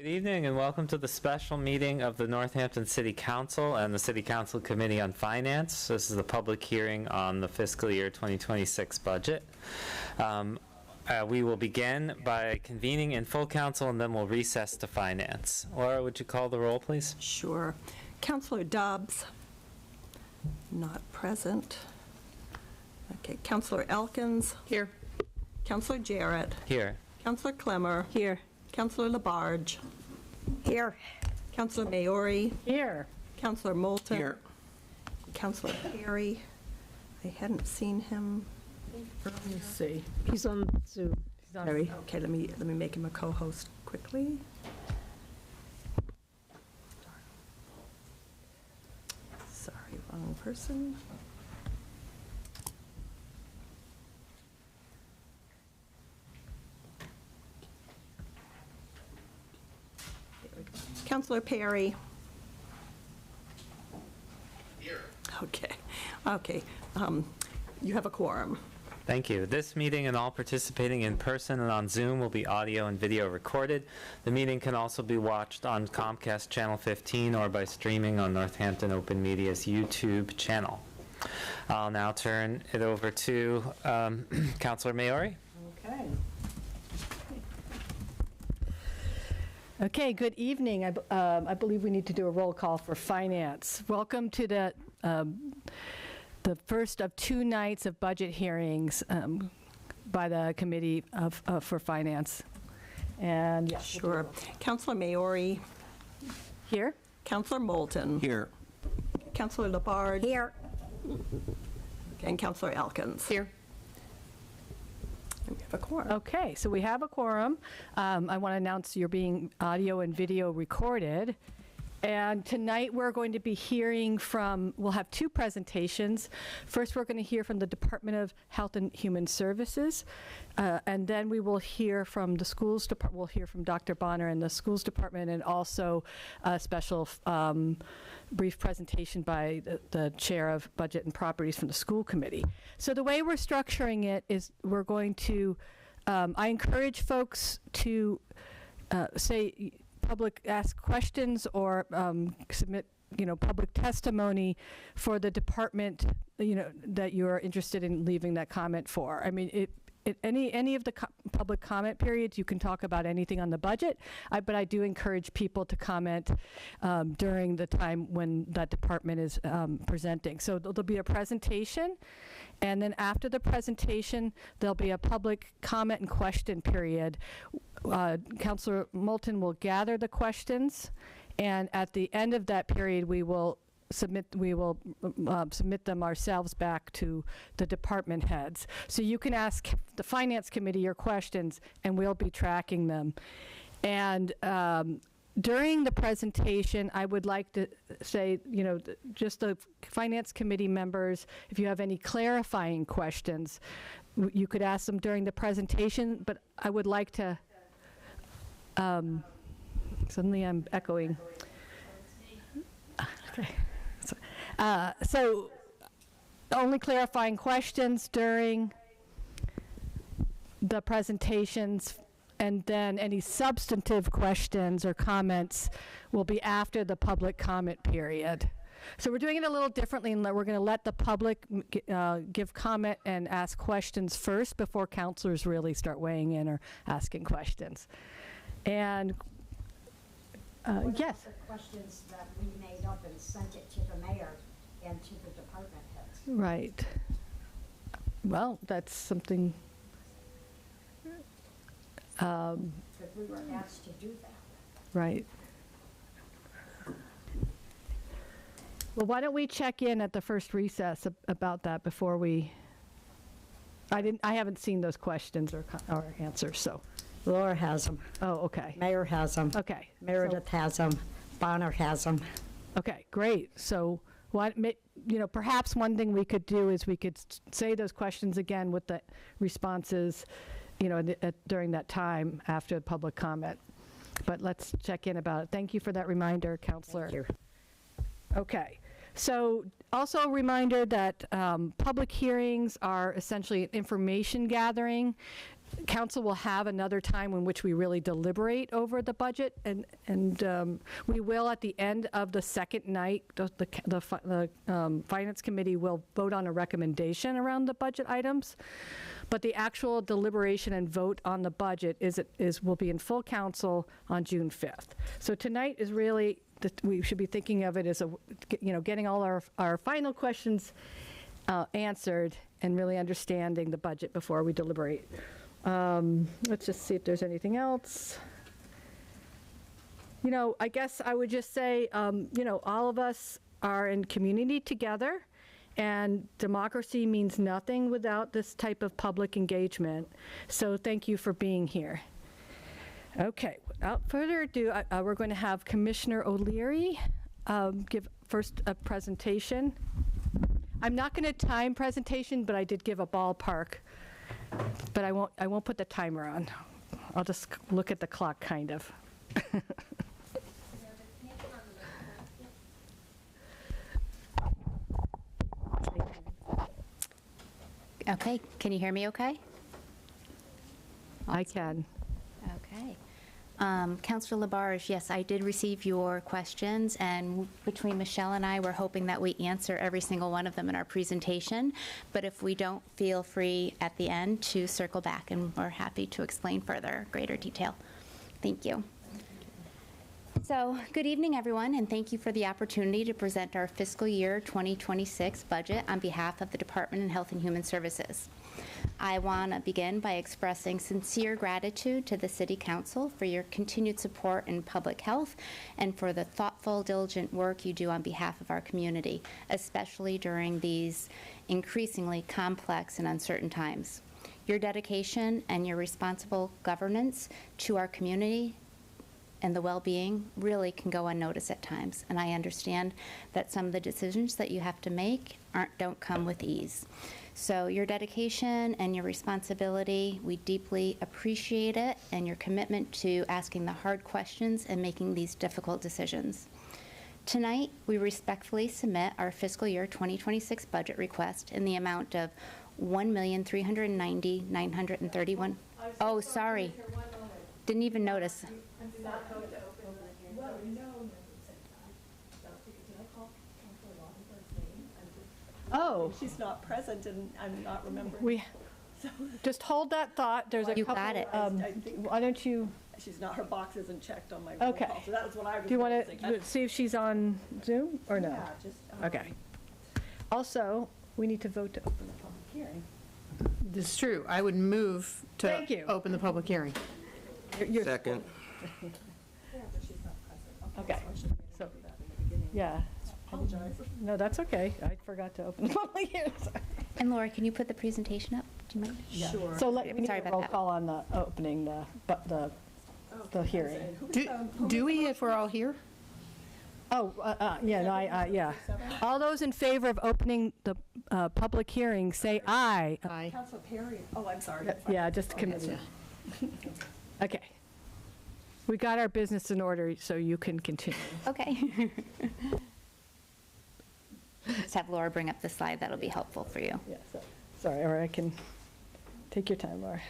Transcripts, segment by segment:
Good evening and welcome to the special meeting of the Northampton City Council and the City Council Committee on Finance. This is the public hearing on the fiscal year 2026 budget. We will begin by convening in full council and then we'll recess to finance. Laura, would you call the roll, please? Sure. Councillor Dobbs, not present. Okay, Councillor Elkins. Here. Councillor Jarrett. Here. Councillor Clemmer. Here. Councillor Labarge. Here. Councillor Maori. Here. Councillor Moulton. Here. Councillor Perry. I hadn't seen him. Let me see. He's on Zoom. Sorry. Okay, let me make him a co-host quickly. Sorry, wrong person. Councillor Perry. Here. Okay. You have a quorum. Thank you. This meeting and all participating in person and on Zoom will be audio and video recorded. The meeting can also be watched on Comcast Channel 15 or by streaming on Northampton Open Media's YouTube channel. I'll now turn it over to Councillor Maori. Okay. Okay, good evening. I believe we need to do a roll call for finance. Welcome to the first of two nights of budget hearings by the Committee for Finance. And yes, Sure. Councillor Maori. Here. Councillor Moulton. Here. Councillor Labarge. Here. And Councillor Elkins. Here. And we have a quorum. Okay, so we have a quorum. I want to announce you're being audio and video recorded. And tonight we're going to be hearing from, we'll have two presentations. First, we're going to hear from the Department of Health and Human Services. And then we will hear from the schools department. We'll hear from Dr. Bonner in the schools department, and also a special brief presentation by the chair of budget and properties from the school committee. So the way we're structuring it is we're going to, I encourage folks to ask questions or submit, public testimony for the department, that you're interested in leaving that comment for. I mean, any of the public comment periods, you can talk about anything on the budget, but I do encourage people to comment during the time when that department is presenting. So there'll be a presentation, and then after the presentation, there'll be a public comment and question period. Councillor Moulton will gather the questions, and at the end of that period, we will submit them ourselves back to the department heads. So you can ask the Finance Committee your questions, and we'll be tracking them. And during the presentation, I would like to say, just the Finance Committee members, if you have any clarifying questions, you could ask them during the presentation, but I would like to, suddenly I'm echoing. Okay. So only clarifying questions during the presentations, and then any substantive questions or comments will be after the public comment period. So we're doing it a little differently, and we're going to let the public give comment and ask questions first before councilors really start weighing in or asking questions. And yes? The questions that we made up and sent it to the mayor and to the department heads. Right. Well, that's something. Because we were asked to do that. Right. Well, why don't we check in at the first recess about that before we. I haven't seen those questions or answers, so. Laura has them. Oh, okay. Mayor has them. Okay. Meredith has them. Bonner has them. Okay, great. So, perhaps one thing we could do is we could say those questions again with the responses, during that time after the public comment. But let's check in about it. Thank you for that reminder, Counselor. Thank you. Okay. So also a reminder that public hearings are essentially information gathering council will have another time in which we really deliberate over the budget, and we will, at the end of the second night, the Finance Committee will vote on a recommendation around the budget items, but the actual deliberation and vote on the budget will be in full council on June 5th. So tonight is really, we should be thinking of it as getting all our final questions answered and really understanding the budget before we deliberate. Let's just see if there's anything else. I guess I would just say, all of us are in community together, and democracy means nothing without this type of public engagement. So thank you for being here. Okay, without further ado, we're going to have Commissioner O'Leary give first a presentation. I'm not going to time presentation, but I did give a ballpark. But I won't put the timer on. I'll just look at the clock, kind of. Okay, can you hear me okay? I can. Okay. Councilor Labarge, yes, I did receive your questions, and between Michelle and I, we're hoping that we answer every single one of them in our presentation. But if we don't, feel free at the end to circle back, and we're happy to explain further, greater detail. Thank you. So, good evening, everyone, and thank you for the opportunity to present our fiscal year 2026 budget on behalf of the Department of Health and Human Services. I want to begin by expressing sincere gratitude to the City Council for your continued support in public health and for the thoughtful, diligent work you do on behalf of our community, especially during these increasingly complex and uncertain times. Your dedication and your responsible governance to our community and the well-being really can go unnoticed at times. And I understand that some of the decisions that you have to make don't come with ease. So your dedication and your responsibility, we deeply appreciate it, and your commitment to asking the hard questions and making these difficult decisions. Tonight, we respectfully submit our fiscal year 2026 budget request in the amount of $1,390,931. Oh, sorry. Didn't even notice. Oh, She's not present, and I'm not remembering. we just hold that thought. There's a You couple. got it. Why don't you? She's not, her box isn't checked on my roll Okay. call, so that was what I was Do you want noticing. to see if she's on Zoom or no? Yeah, just. Okay. Also, we need to vote to open the public hearing. This is true. I would move Thank you. to open the public hearing. You're- Second. Okay. So, yeah. No, that's okay. I forgot to open the public hearing. And Laura, can you put the presentation up? Do you mind? Sure. So we need Sorry a about roll that. call on the opening the hearing. Do we if we're all here? Oh, yeah, no, yeah. All those in favor of opening the public hearing, say aye. Aye. Councilor Perry, oh, I'm sorry. Yeah, just committee. Okay. We got our business in order, so you can continue. Okay. Just have Laura bring up the slide. That'll be helpful for you. Yeah, sorry, or I can take your time, Laura.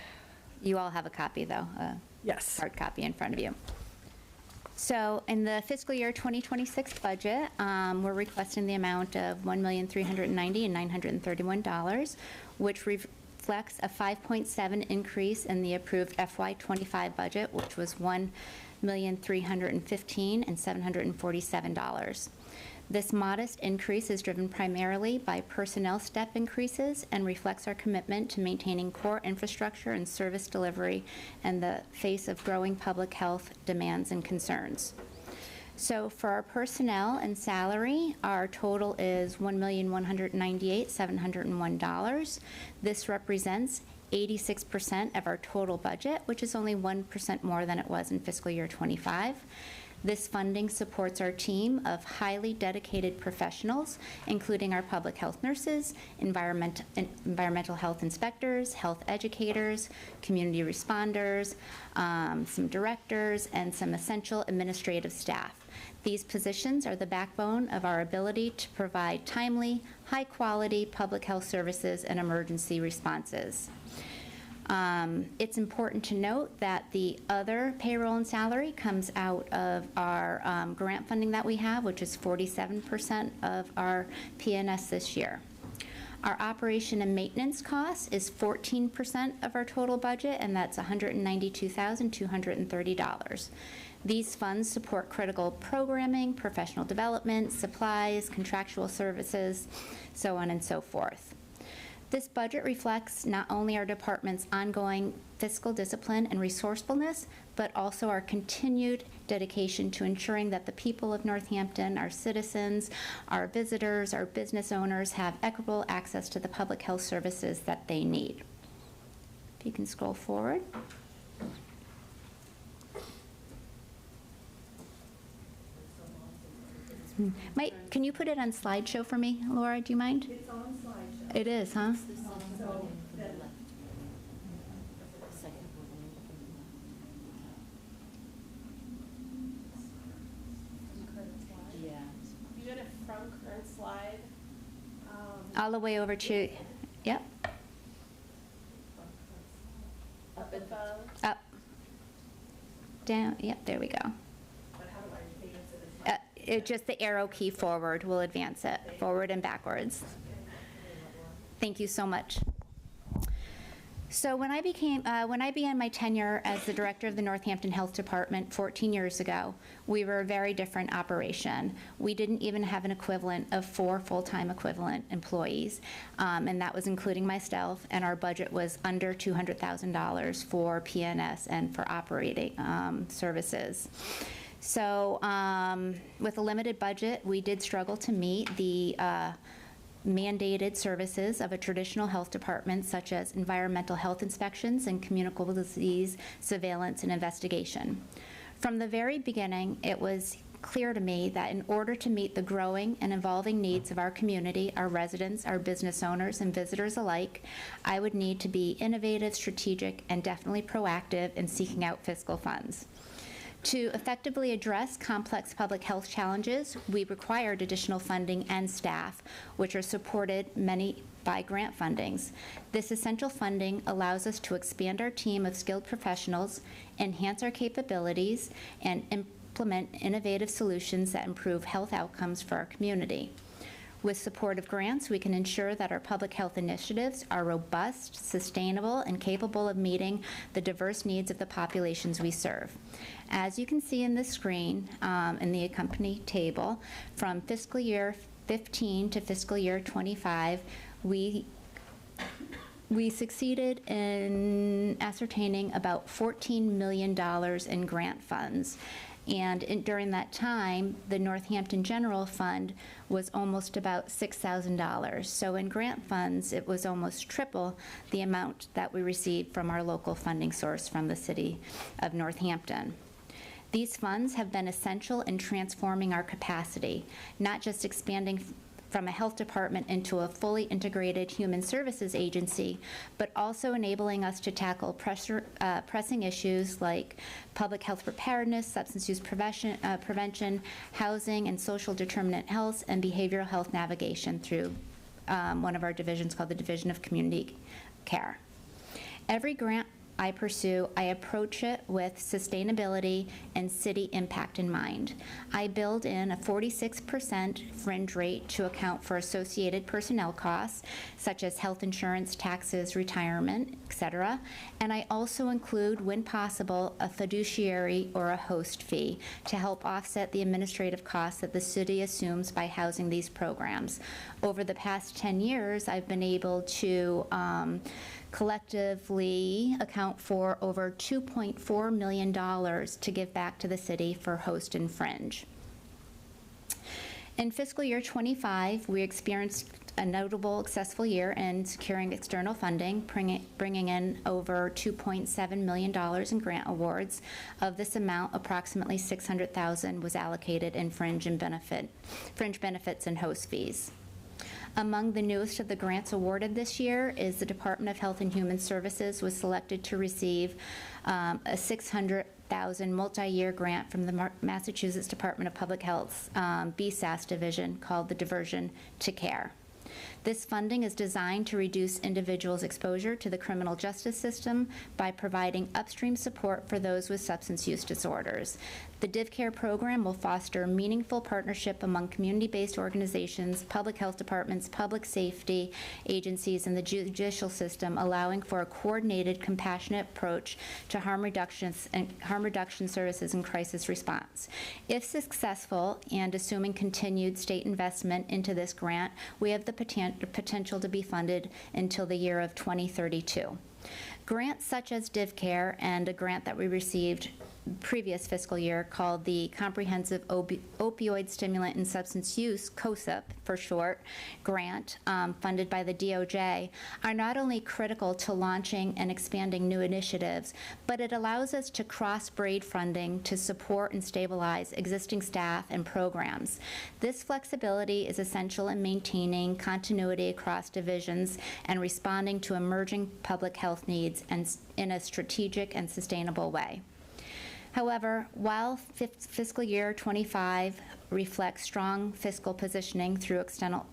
You all have a copy, though, a Yes. hard copy in front of you. So in the fiscal year 2026 budget, we're requesting the amount of $1,390,931, which reflects a 5.7 increase in the approved FY25 budget, which was $1,315,747. This modest increase is driven primarily by personnel step increases and reflects our commitment to maintaining core infrastructure and service delivery in the face of growing public health demands and concerns. So for our personnel and salary, our total is $1,198,701. This represents 86% of our total budget, which is only 1% more than it was in fiscal year 25. This funding supports our team of highly dedicated professionals, including our public health nurses, environmental health inspectors, health educators, community responders, some directors, and some essential administrative staff. These positions are the backbone of our ability to provide timely, high-quality public health services and emergency responses. It's important to note that the other payroll and salary comes out of our grant funding that we have, which is 47% of our PNS this year. Our operation and maintenance cost is 14% of our total budget, and that's $192,230. These funds support critical programming, professional development, supplies, contractual services, so on and so forth. This budget reflects not only our department's ongoing fiscal discipline and resourcefulness, but also our continued dedication to ensuring that the people of Northampton, our citizens, our visitors, our business owners have equitable access to the public health services that they need. If you can scroll forward. Can you put it on slideshow for me, Laura? Do you mind? It's on slideshow. It is, huh? So then, you go to from current slide. All the way over to, yep, Up above. up, down, yep, there we go. But how do I advance it? Just the arrow key forward will advance it, forward and backwards. Thank you so much. So when I began my tenure as the director of the Northampton Health Department 14 years ago, we were a very different operation. We didn't even have an equivalent of 4 full-time equivalent employees, and that was including myself, and our budget was under $200,000 for PNS and for operating services. So with a limited budget, we did struggle to meet the mandated services of a traditional health department, such as environmental health inspections and communicable disease surveillance and investigation. From the very beginning, it was clear to me that in order to meet the growing and evolving needs of our community, our residents, our business owners, and visitors alike, I would need to be innovative, strategic, and definitely proactive in seeking out fiscal funds. To effectively address complex public health challenges, we required additional funding and staff, which are supported many by grant fundings. This essential funding allows us to expand our team of skilled professionals, enhance our capabilities, and implement innovative solutions that improve health outcomes for our community. With supportive grants, we can ensure that our public health initiatives are robust, sustainable, and capable of meeting the diverse needs of the populations we serve. As you can see in the screen, in the accompanying table, from fiscal year 15 to fiscal year 25, we succeeded in ascertaining about $14 million in grant funds. And during that time, the Northampton General Fund was almost about $6,000. So in grant funds, it was almost triple the amount that we received from our local funding source from the city of Northampton. These funds have been essential in transforming our capacity, not just expanding from a health department into a fully integrated human services agency, but also enabling us to tackle pressing issues like public health preparedness, substance use prevention, housing and social determinant health, and behavioral health navigation through one of our divisions called the Division of Community Care. Every grant I pursue, I approach it with sustainability and city impact in mind. I build in a 46% fringe rate to account for associated personnel costs, such as health insurance, taxes, retirement, etc. And I also include, when possible, a fiduciary or a host fee to help offset the administrative costs that the city assumes by housing these programs. Over the past 10 years, I've been able to collectively account for over $2.4 million to give back to the city for host and fringe. In fiscal year 25, we experienced a notable successful year in securing external funding, bringing in over $2.7 million in grant awards. Of this amount, approximately $600,000 was allocated in fringe benefits and host fees. Among the newest of the grants awarded this year is the Department of Health and Human Services was selected to receive a $600,000 multi-year grant from the Massachusetts Department of Public Health's BSAS division called the Diversion to Care. This funding is designed to reduce individuals' exposure to the criminal justice system by providing upstream support for those with substance use disorders. The DivCare program will foster meaningful partnership among community-based organizations, public health departments, public safety agencies, and the judicial system, allowing for a coordinated, compassionate approach to harm reduction services and crisis response. If successful, and assuming continued state investment into this grant, we have the potential to be funded until the year of 2032. Grants such as DivCare and a grant that we received previous fiscal year called the Comprehensive Opioid Stimulant and Substance Use, COSUP for short, grant funded by the DOJ, are not only critical to launching and expanding new initiatives, but it allows us to cross-braid funding to support and stabilize existing staff and programs. This flexibility is essential in maintaining continuity across divisions and responding to emerging public health needs and in a strategic and sustainable way. However, while fiscal year 25 reflects strong fiscal positioning through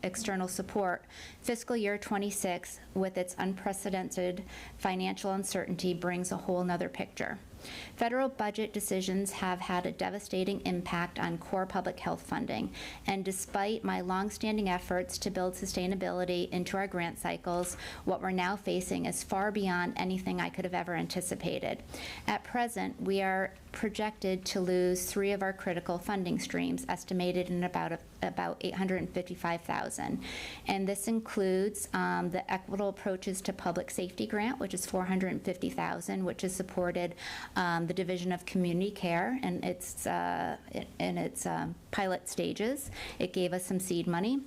external support, fiscal year 26, with its unprecedented financial uncertainty, brings a whole nother picture. Federal budget decisions have had a devastating impact on core public health funding, and despite my longstanding efforts to build sustainability into our grant cycles, what we're now facing is far beyond anything I could have ever anticipated. At present, we are projected to lose 3 of our critical funding streams, estimated in about $855,000. And this includes the Equitable Approaches to Public Safety grant, which is $450,000, which has supported the Division of Community Care in its pilot stages. It gave us some seed money.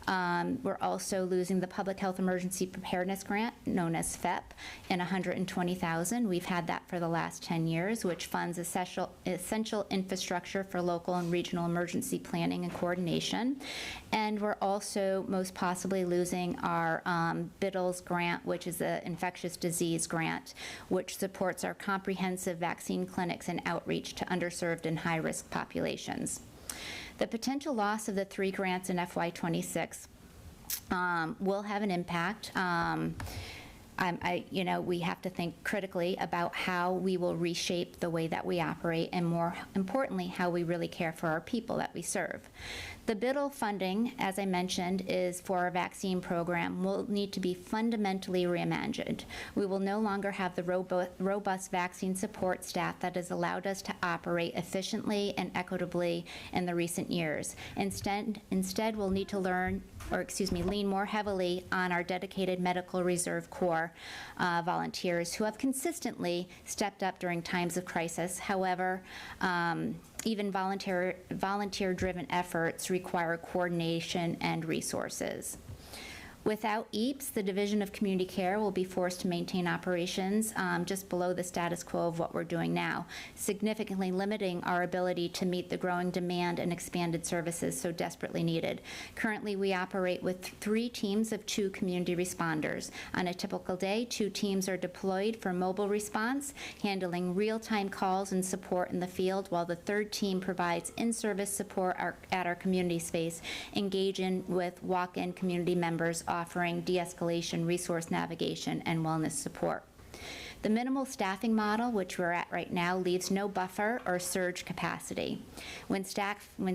We're also losing the Public Health Emergency Preparedness Grant, known as FEP, in $120,000. We've had that for the last 10 years, which funds essential infrastructure for local and regional emergency planning and coordination. And we're also most possibly losing our BIDLS grant, which is an infectious disease grant, which supports our comprehensive vaccine clinics and outreach to underserved and high-risk populations. The potential loss of the 3 grants in FY26 will have an impact. We have to think critically about how we will reshape the way that we operate, and more importantly, how we really care for our people that we serve. The BIDL funding, as I mentioned, is for our vaccine program, will need to be fundamentally reimagined. We will no longer have the robust vaccine support staff that has allowed us to operate efficiently and equitably in the recent years. Instead, we'll need to lean more heavily on our dedicated Medical Reserve Corps volunteers who have consistently stepped up during times of crisis. However, even volunteer-driven efforts require coordination and resources. Without EAPS, the Division of Community Care will be forced to maintain operations just below the status quo of what we're doing now, significantly limiting our ability to meet the growing demand and expanded services so desperately needed. Currently, we operate with 3 teams of 2 community responders. On a typical day, 2 teams are deployed for mobile response, handling real-time calls and support in the field, while the 3rd team provides in-service support at our community space, engaging with walk-in community members, offering de-escalation, resource navigation, and wellness support. The minimal staffing model, which we're at right now, leaves no buffer or surge capacity. When staff in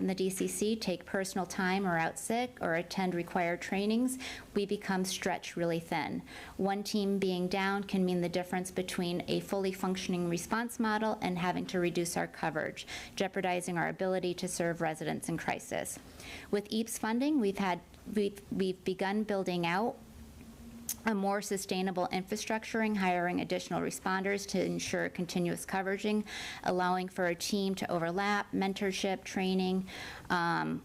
the DCC take personal time or out sick or attend required trainings, we become stretched really thin. One team being down can mean the difference between a fully functioning response model and having to reduce our coverage, jeopardizing our ability to serve residents in crisis. With EAPS funding, we've begun building out a more sustainable infrastructuring, hiring additional responders to ensure continuous coveraging, allowing for a team to overlap, mentorship, training.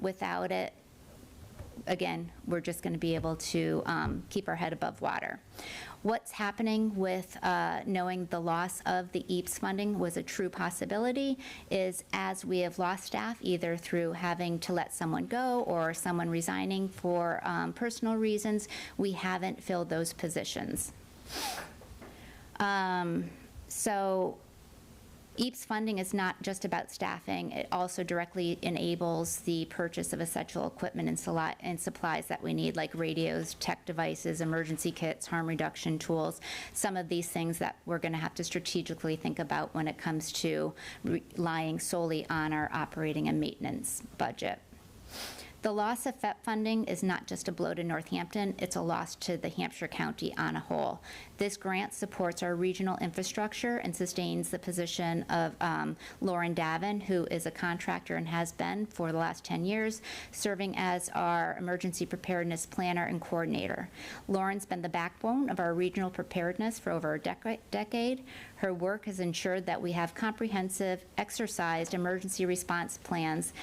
Without it, again, we're just going to be able to keep our head above water. What's happening with knowing the loss of the EAPS funding was a true possibility is, as we have lost staff, either through having to let someone go or someone resigning for personal reasons, we haven't filled those positions. So EAPS funding is not just about staffing. It also directly enables the purchase of essential equipment and supplies that we need, like radios, tech devices, emergency kits, harm reduction tools, some of these things that we're going to have to strategically think about when it comes to relying solely on our operating and maintenance budget. The loss of FEP funding is not just a blow to Northampton, it's a loss to the Hampshire County on a whole. This grant supports our regional infrastructure and sustains the position of Lauren Davin, who is a contractor and has been for the last 10 years, serving as our emergency preparedness planner and coordinator. Lauren's been the backbone of our regional preparedness for over a decade. Her work has ensured that we have comprehensive, exercised emergency response plans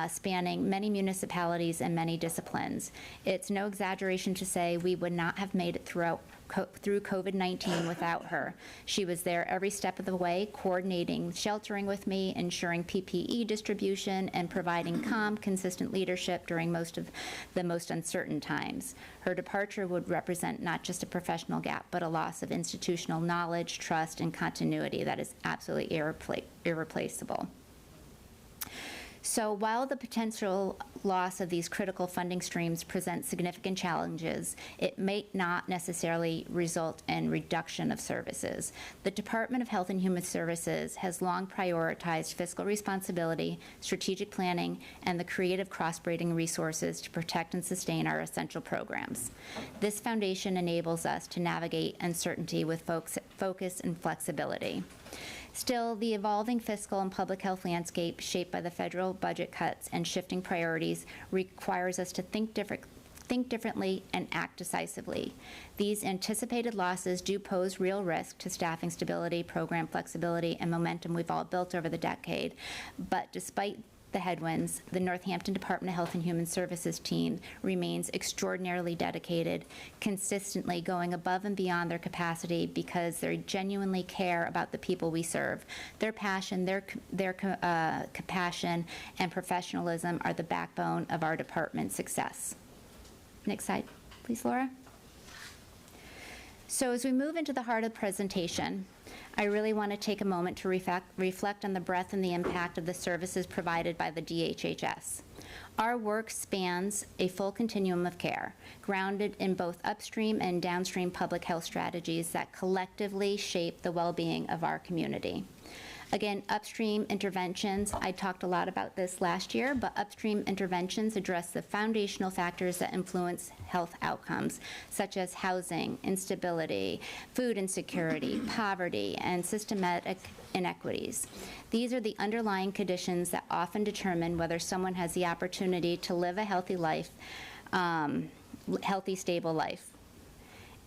spanning many municipalities and many disciplines. It's no exaggeration to say we would not have made it through COVID-19 without her. She was there every step of the way, coordinating sheltering with me, ensuring PPE distribution, and providing calm, consistent leadership during most of the most uncertain times. Her departure would represent not just a professional gap, but a loss of institutional knowledge, trust, and continuity that is absolutely irreplaceable. So while the potential loss of these critical funding streams presents significant challenges, it may not necessarily result in reduction of services. The Department of Health and Human Services has long prioritized fiscal responsibility, strategic planning, and the creative cross-braiding resources to protect and sustain our essential programs. This foundation enables us to navigate uncertainty with focus and flexibility. Still, the evolving fiscal and public health landscape shaped by the federal budget cuts and shifting priorities requires us to think differently and act decisively. These anticipated losses do pose real risk to staffing stability, program flexibility, and momentum we've all built over the decade. But despite the headwinds, the Northampton Department of Health and Human Services team remains extraordinarily dedicated, consistently going above and beyond their capacity because they genuinely care about the people we serve. Their passion, their compassion, and professionalism are the backbone of our department's success. Next slide, please, Laura. So as we move into the heart of the presentation, I really want to take a moment to reflect on the breadth and the impact of the services provided by the DHHS. Our work spans a full continuum of care, grounded in both upstream and downstream public health strategies that collectively shape the well-being of our community. Again, upstream interventions, I talked a lot about this last year, but upstream interventions address the foundational factors that influence health outcomes, such as housing, instability, food insecurity, poverty, and systematic inequities. These are the underlying conditions that often determine whether someone has the opportunity to live a healthy life, healthy, stable life.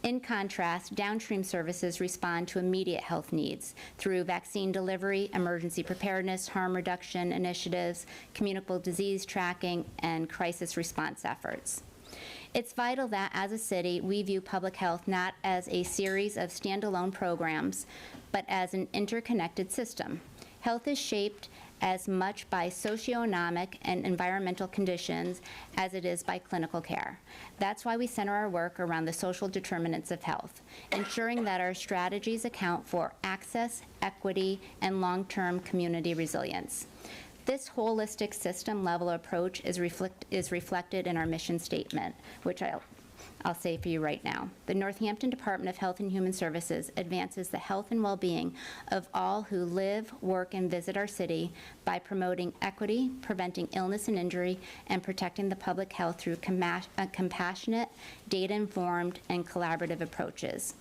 In contrast, downstream services respond to immediate health needs through vaccine delivery, emergency preparedness, harm reduction initiatives, communicable disease tracking, and crisis response efforts. It's vital that, as a city, we view public health not as a series of standalone programs, but as an interconnected system. Health is shaped as much by socioeconomic and environmental conditions as it is by clinical care. That's why we center our work around the social determinants of health, ensuring that our strategies account for access, equity, and long-term community resilience. This holistic system-level approach is reflected in our mission statement, which I'll say for you right now. The Northampton Department of Health and Human Services advances the health and well-being of all who live, work, and visit our city by promoting equity, preventing illness and injury, and protecting the public health through compassionate, data-informed, and collaborative approaches.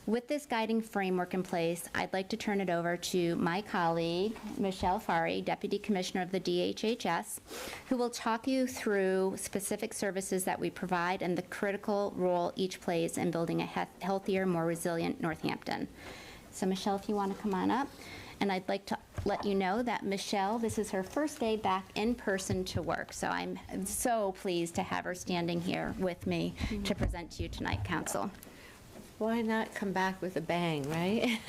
With this guiding framework in place, I'd like to turn it over to my colleague, Michelle Fari, Deputy Commissioner of the DHHS, who will talk you through specific services that we provide and the critical role each plays in building a healthier, more resilient Northampton. So Michelle, if you want to come on up. And I'd like to let you know that Michelle, this is her first day back in person to work. So I'm so pleased to have her standing here with me to present to you tonight, Council. why not come back with a bang, right?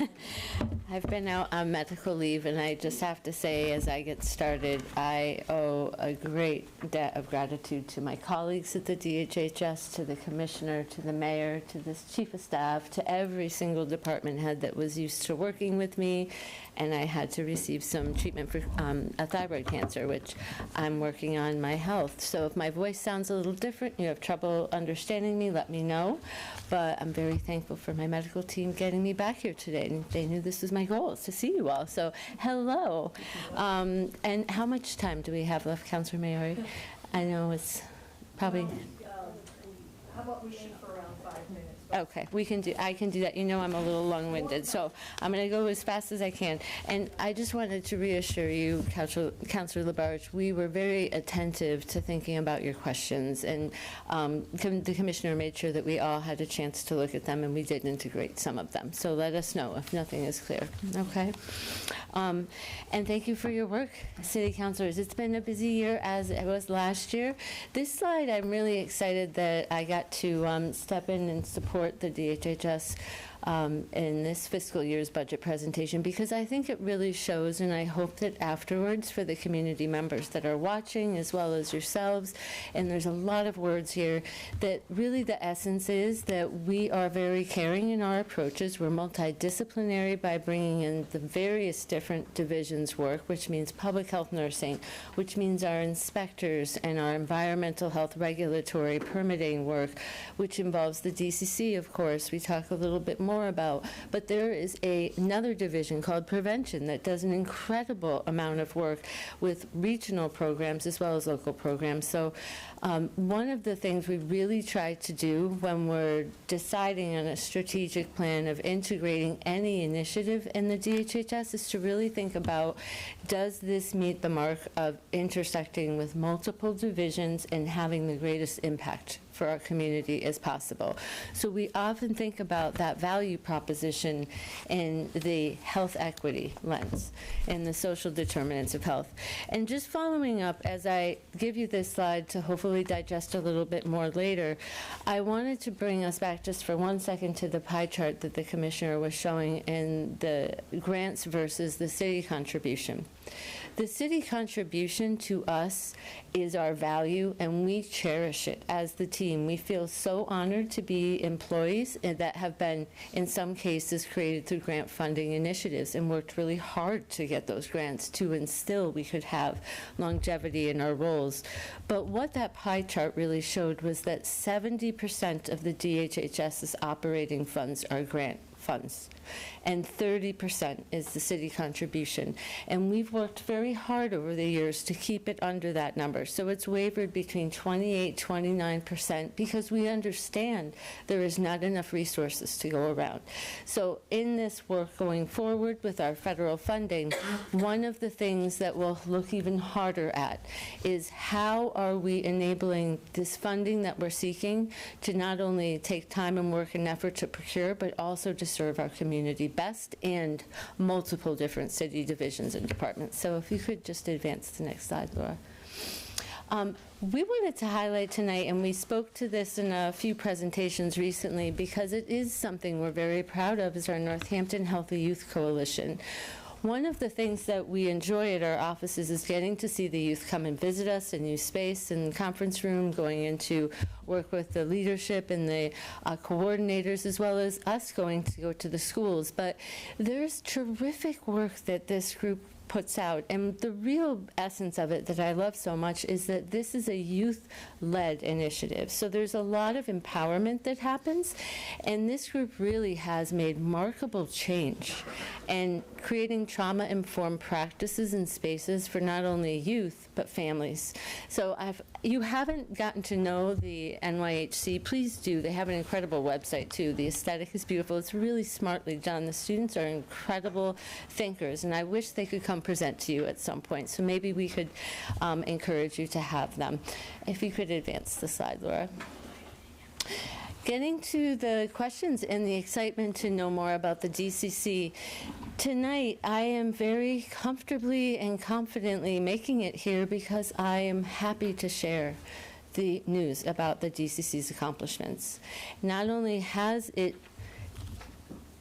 I've been out on medical leave, and I just have to say, as I get started, I owe a great debt of gratitude to my colleagues at the DHHS, to the commissioner, to the mayor, to the chief of staff, to every single department head that was used to working with me. And I had to receive some treatment for a thyroid cancer, which I'm working on my health. So if my voice sounds a little different, you have trouble understanding me, let me know. But I'm very thankful for my medical team getting me back here today. And they knew this was my goal, is to see you all. So hello. And how much time do we have left, Councilor Maori? I know it's probably... How about we aim for around 5 minutes? Okay, I can do that. You know I'm a little long-winded, so I'm going to go as fast as I can. And I just wanted to reassure you, Councilor Labarge, we were very attentive to thinking about your questions, and the commissioner made sure that we all had a chance to look at them, and we did integrate some of them. So let us know if nothing is clear, okay? And thank you for your work, city councilors. It's been a busy year, as it was last year. This slide, I'm really excited that I got to step in and support the DHHS in this fiscal year's budget presentation, because I think it really shows, and I hope that afterwards for the community members that are watching, as well as yourselves, and there's a lot of words here, that really the essence is that we are very caring in our approaches. We're multidisciplinary by bringing in the various different divisions work, which means public health nursing, which means our inspectors and our environmental health regulatory permitting work, which involves the DCC, of course. We talk a little bit more about, but there is another division called prevention that does an incredible amount of work with regional programs as well as local programs. So one of the things we really try to do when we're deciding on a strategic plan of integrating any initiative in the DHHS is to really think about, does this meet the mark of intersecting with multiple divisions and having the greatest impact for our community as possible? So we often think about that value proposition in the health equity lens, in the social determinants of health. And just following up, as I give you this slide to hopefully digest a little bit more later, I wanted to bring us back just for 1 second to the pie chart that the commissioner was showing in the grants versus the city contribution. The city contribution to us is our value, and we cherish it as the team. We feel so honored to be employees that have been, in some cases, created through grant funding initiatives and worked really hard to get those grants to instill we could have longevity in our roles. But what that pie chart really showed was that 70% of the DHHS's operating funds are grant funds, and 30% is the city contribution. And we've worked very hard over the years to keep it under that number. So it's wavered between 28, 29%, because we understand there is not enough resources to go around. So in this work going forward with our federal funding, one of the things that we'll look even harder at is how are we enabling this funding that we're seeking to not only take time and work and effort to procure, but also to serve our community best and multiple different city divisions and departments. So if you could just advance to the next slide, Laura. We wanted to highlight tonight, and we spoke to this in a few presentations recently because it is something we're very proud of, is our Northampton Healthy Youth Coalition. One of the things that we enjoy at our offices is getting to see the youth come and visit us in use space and conference room, going into work with the leadership and the coordinators, as well as us going to go to the schools. But there's terrific work that this group puts out, and the real essence of it that I love so much is that this is a youth-led initiative. So there's a lot of empowerment that happens, and this group really has made remarkable change and creating trauma-informed practices and spaces for not only youth but families. So if you haven't gotten to know the NYHC, please do. They have an incredible website too. The aesthetic is beautiful. It's really smartly done. The students are incredible thinkers, and I wish they could come present to you at some point. So maybe we could encourage you to have them. If you could advance the slide, Laura. Getting to the questions and the excitement to know more about the DCC, tonight I am very comfortably and confidently making it here because I am happy to share the news about the DCC's accomplishments. Not only has it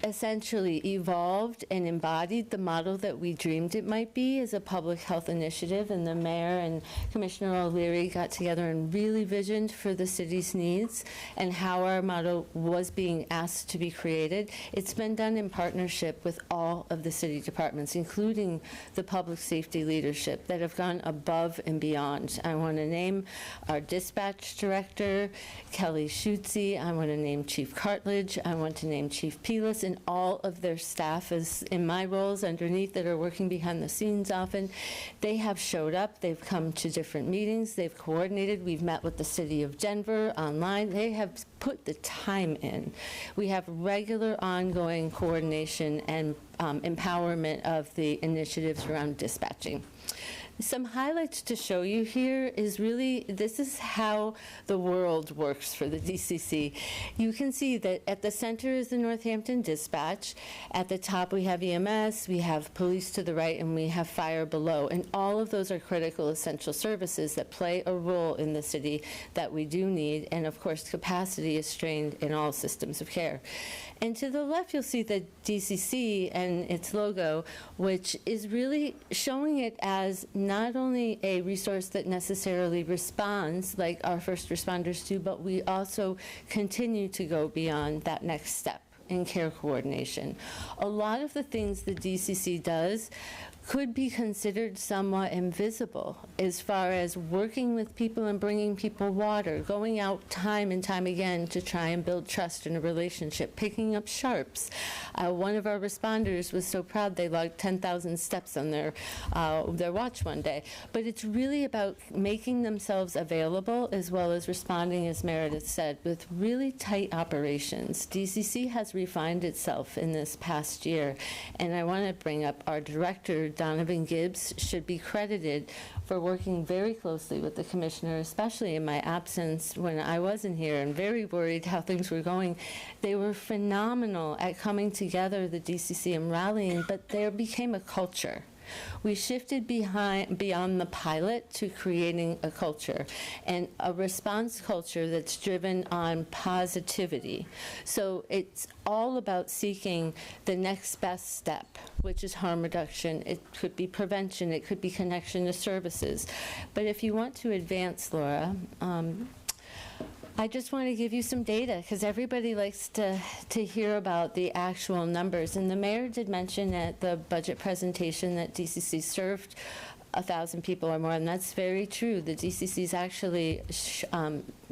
essentially evolved and embodied the model that we dreamed it might be as a public health initiative, and the mayor and Commissioner O'Leary got together and really visioned for the city's needs and how our model was being asked to be created. It's been done in partnership with all of the city departments, including the public safety leadership that have gone above and beyond. I want to name our dispatch director, Kelly Schutze. I want to name Chief Cartledge. I want to name Chief Pelis, and all of their staff is in my roles underneath that are working behind the scenes often. They have showed up. They've come to different meetings. They've coordinated. We've met with the city of Denver online. They have put the time in. We have regular ongoing coordination and empowerment of the initiatives around dispatching. Some highlights to show you here is really, this is how the world works for the DCC. You can see that at the center is the Northampton Dispatch. At the top we have EMS, we have police to the right, and we have fire below. And all of those are critical essential services that play a role in the city that we do need. And of course, capacity is strained in all systems of care. And to the left, you'll see the DCC and its logo, which is really showing it as not only a resource that necessarily responds like our first responders do, but we also continue to go beyond that next step in care coordination. A lot of the things the DCC does could be considered somewhat invisible as far as working with people and bringing people water, going out time and time again to try and build trust in a relationship, picking up sharps. One of our responders was so proud they logged 10,000 steps on their watch one day. But it's really about making themselves available as well as responding, as Meredith said, with really tight operations. DCC has refined itself in this past year, and I want to bring up our director, Donovan Gibbs, should be credited for working very closely with the commissioner, especially in my absence when I wasn't here and very worried how things were going. They were phenomenal at coming together, the DCC, and rallying, but there became a culture. We shifted beyond the pilot to creating a culture, and a response culture that's driven on positivity. So it's all about seeking the next best step, which is harm reduction. It could be prevention. It could be connection to services. But if you want to advance, Laura, I just want to give you some data because everybody likes to hear about the actual numbers. And the mayor did mention at the budget presentation that DCC served 1,000 people or more, and that's very true. The DCC's actually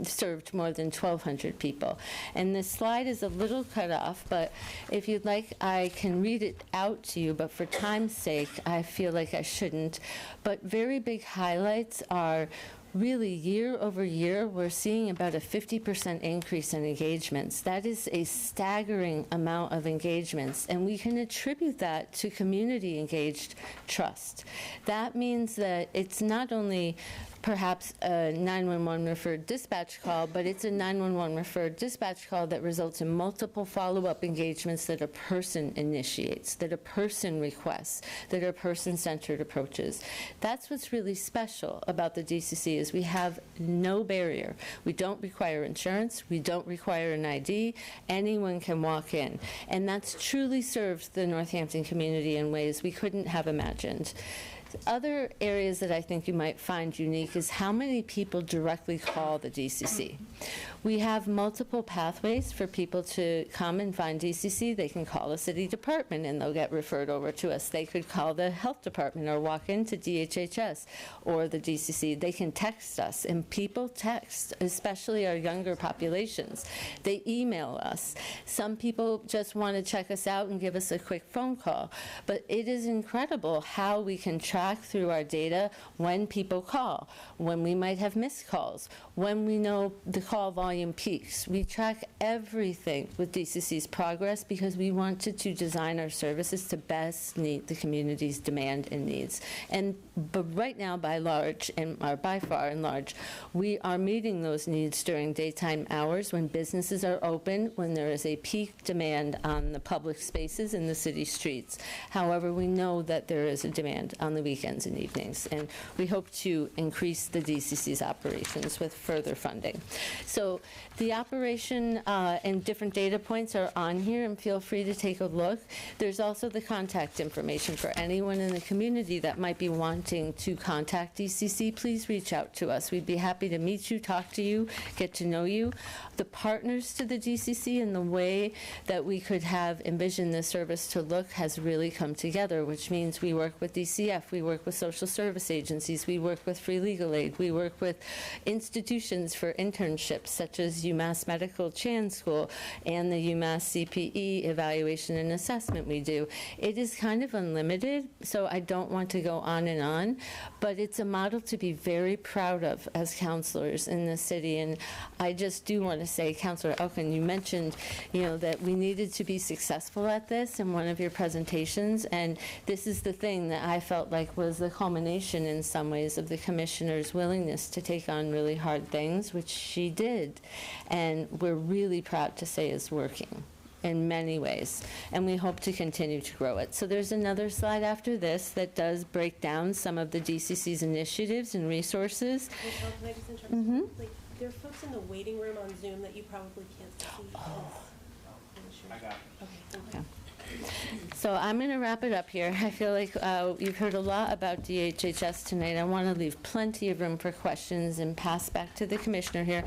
served more than 1,200 people. And this slide is a little cut off, but if you'd like, I can read it out to you, but for time's sake, I feel like I shouldn't. But very big highlights are really, year over year, we're seeing about a 50% increase in engagements. That is a staggering amount of engagements, and we can attribute that to community-engaged trust. That means that it's not only perhaps a 911 referred dispatch call, but it's a 911 referred dispatch call that results in multiple follow-up engagements that a person initiates, that a person requests, that are person-centered approaches. That's what's really special about the DCC is we have no barrier. We don't require insurance. We don't require an ID. Anyone can walk in. And that's truly served the Northampton community in ways we couldn't have imagined. Other areas that I think you might find unique is how many people directly call the DCC. We have multiple pathways for people to come and find DCC. They can call a city department and they'll get referred over to us. They could call the health department or walk into DHHS or the DCC. They can text us, and people text, especially our younger populations. They email us. Some people just want to check us out and give us a quick phone call. But it is incredible how we can track through our data when people call, when we might have missed calls, when we know the call volume peaks. We track everything with DCC's progress because we wanted to design our services to best meet the community's demand and needs. But right now, by far and large, we are meeting those needs during daytime hours when businesses are open, when there is a peak demand on the public spaces in the city streets. However, we know that there is a demand on the weekends and evenings, and we hope to increase the DCC's operations with further funding. So the operation and different data points are on here, and feel free to take a look. There's also the contact information for anyone in the community that might be wanting to contact DCC. Please reach out to us. We'd be happy to meet you, talk to you, get to know you. The partners to the DCC and the way that we could have envisioned this service to look has really come together, which means we work with DCF, we work with social service agencies, we work with free legal aid, we work with institutions for internships such as UMass Medical Chan School and the UMass CPE evaluation and assessment we do. It is kind of unlimited, so I don't want to go on, but it's a model to be very proud of as counselors in the city. And I just do want to say, Councilor Elkin, you mentioned, that we needed to be successful at this in one of your presentations, and this is the thing that I felt like was the culmination in some ways of the commissioner's willingness to take on really hard things, which she did, and we're really proud to say is working in many ways, and we hope to continue to grow it. So there's another slide after this that does break down some of the DCC's initiatives and resources. Michelle, can I just interrupt? Like, there are folks in the waiting room on Zoom that you probably can't see. I got it. Okay, thank you. So I'm going to wrap it up here. I feel like you've heard a lot about DHHS tonight. I want to leave plenty of room for questions and pass back to the commissioner here.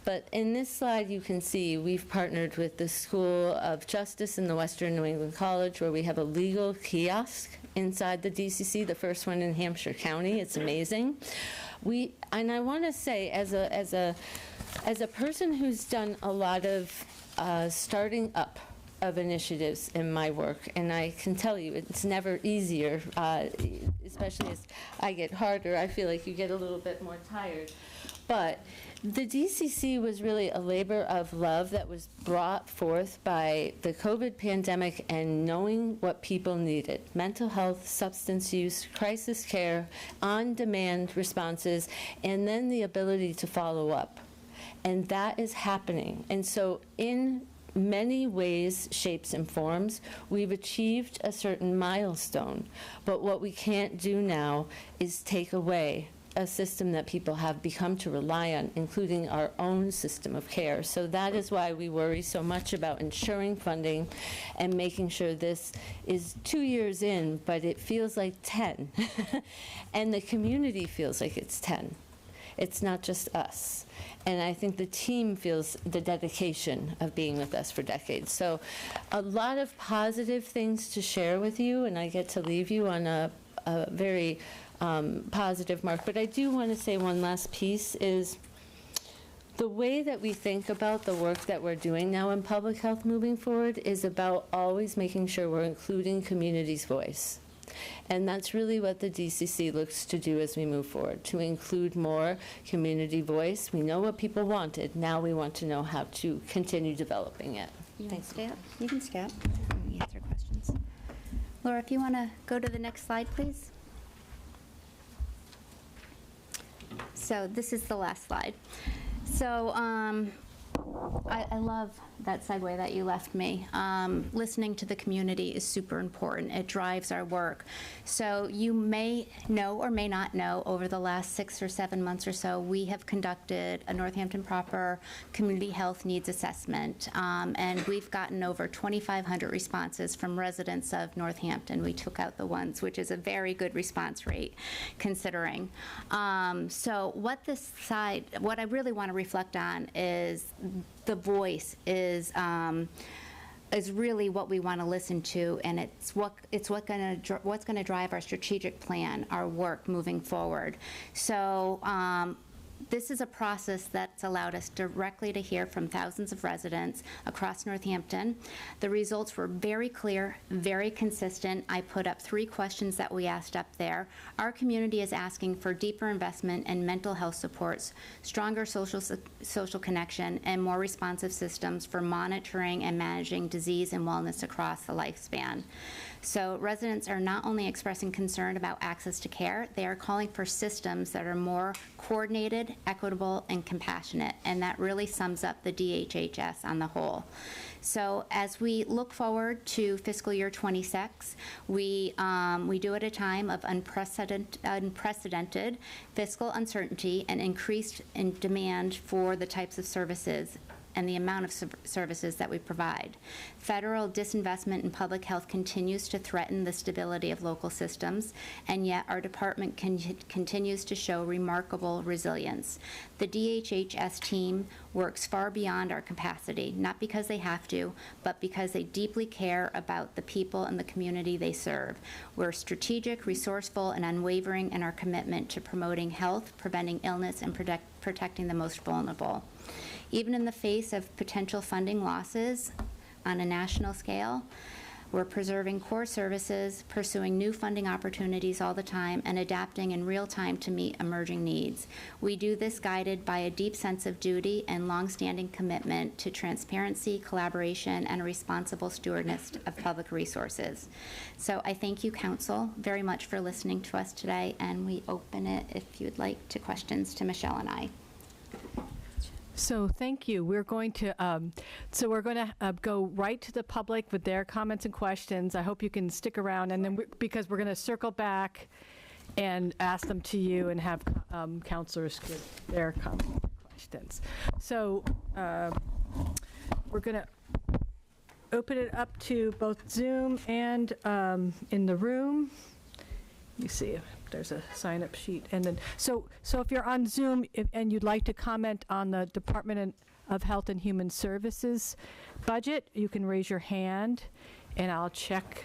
But in this slide, you can see we've partnered with the School of Justice in the Western New England College, where we have a legal kiosk inside the DCC, the first one in Hampshire County. It's amazing. And I want to say, as a person who's done a lot of starting up of initiatives in my work, and I can tell you it's never easier, especially as I get harder. I feel like you get a little bit more tired. But the DCC was really a labor of love that was brought forth by the COVID pandemic and knowing what people needed: mental health, substance use, crisis care, on-demand responses, and then the ability to follow up. And that is happening. And so in many ways, shapes, and forms, we've achieved a certain milestone. But what we can't do now is take away a system that people have become to rely on, including our own system of care. So that is why we worry so much about ensuring funding and making sure this is 2 years in, but it feels like 10. And the community feels like it's 10. It's not just us. And I think the team feels the dedication of being with us for decades. So a lot of positive things to share with you, and I get to leave you on a very positive mark. But I do want to say one last piece is the way that we think about the work that we're doing now in public health moving forward is about always making sure we're including community's voice. And that's really what the DCC looks to do as we move forward, to include more community voice. We know what people wanted. Now we want to know how to continue developing it. Thanks. You can stay up. Answer questions. Laura, if you want to go to the next slide, please. So this is the last slide. So I love that segue that you left me. Listening to the community is super important. It drives our work. So you may know or may not know, over the last 6 or 7 months or so, we have conducted a Northampton proper community health needs assessment. And we've gotten over 2,500 responses from residents of Northampton. We took out the ones, which is a very good response rate considering. So what I really want to reflect on is the voice is really what we want to listen to, and it's what's going to drive our strategic plan, our work moving forward. So this is a process that's allowed us directly to hear from thousands of residents across Northampton. The results were very clear, very consistent. I put up 3 questions that we asked up there. Our community is asking for deeper investment in mental health supports, stronger social connection, and more responsive systems for monitoring and managing disease and wellness across the lifespan. So residents are not only expressing concern about access to care, they are calling for systems that are more coordinated, equitable, and compassionate, and that really sums up the DHHS on the whole. So as we look forward to fiscal year 26, we do at a time of unprecedented fiscal uncertainty and increased in demand for the types of services and the amount of services that we provide. Federal disinvestment in public health continues to threaten the stability of local systems, and yet our department continues to show remarkable resilience. The DHHS team works far beyond our capacity, not because they have to, but because they deeply care about the people and the community they serve. We're strategic, resourceful, and unwavering in our commitment to promoting health, preventing illness, and protecting the most vulnerable. Even in the face of potential funding losses on a national scale, we're preserving core services, pursuing new funding opportunities all the time, and adapting in real time to meet emerging needs. We do this guided by a deep sense of duty and longstanding commitment to transparency, collaboration, and a responsible stewardship of public resources. So I thank you, Council, very much for listening to us today, and we open it, if you'd like, to questions to Michelle and I. So thank you. We're going to go right to the public with their comments and questions. I hope you can stick around, and then because we're going to circle back and ask them to you and have counselors give their comments and questions. So we're going to open it up to both Zoom and in the room. Let me see if there's a sign-up sheet. And then, so if you're on Zoom and you'd like to comment on the Department of Health and Human Services budget, you can raise your hand, and I'll check.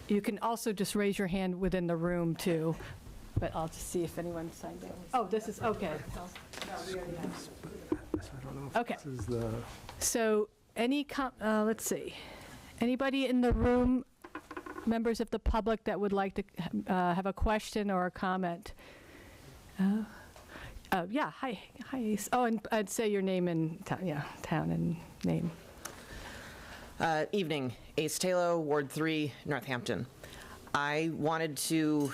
You can also just raise your hand within the room, too. But I'll just see if anyone signed in. Oh, this is, okay. Okay. So let's see. Anybody in the room, members of the public that would like to have a question or a comment? Yeah, hi. Oh, and I'd say your name and town and name. Evening, Ace Taylor, Ward 3, Northampton. I wanted to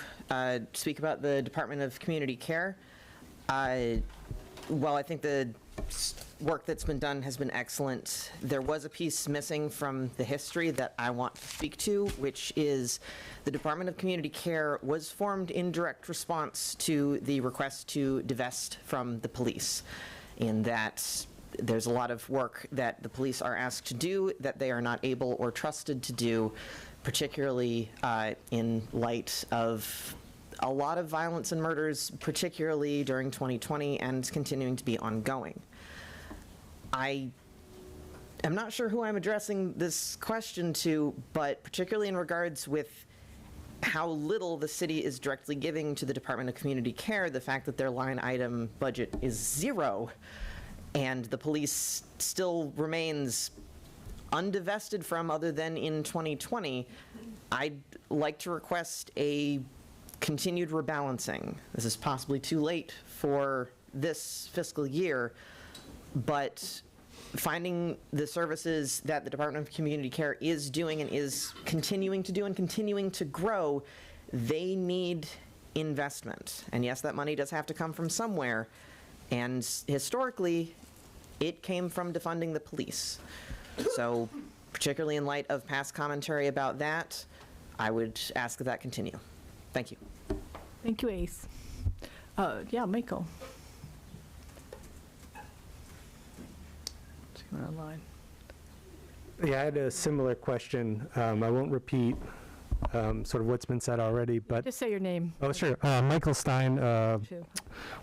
speak about the Department of Community Care. Well, I think the work that's been done has been excellent. There was a piece missing from the history that I want to speak to, which is the Department of Community Care was formed in direct response to the request to divest from the police, in that there's a lot of work that the police are asked to do that they are not able or trusted to do, particularly in light of a lot of violence and murders, particularly during 2020, and continuing to be ongoing. I am not sure who I'm addressing this question to, but particularly in regards with how little the city is directly giving to the Department of Community Care, the fact that their line item budget is 0, and the police still remains undivested from other than in 2020, I'd like to request a continued rebalancing. This is possibly too late for this fiscal year, but finding the services that the Department of Community Care is doing and is continuing to do and continuing to grow, they need investment. And yes, that money does have to come from somewhere, and historically, it came from defunding the police. So, particularly in light of past commentary about that, I would ask that that continue. Thank you. Thank you, Ace. Yeah, Michael. Online. Yeah, I had a similar question. I won't repeat sort of what's been said already, but... Just say your name. Oh, sure. Michael Stein,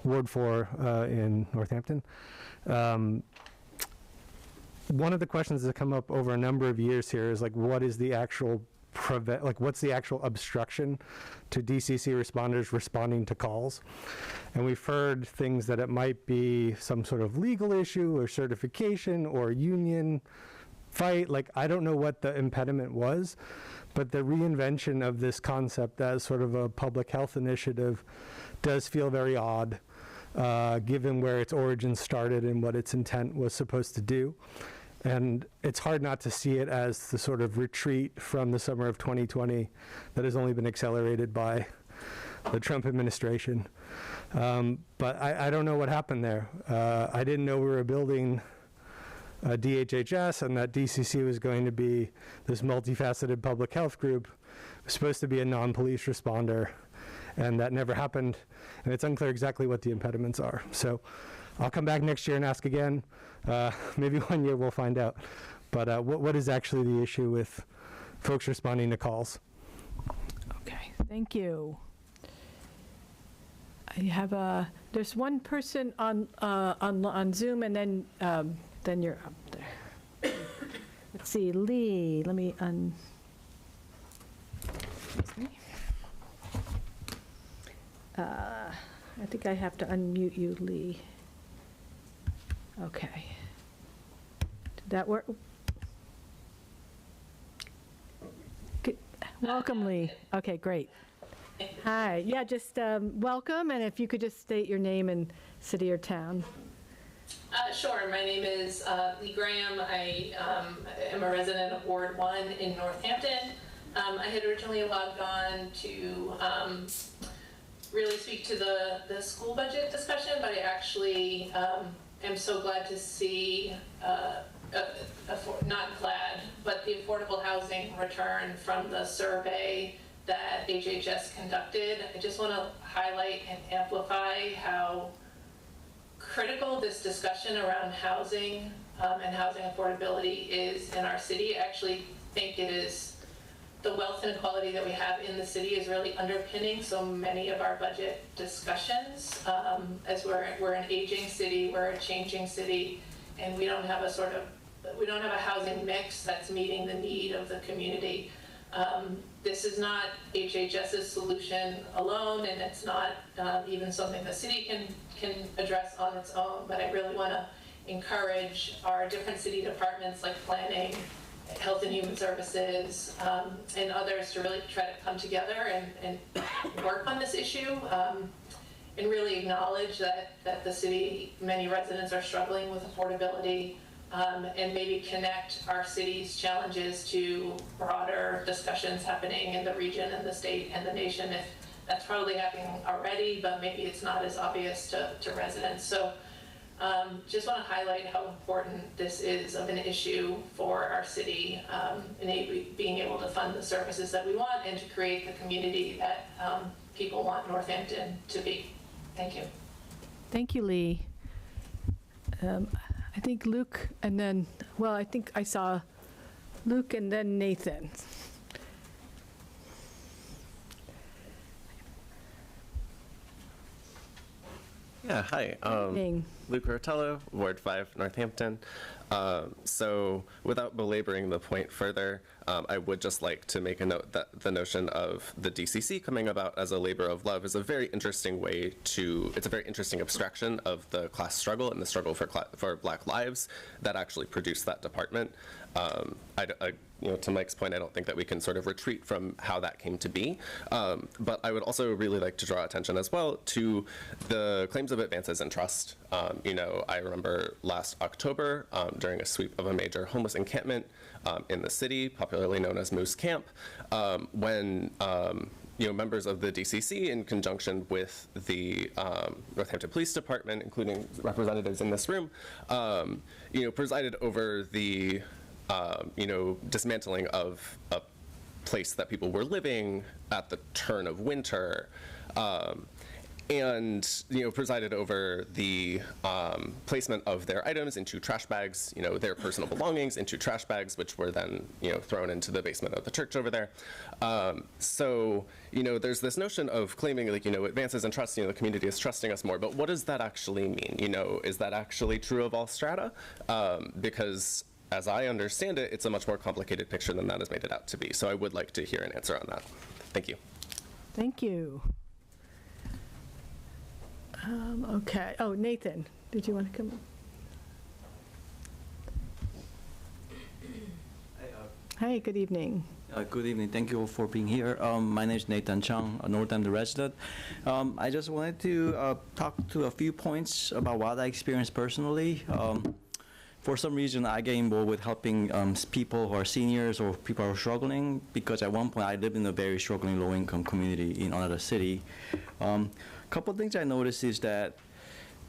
Ward 4 in Northampton. One of the questions that come up over a number of years here is, like, what is the actual what's the actual obstruction to DCC responders responding to calls? And we've heard things that it might be some sort of legal issue or certification or union fight. Like, I don't know what the impediment was, but the reinvention of this concept as sort of a public health initiative does feel very odd, given where its origins started and what its intent was supposed to do. And it's hard not to see it as the sort of retreat from the summer of 2020 that has only been accelerated by the Trump administration. But I don't know what happened there. I didn't know we were building a DHHS and that DCC was going to be this multifaceted public health group. It was supposed to be a non-police responder, and that never happened. And it's unclear exactly what the impediments are. So I'll come back next year and ask again. Maybe 1 year we'll find out. But what is actually the issue with folks responding to calls? Okay, thank you. I have there's one person on Zoom, and then you're up there. Let's see, Lee, let me excuse me. I think I have to unmute you, Lee. Okay. Did that work? Good. Welcome, Lee. Okay, great. Hi. Yeah, just welcome, and if you could just state your name and city or town. Sure. My name is Lee Graham. I am a resident of Ward 1 in Northampton. I had originally logged on to really speak to the school budget discussion, but I actually am so glad to see, not glad, but the affordable housing return from the survey that HHS conducted. I just want to highlight and amplify how critical this discussion around housing and housing affordability is in our city. I actually think it is the wealth inequality that we have in the city is really underpinning so many of our budget discussions. As we're an aging city, we're a changing city, and we don't have a housing mix that's meeting the need of the community. This is not HHS's solution alone, and it's not even something the city can address on its own, but I really want to encourage our different city departments like planning, Health and Human Services, and others to really try to come together and work on this issue, and really acknowledge that the city, many residents are struggling with affordability, and maybe connect our city's challenges to broader discussions happening in the region and the state and the nation. If that's probably happening already, but maybe it's not as obvious to residents. So just want to highlight how important this is of an issue for our city, being able to fund the services that we want and to create the community that people want Northampton to be. Thank you. Thank you, Lee. I think Luke, and then, well, I think I saw Luke and then Nathan. Yeah, hi. Luke Rotello, Ward 5, Northampton. So without belaboring the point further, I would just like to make a note that the notion of the DCC coming about as a labor of love is a very interesting way to, it's a very interesting abstraction of the class struggle and the struggle for Black lives that actually produced that department. To Mike's point, I don't think that we can sort of retreat from how that came to be. But I would also really like to draw attention as well to the claims of advances in trust. I remember last October during a sweep of a major homeless encampment in the city, popularly known as Moose Camp, when members of the DCC, in conjunction with the Northampton Police Department, including representatives in this room, presided over the dismantling of a place that people were living at the turn of winter, and presided over the placement of their items into trash bags, their personal belongings into trash bags, which were then thrown into the basement of the church over there. So there's this notion of claiming advances in trust, the community is trusting us more, but what does that actually mean? Is that actually true of all strata? Because as I understand it, it's a much more complicated picture than that has made it out to be. So I would like to hear an answer on that. Thank you. Thank you. Okay. Oh, Nathan, did you want to come? Hi, good evening. Good evening. Thank you for being here. My name is Nathan Chung, a Northampton resident. I just wanted to talk to a few points about what I experienced personally. for some reason, I get involved with helping people who are seniors or people who are struggling, because at one point I lived in a very struggling low-income community in another city. Couple of things I noticed is that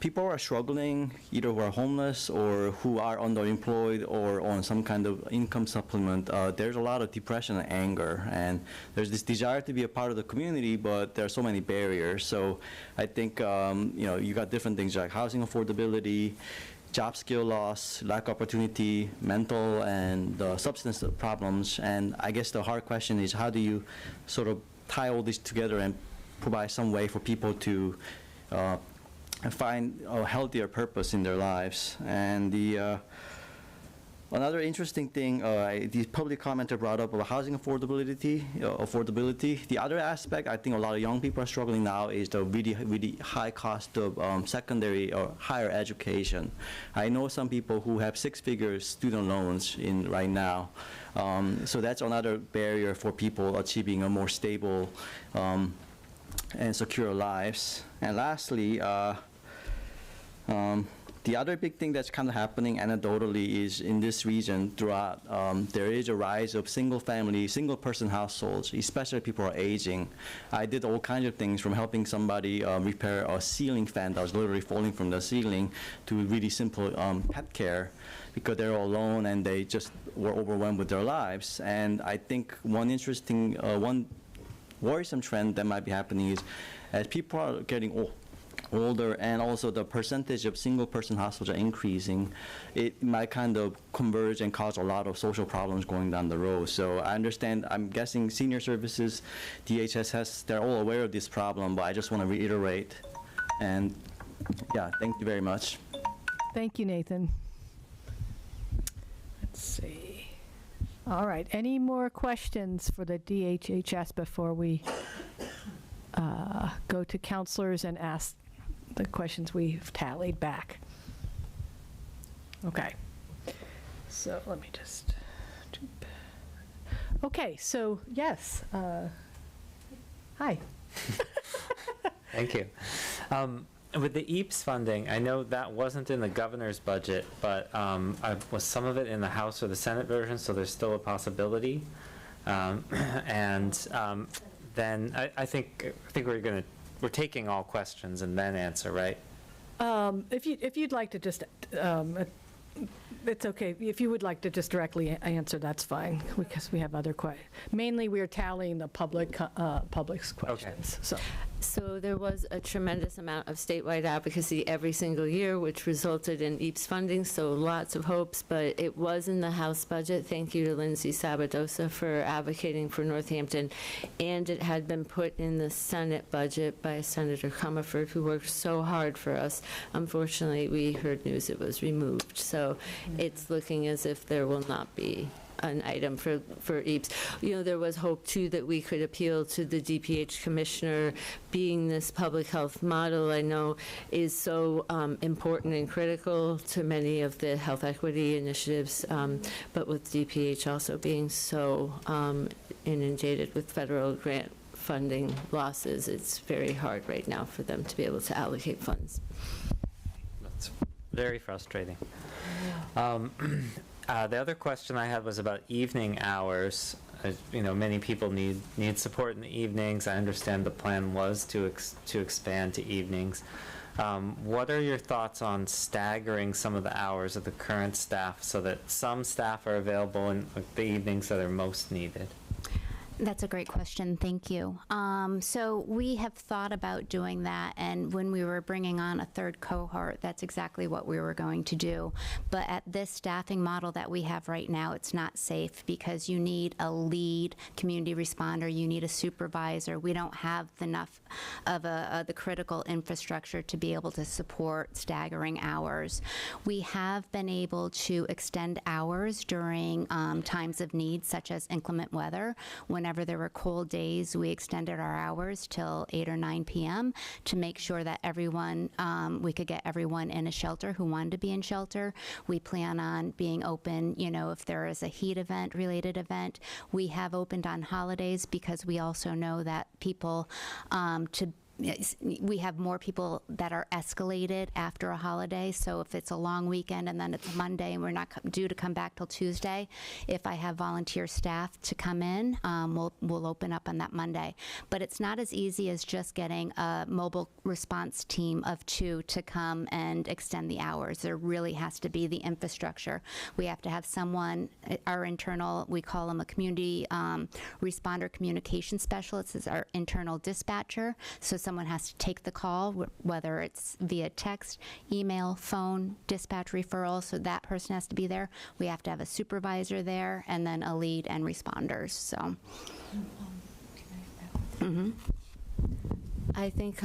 people who are struggling, either who are homeless or who are underemployed or on some kind of income supplement, there's a lot of depression and anger, and there's this desire to be a part of the community, but there are so many barriers. So I think you got different things like housing affordability, job skill loss, lack of opportunity, mental and substance problems, and I guess the hard question is, how do you sort of tie all this together and provide some way for people to find a healthier purpose in their lives? And another interesting thing, the public commenter brought up about housing affordability. The other aspect, I think a lot of young people are struggling now, is the really, really high cost of secondary or higher education. I know some people who have six-figure student loans right now. So that's another barrier for people achieving a more stable and secure lives. And lastly, the other big thing that's kind of happening anecdotally is in this region throughout, there is a rise of single-family, single-person households, especially people who are aging. I did all kinds of things, from helping somebody repair a ceiling fan that was literally falling from the ceiling to really simple pet care, because they're all alone and they just were overwhelmed with their lives. And I think one interesting, one worrisome trend that might be happening is, as people are getting older and also the percentage of single-person households are increasing, it might kind of converge and cause a lot of social problems going down the road. So I understand, I'm guessing senior services, DHS they're all aware of this problem, but I just want to reiterate. And yeah, thank you very much. Thank you, Nathan. Let's see. All right, any more questions for the DHHS before we go to counselors and ask the questions we've tallied back? Okay, so let me just, okay, so yes, hi. Thank you. With the EAPS funding, I know that wasn't in the governor's budget, but was some of it in the House or the Senate version, so there's still a possibility. Then I think we're taking all questions and then answer, right? If you'd like to just, it's okay. If you would like to just directly answer, that's fine, because we have other questions. Mainly, we are tallying the public's questions. Okay. So there was a tremendous amount of statewide advocacy every single year, which resulted in EAPS funding, so lots of hopes, but it was in the House budget. Thank you to Lindsay Sabadosa for advocating for Northampton, and it had been put in the Senate budget by Senator Comerford, who worked so hard for us. Unfortunately, we heard news it was removed, so it's looking as if there will not be an item for EAPS. There was hope, too, that we could appeal to the DPH commissioner, being this public health model I know is so important and critical to many of the health equity initiatives, but with DPH also being so inundated with federal grant funding losses, it's very hard right now for them to be able to allocate funds. That's very frustrating. The other question I had was about evening hours. Many people need support in the evenings. I understand the plan was to expand to evenings. What are your thoughts on staggering some of the hours of the current staff so that some staff are available in the evenings that are most needed? That's a great question. Thank you. So we have thought about doing that, and when we were bringing on a third cohort, that's exactly what we were going to do. But at this staffing model that we have right now, it's not safe because you need a lead community responder, you need a supervisor. We don't have enough of the critical infrastructure to be able to support staggering hours. We have been able to extend hours during times of need, such as inclement weather. Whenever there were cold days, we extended our hours till 8 or 9 p.m. to make sure that everyone, we could get everyone in a shelter who wanted to be in shelter. We plan on being open, if there is a heat event, related event. We have opened on holidays because we also know that people, to we have more people that are escalated after a holiday. So if it's a long weekend and then it's a Monday and we're not due to come back till Tuesday, if I have volunteer staff to come in, we'll open up on that Monday. But it's not as easy as just getting a mobile response team of 2 to come and extend the hours. There really has to be the infrastructure. We have to have someone, our internal, we call them a community responder communication specialist, is our internal dispatcher. So someone has to take the call, whether it's via text, email, phone, dispatch referral, so that person has to be there. We have to have a supervisor there, and then a lead and responders, so. I think,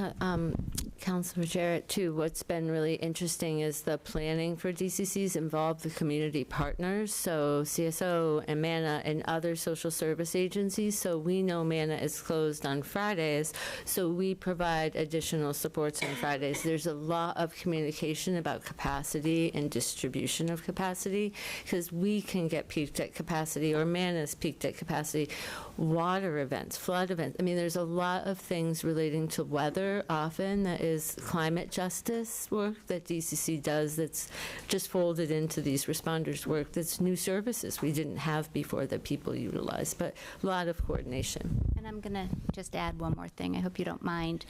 Councilor Jarrett, too, what's been really interesting is the planning for DCCs involve the community partners, so CSO and MANA and other social service agencies. So we know MANA is closed on Fridays, so we provide additional supports on Fridays. There's a lot of communication about capacity and distribution of capacity, because we can get peaked at capacity, or MANA's peaked at capacity. Water events, flood events. I mean, there's a lot of things relating to weather often that is climate justice work that DCC does that's just folded into these responders' work. That's new services we didn't have before that people utilize, but a lot of coordination. And I'm going to just add one more thing. I hope you don't mind.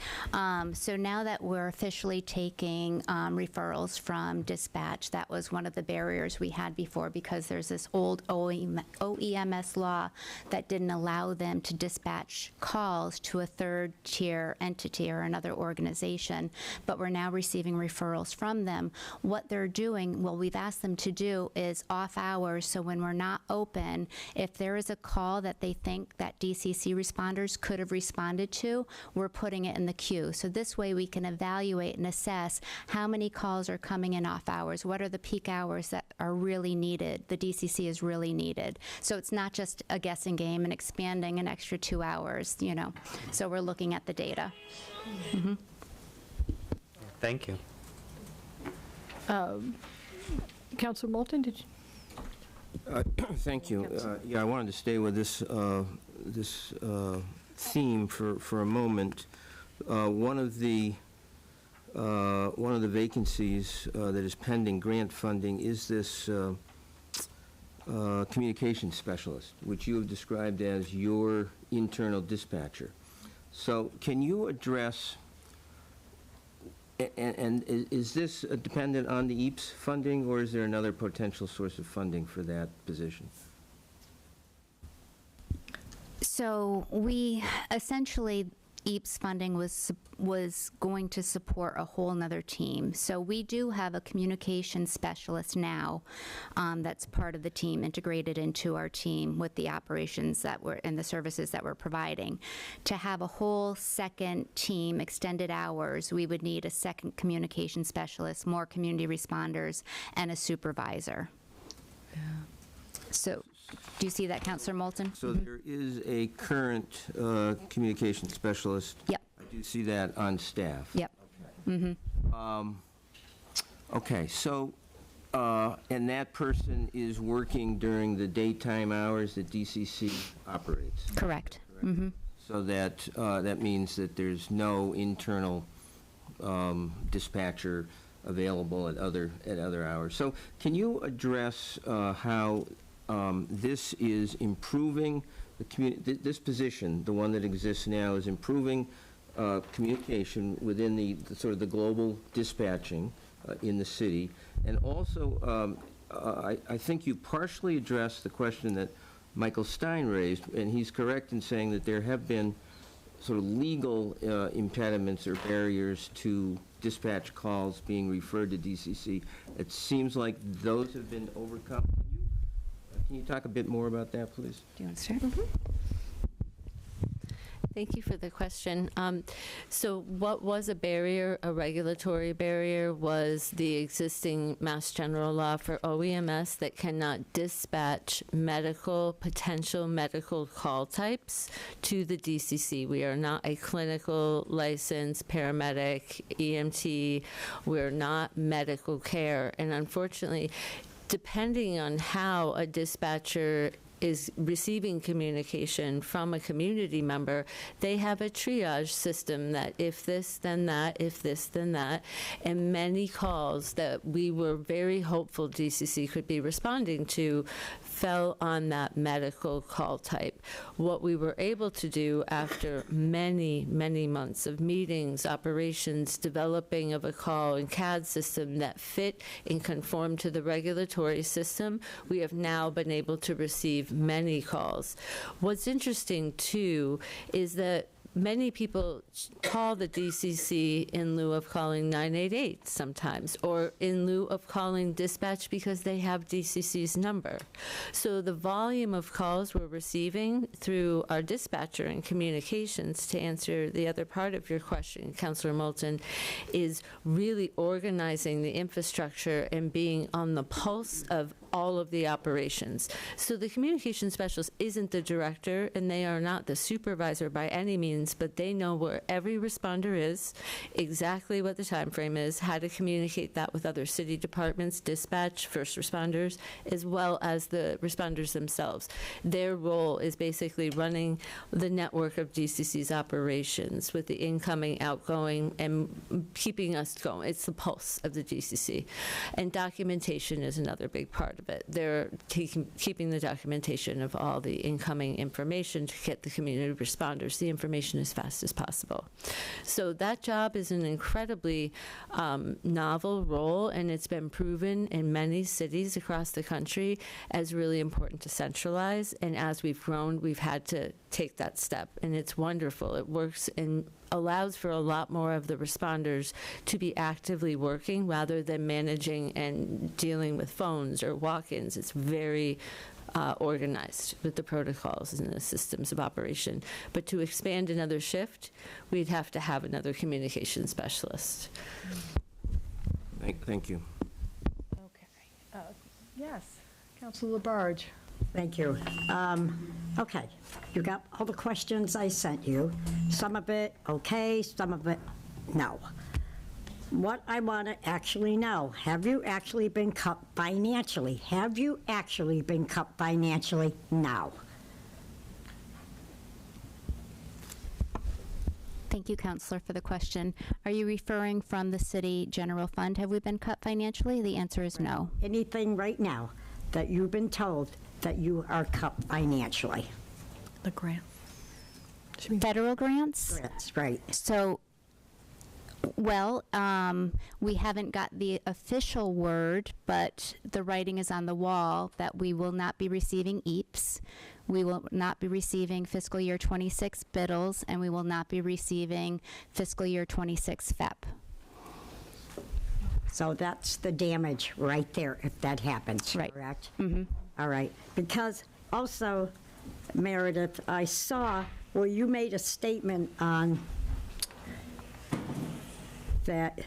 So now that we're officially taking referrals from dispatch, that was one of the barriers we had before, because there's this old OEMS law that didn't allow them to dispatch calls to a third-tier entity or another organization, but we're now receiving referrals from them. What they're doing, well, we've asked them to do is off hours, so when we're not open, if there is a call that they think that DCC responders could have responded to, we're putting it in the queue. So this way we can evaluate and assess how many calls are coming in off hours, what are the peak hours that are really needed, the DCC is really needed. So it's not just a guessing game and expanding an extra 2 hours, you know. So we're looking at the data. Thank you. Councilor Moulton, did you? Thank you. Yeah, I wanted to stay with this theme for a moment. One of the vacancies that is pending grant funding is this communications specialist, which you have described as your internal dispatcher. So can you address, and is this dependent on the EAPS funding, or is there another potential source of funding for that position? So we essentially, EAPS funding was going to support a whole nother team. So we do have a communication specialist now that's part of the team, integrated into our team with the operations that we're and the services that we're providing. To have a whole second team, extended hours, we would need a second communication specialist, more community responders, and a supervisor. Yeah. So do you see that, Councilor Moulton? So there is a current communication specialist. Yep. I do see that on staff. Yep. Okay, so, and that person is working during the daytime hours that DCC operates? Correct. So that, that means that there's no internal dispatcher available at other hours. So can you address how this is improving this position, the one that exists now, is improving communication within the sort of the global dispatching in the city, and also I think you partially addressed the question that Michael Stein raised, and he's correct in saying that there have been sort of legal impediments or barriers to dispatch calls being referred to DCC. It seems like those have been overcome. Can you talk a bit more about that, please? Do you want to start? Thank you for the question. So what was a barrier, a regulatory barrier, was the existing Mass General Law for OEMS that cannot dispatch potential medical call types to the DCC. We are not a clinical licensed paramedic, EMT. We're not medical care. And unfortunately, depending on how a dispatcher is receiving communication from a community member, they have a triage system that if this, then that, if this, then that, and many calls that we were very hopeful DCC could be responding to fell on that medical call type. What we were able to do after many, many months of meetings, operations, developing of a call and CAD system that fit and conformed to the regulatory system, we have now been able to receive many calls. What's interesting, too, is that many people call the DCC in lieu of calling 988 sometimes, or in lieu of calling dispatch because they have DCC's number. So the volume of calls we're receiving through our dispatcher and communications, to answer the other part of your question, Councilor Moulton, is really organizing the infrastructure and being on the pulse of all of the operations. So the communication specialist isn't the director, and they are not the supervisor by any means, but they know where every responder is, exactly what the time frame is, how to communicate that with other city departments, dispatch, first responders, as well as the responders themselves. Their role is basically running the network of DCC's operations with the incoming, outgoing, and keeping us going. It's the pulse of the DCC. And documentation is another big part of it. They're keeping the documentation of all the incoming information to get the community responders the information as fast as possible. So that job is an incredibly novel role, and it's been proven in many cities across the country as really important to centralize. And as we've grown, we've had to take that step, and it's wonderful. It works and allows for a lot more of the responders to be actively working rather than managing and dealing with phones or walk-ins. It's very organized with the protocols and the systems of operation. But to expand another shift, we'd have to have another communication specialist. Thank you. Okay. Yes, Councilor Labarge. Thank you. Okay, you got all the questions I sent you. Some of it okay, some of it no. What I want to actually know, have you actually been cut financially? Have you actually been cut financially now? Thank you, Counselor, for the question. Are you referring from the city general fund? Have we been cut financially? The answer is no. Anything right now that you've been told that you are cut financially? The grant. Federal grants? That's right. So, well, we haven't got the official word, but the writing is on the wall that we will not be receiving EAPs. We will not be receiving fiscal year 26 BIDLs, and we will not be receiving fiscal year 26 FEP. So that's the damage right there if that happens, right. Correct? Mm-hmm. All right. Because also, Meredith, I saw where you made a statement on that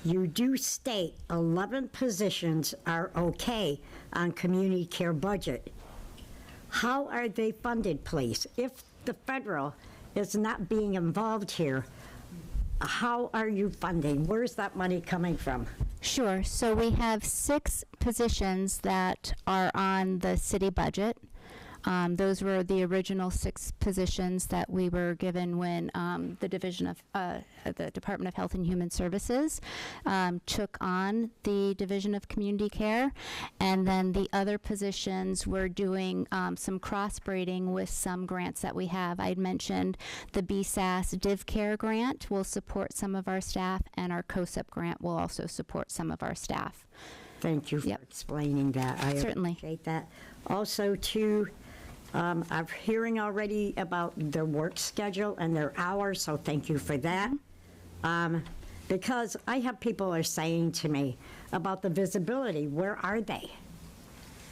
you do state 11 positions are okay on community care budget. How are they funded, please? If the federal is not being involved here, how are you funding? Where's that money coming from? Sure. So we have 6 positions that are on the city budget. Those were the original 6 positions that we were given when the Department of Health and Human Services took on the Division of Community Care. And then the other positions, we're doing some cross-braiding with some grants that we have. I'd mentioned the BSAS DivCare grant will support some of our staff, and our COSEP grant will also support some of our staff. Thank you for explaining that. I Certainly. appreciate that. Also, too, I'm hearing already about their work schedule and their hours, so thank you for that. Because I have people are saying to me about the visibility, where are they?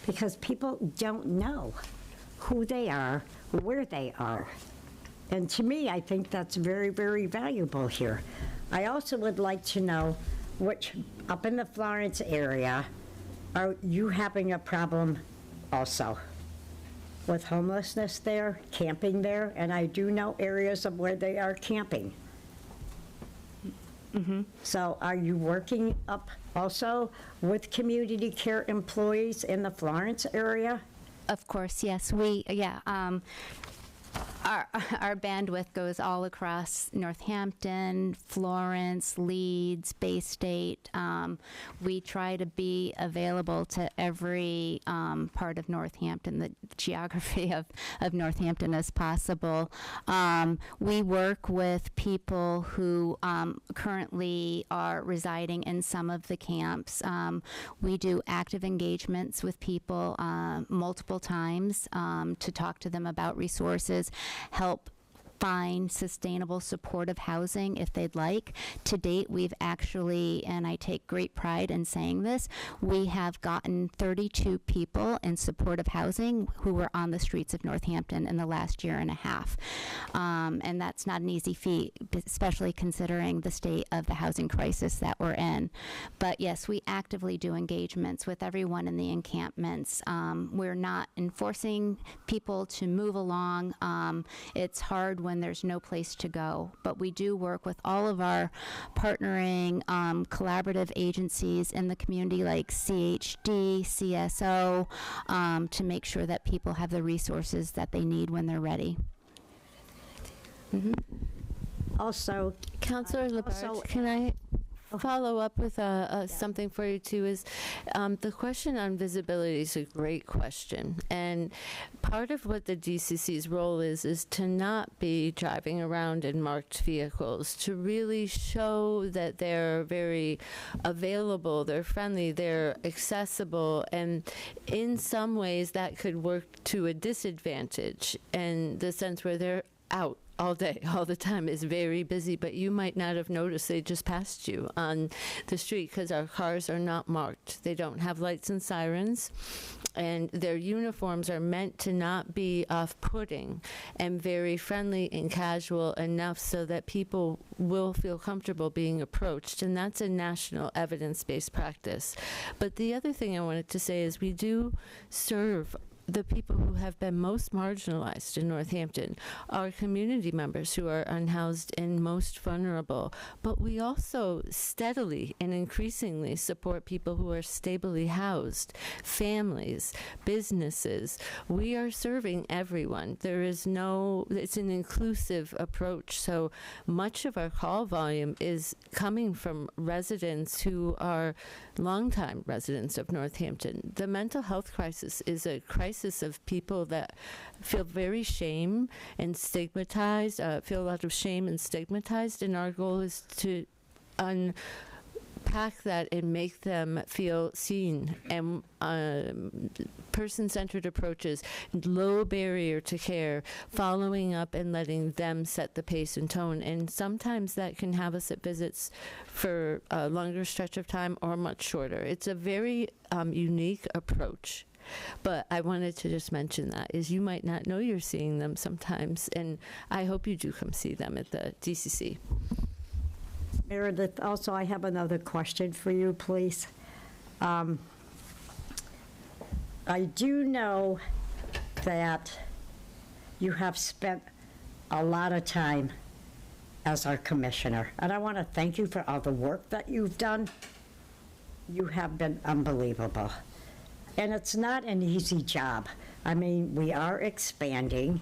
Because people don't know who they are, where they are. And to me, I think that's very, very valuable here. I also would like to know which, up in the Florence area, are you having a problem also with homelessness there, camping there? And I do know areas of where they are camping. Mm-hmm. So are you working up also with community care employees in the Florence area? Of course, yes. Our bandwidth goes all across Northampton, Florence, Leeds, Bay State. We try to be available to every part of Northampton, the geography of Northampton as possible. We work with people who currently are residing in some of the camps. We do active engagements with people multiple times to talk to them about resources, help find sustainable supportive housing if they'd like. To date, we've actually, and I take great pride in saying this, we have gotten 32 people in supportive housing who were on the streets of Northampton in the last year and a half. And that's not an easy feat, especially considering the state of the housing crisis that we're in. But yes, we actively do engagements with everyone in the encampments. We're not enforcing people to move along. It's hard when there's no place to go. But we do work with all of our partnering collaborative agencies in the community like CHD, CSO, to make sure that people have the resources that they need when they're ready. Also, Councilor Labarge, can I follow up with something for you too? Is the question on visibility is a great question, and part of what the DCC's role is to not be driving around in marked vehicles, to really show that they're very available, they're friendly, they're accessible, and in some ways that could work to a disadvantage in the sense where they're out all day, all the time, is very busy, but you might not have noticed they just passed you on the street because our cars are not marked. They don't have lights and sirens, and their uniforms are meant to not be off-putting and very friendly and casual enough so that people will feel comfortable being approached, and that's a national evidence-based practice. But the other thing I wanted to say is we do serve the people who have been most marginalized in Northampton, our community members who are unhoused and most vulnerable. But we also steadily and increasingly support people who are stably housed, families, businesses. We are serving everyone. it's an inclusive approach. So much of our call volume is coming from residents who are longtime residents of Northampton. The mental health crisis is a crisis of people that feel very shame and stigmatized, feel a lot of shame and stigmatized, and our goal is to unpack that and make them feel seen, and person-centered approaches, low barrier to care, following up and letting them set the pace and tone. And sometimes that can have us at visits for a longer stretch of time or much shorter. It's a very unique approach. But I wanted to just mention that, is you might not know you're seeing them sometimes, and I hope you do come see them at the DCC. Meredith, also I have another question for you, please. I do know that you have spent a lot of time as our commissioner, and I want to thank you for all the work that you've done. You have been unbelievable. And it's not an easy job. I mean, we are expanding.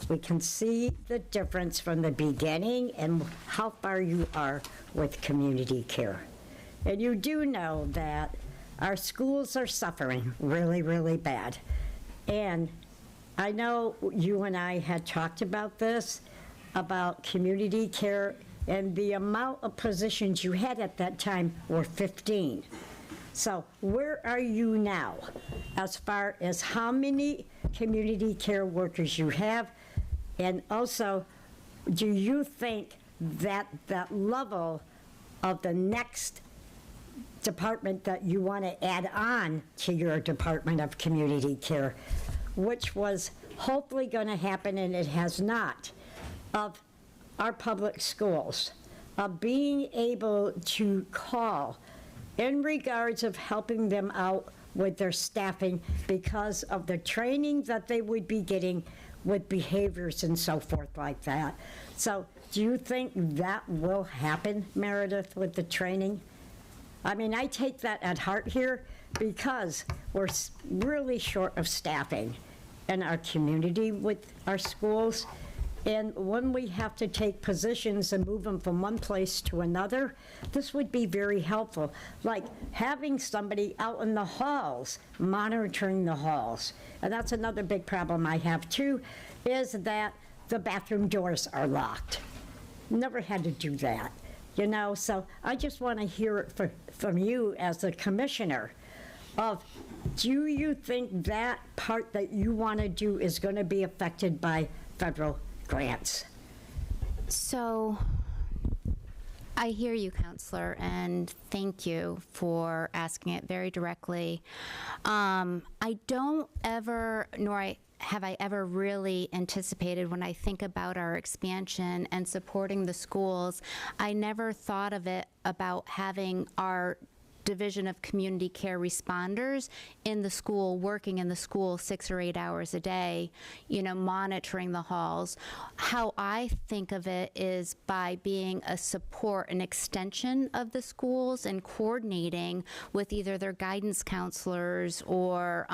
We can see the difference from the beginning and how far you are with community care. And you do know that our schools are suffering really, really bad. And I know you and I had talked about this, about community care, and the amount of positions you had at that time were 15. So where are you now as far as how many community care workers you have? And also, do you think that that level of the next department that you want to add on to your Department of Community Care, which was hopefully going to happen and it has not, of our public schools, of being able to call in regards of helping them out with their staffing because of the training that they would be getting with behaviors and so forth like that. So do you think that will happen, Meredith, with the training? I mean, I take that at heart here because we're really short of staffing. in our community with our schools. And when we have to take positions and move them from one place to another, this would be very helpful. Like having somebody out in the halls, monitoring the halls. And that's another big problem I have too, is that the bathroom doors are locked. Never had to do that, you know? So I just want to hear it from you as the commissioner of, do you think that part that you want to do is going to be affected by federal grants? So I hear you, Counselor, and thank you for asking it very directly. I don't ever, nor have I ever really anticipated when I think about our expansion and supporting the schools, I never thought of it about having our Division of Community Care responders in the school, working in the school 6 or 8 hours a day, you know, monitoring the halls. How I think of it is by being a support, an extension of the schools and coordinating with either their guidance counselors or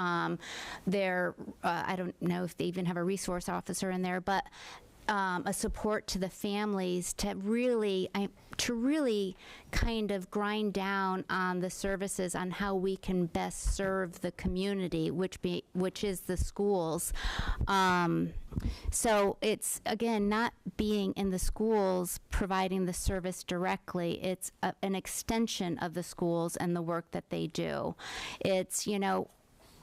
their, I don't know if they even have a resource officer in there, but a support to the families to really kind of grind down on the services on how we can best serve the community, which is the schools. So it's, again, not being in the schools providing the service directly. It's an extension of the schools and the work that they do. It's, you know,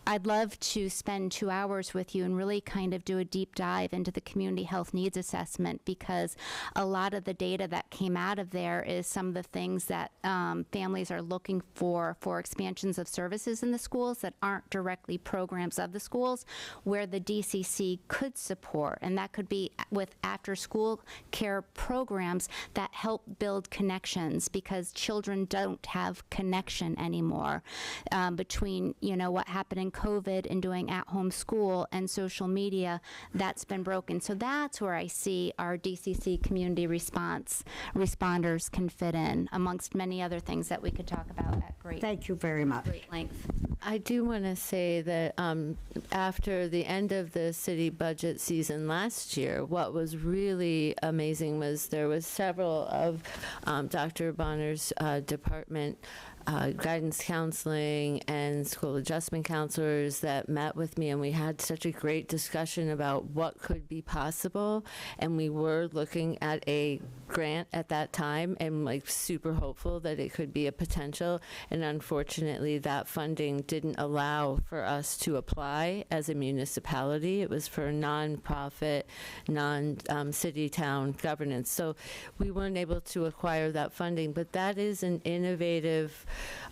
I'd love to spend 2 hours with you and really kind of do a deep dive into the community health needs assessment, because a lot of the data that came out of there is some of the things that families are looking for expansions of services in the schools that aren't directly programs of the schools, where the DCC could support. And that could be with after-school care programs that help build connections, because children don't have connection anymore between, you know, what happened in COVID and doing at-home school and social media. That's been broken. So that's where I see our DCC community responders can fit in, amongst many other things that we could talk about at great Thank you very much. Great length. I do want to say that after the end of the city budget season last year, what was really amazing was there was several of Dr. Bonner's department guidance counseling and school adjustment counselors that met with me, and we had such a great discussion about what could be possible. And we were looking at a grant at that time and like super hopeful that it could be a potential. And unfortunately, that funding didn't allow for us to apply as a municipality. It was for nonprofit, non-city town governance. So we weren't able to acquire that funding, but that is an innovative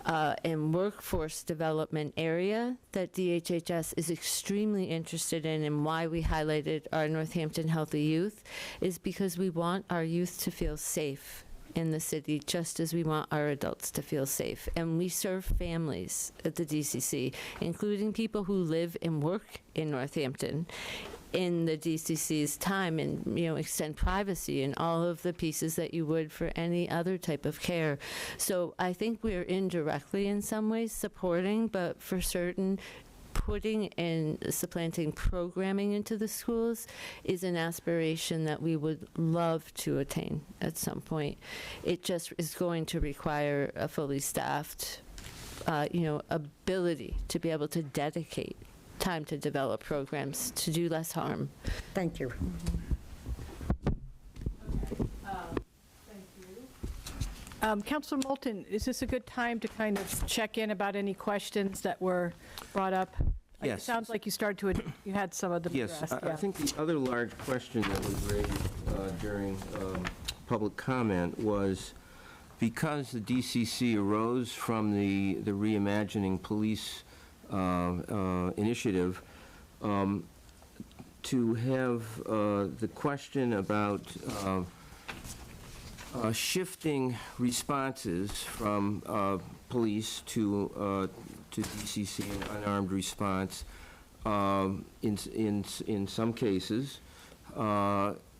and workforce development area that DHHS is extremely interested in, and why we highlighted our Northampton Healthy Youth is because we want our youth to feel safe in the city, just as we want our adults to feel safe. And we serve families at the DCC, including people who live and work in Northampton, in the DCC's time, and, you know, extend privacy and all of the pieces that you would for any other type of care. So I think we're indirectly in some ways supporting, but for certain, putting and supplanting programming into the schools is an aspiration that we would love to attain at some point. It just is going to require a fully staffed, ability to be able to dedicate time to develop programs to do less harm. Thank you. Councilor Moulton, is this a good time to kind of check in about any questions that were brought up? Yes. It sounds like you had some of them Yes, addressed. I think the other large question that was raised during public comment was, because the DCC arose from the Reimagining Police initiative, to have the question about shifting responses from police to DCC and unarmed response in some cases.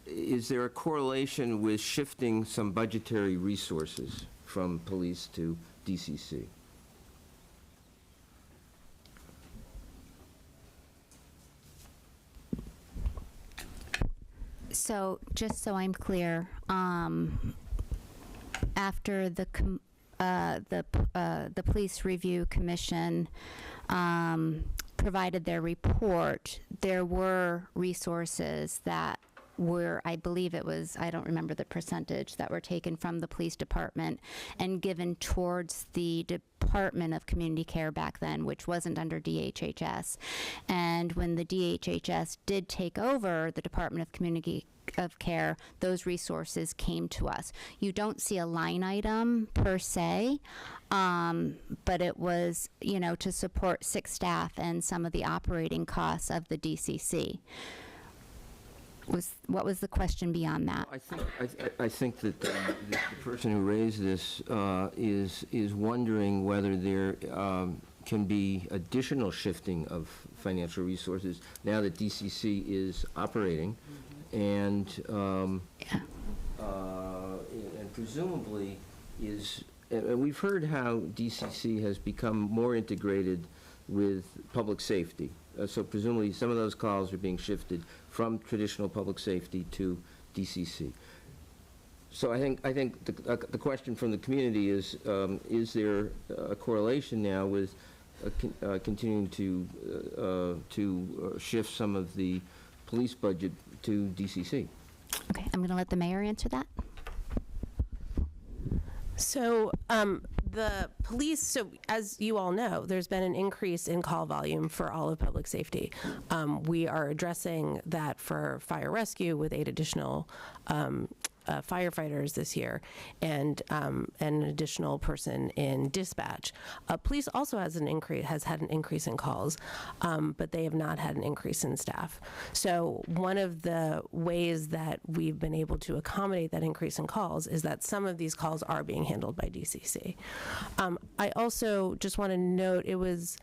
Is there a correlation with shifting some budgetary resources from police to DCC? So, just so I'm clear, after the Police Review Commission provided their report, there were resources that were, I believe it was, I don't remember the percentage, that were taken from the police department and given towards the Department of Community Care back then, which wasn't under DHHS. And when the DHHS did take over the Department of Community of Care, those resources came to us. You don't see a line item per se, but it was, you know, to support 6 staff and some of the operating costs of the DCC. What was the question beyond that? I think that the person who raised this is wondering whether there can be additional shifting of financial resources now that DCC is operating, and presumably is. And we've heard how DCC has become more integrated with public safety. So presumably some of those calls are being shifted from traditional public safety to DCC. So I think the question from the community is there a correlation now with continuing to shift some of the police budget to DCC? Okay, I'm going to let the mayor answer that. So the police, so as you all know, there's been an increase in call volume for all of public safety. We are addressing that for fire rescue with 8 additional firefighters this year, and an additional person in dispatch. Police also has had an increase in calls, but they have not had an increase in staff. So one of the ways that we've been able to accommodate that increase in calls is that some of these calls are being handled by DCC. I also just want to note, it was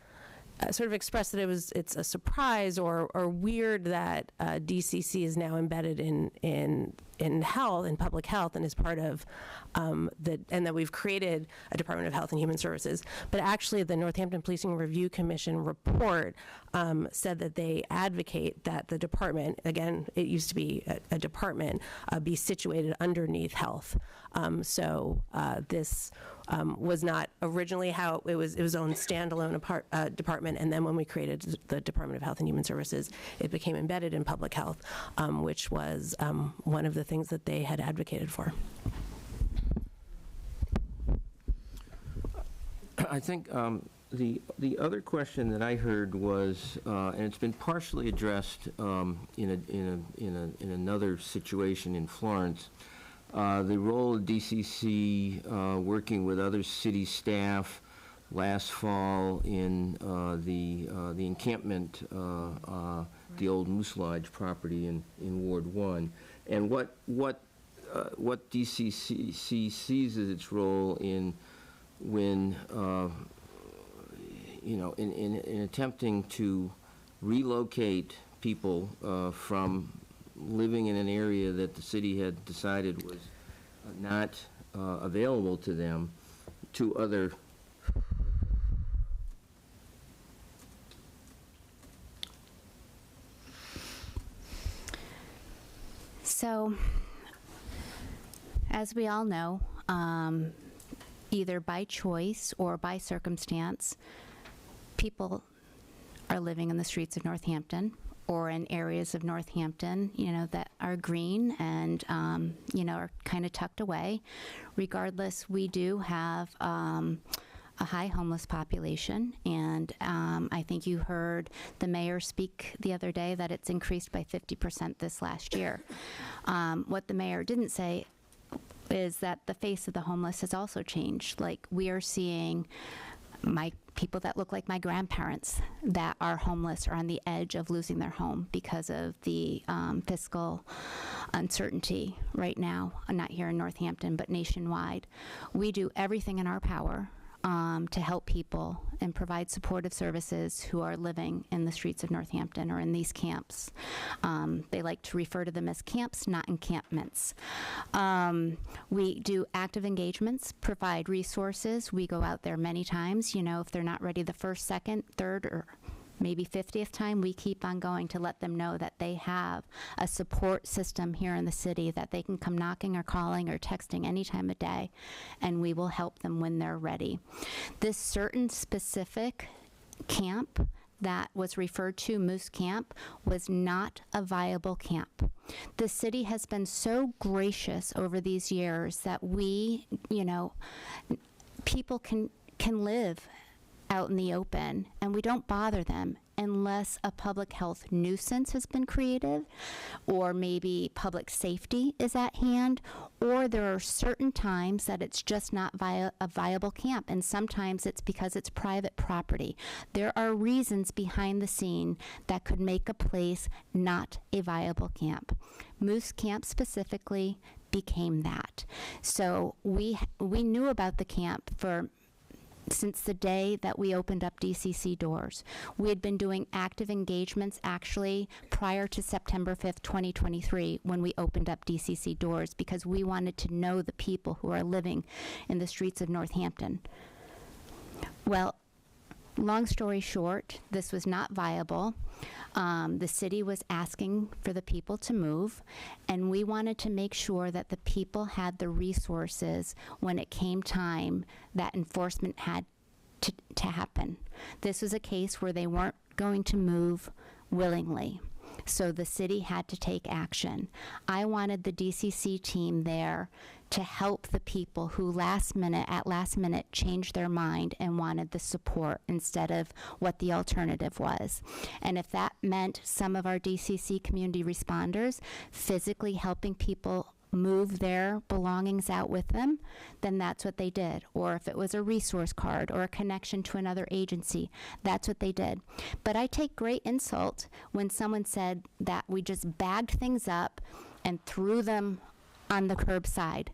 sort of expressed that it's a surprise or weird that DCC is now embedded in health, in public health, and is part of and that we've created a Department of Health and Human Services. But actually, the Northampton Policing Review Commission report said that they advocate that the department, again, it used to be a department, be situated underneath health. So this was not originally how it was its own standalone department, and then when we created the Department of Health and Human Services, it became embedded in public health, which was one of the things that they had advocated for. I think the other question that I heard was, and it's been partially addressed in another situation in Florence, the role of DCC working with other city staff last fall in the encampment, the old Moose Lodge property in Ward 1, and what DCC sees as its role in when in attempting to relocate people from living in an area that the city had decided was not available to them to other. So, as we all know, either by choice or by circumstance, people are living in the streets of Northampton or in areas of Northampton, that are green and, are kind of tucked away. Regardless, we do have a high homeless population, and I think you heard the mayor speak the other day that it's increased by 50% this last year. What the mayor didn't say is that the face of the homeless has also changed. Like, we are seeing people that look like my grandparents that are homeless or on the edge of losing their home because of the fiscal uncertainty right now, not here in Northampton, but nationwide. We do everything in our power to help people and provide supportive services who are living in the streets of Northampton or in these camps. They like to refer to them as camps, not encampments. We do active engagements, provide resources. We go out there many times, if they're not ready the first, second, third, or maybe 50th time, we keep on going to let them know that they have a support system here in the city that they can come knocking or calling or texting any time of day, and we will help them when they're ready. This certain specific camp that was referred to, Moose Camp, was not a viable camp. The city has been so gracious over these years that we, people can live out in the open, and we don't bother them unless a public health nuisance has been created, or maybe public safety is at hand, or there are certain times that it's just not a viable camp, and sometimes it's because it's private property. There are reasons behind the scene that could make a place not a viable camp. Moose Camp specifically became that. So we knew about the camp since the day that we opened up DCC doors. We had been doing active engagements actually prior to September 5th, 2023, when we opened up DCC doors, because we wanted to know the people who are living in the streets of Northampton. Well, long story short, this was not viable. The city was asking for the people to move, and we wanted to make sure that the people had the resources when it came time that enforcement had to happen. This was a case where they weren't going to move willingly, so the city had to take action. I wanted the DCC team there to help the people who last minute changed their mind and wanted the support instead of what the alternative was. And if that meant some of our DCC community responders physically helping people move their belongings out with them, then that's what they did. Or if it was a resource card or a connection to another agency, that's what they did. But I take great insult when someone said that we just bagged things up and threw them on the curbside.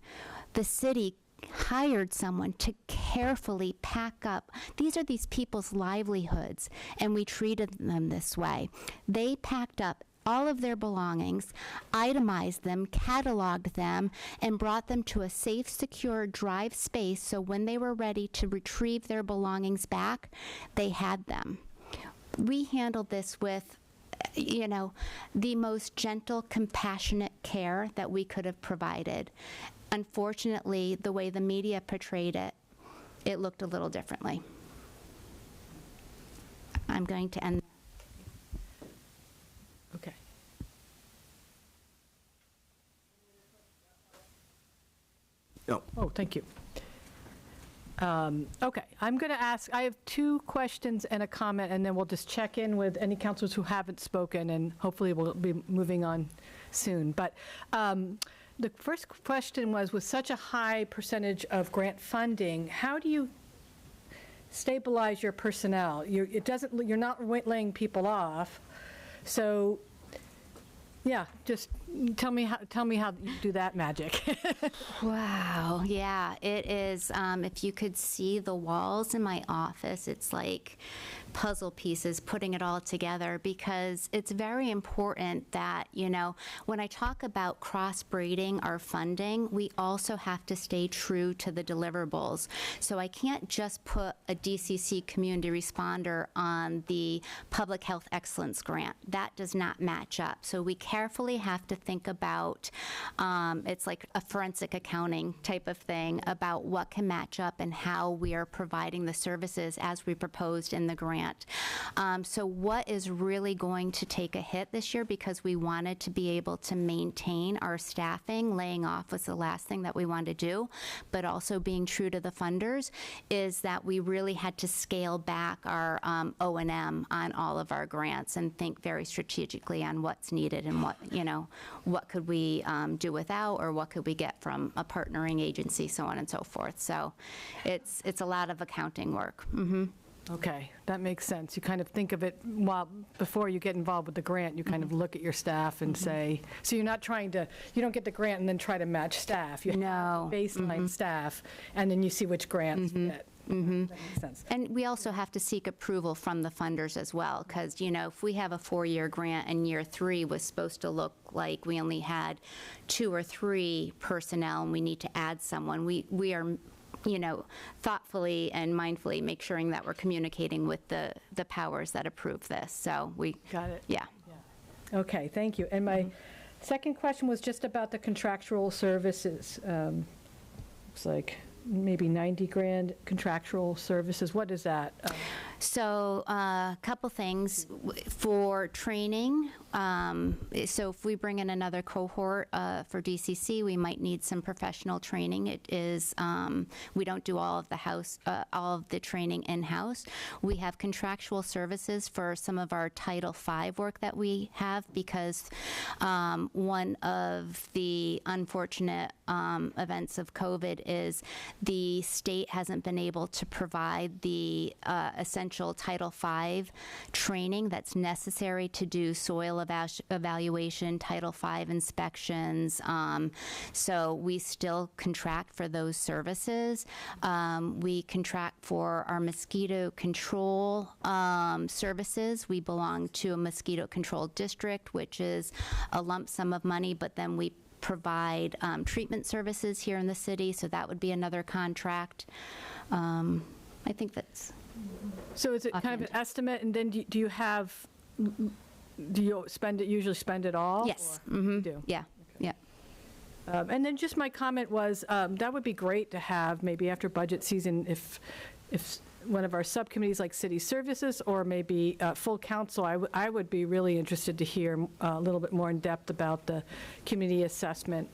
The city hired someone to carefully pack up. These are these people's livelihoods, and we treated them this way. They packed up all of their belongings, itemized them, cataloged them, and brought them to a safe, secure drive space so when they were ready to retrieve their belongings back, they had them. We handled this with the most gentle, compassionate care that we could have provided. Unfortunately, the way the media portrayed it, it looked a little differently. I'm going to end. Okay. No. Oh, thank you. Okay, I'm going to ask, I have 2 questions and a comment, and then we'll just check in with any counselors who haven't spoken, and hopefully we'll be moving on soon. But the first question was, with such a high percentage of grant funding, how do you stabilize your personnel? You're not laying people off, so yeah, just tell me how you do that magic. Wow, yeah, it is. If you could see the walls in my office, it's like puzzle pieces, putting it all together, because it's very important that, when I talk about cross-braiding our funding, we also have to stay true to the deliverables. So I can't just put a DCC community responder on the Public Health Excellence Grant. That does not match up. So we carefully have to think about, it's like a forensic accounting type of thing, about what can match up and how we are providing the services as we proposed in the grant. So what is really going to take a hit this year, because we wanted to be able to maintain our staffing, laying off was the last thing that we wanted to do, but also being true to the funders, is that we really had to scale back our O&M on all of our grants and think very strategically on what's needed and what could we do without, or what could we get from a partnering agency, so on and so forth. So it's a lot of accounting work. Mm-hmm. Okay, that makes sense. You kind of think of it before you get involved with the grant, you kind of look at your staff and say, so you're not trying to, you don't get the grant and then try to match staff. You have baseline staff, and then you see which grants fit. That makes sense. And we also have to seek approval from the funders as well, because, if we have a 4-year grant and year 3 was supposed to look like we only had 2 or 3 personnel and we need to add someone, we are thoughtfully and mindfully make sure that we're communicating with the powers that approve this. So we. Got it. Yeah. Okay, thank you. And my second question was just about the contractual services. Looks like maybe 90 grand contractual services. What is that? So a couple things for training. So if we bring in another cohort for DCC, we might need some professional training. It is we don't do all of the training in-house. We have contractual services for some of our Title V work that we have, because one of the unfortunate events of COVID is the state hasn't been able to provide the essential Title V training that's necessary to do soil evaluation, Title V inspections. So we still contract for those services. We contract for our mosquito control services. We belong to a mosquito control district, which is a lump sum of money, but then we provide treatment services here in the city, so that would be another contract. I think that's. So is it kind of an estimate, and then do you usually spend it all? Yes. You do? Yeah. Yeah. And then just my comment was, that would be great to have maybe after budget season, if one of our subcommittees like city services or maybe full council, I would be really interested to hear a little bit more in depth about the community assessment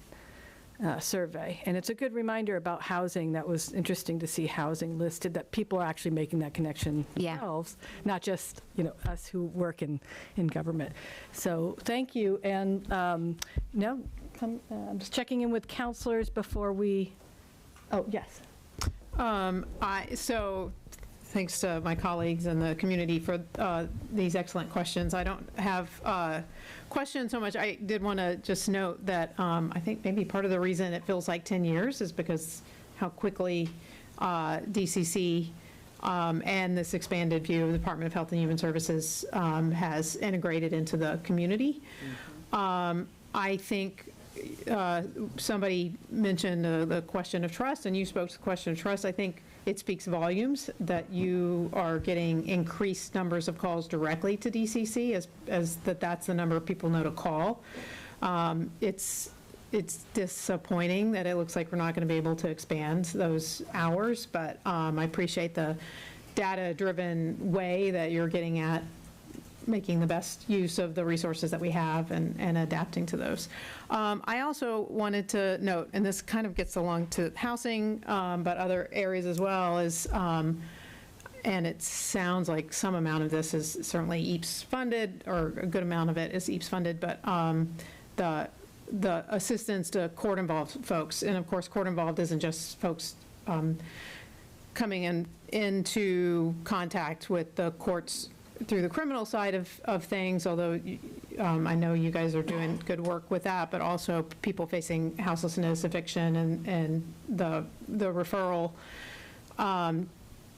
survey. And it's a good reminder about housing. That was interesting to see housing listed, that people are actually making that connection themselves, not just us who work in government. So thank you. And now I'm just checking in with counselors before we. Oh yes. So thanks to my colleagues and the community for these excellent questions. I don't have questions so much. I did want to just note that I think maybe part of the reason it feels like 10 years is because how quickly DCC and this expanded view of the Department of Health and Human Services has integrated into the community. I think somebody mentioned the question of trust, and you spoke to the question of trust. I think it speaks volumes that you are getting increased numbers of calls directly to DCC, as that's the number of people know to call. It's disappointing that it looks like we're not going to be able to expand those hours, but I appreciate the data-driven way that you're getting at making the best use of the resources that we have and adapting to those. I also wanted to note, and this kind of gets along to housing, but other areas as well, is, and it sounds like some amount of this is certainly EAPS funded, or a good amount of it is EAPS funded, but the assistance to court-involved folks, and of course court-involved isn't just folks coming into contact with the courts through the criminal side of things, although I know you guys are doing good work with that, but also people facing houselessness, eviction, and the referral,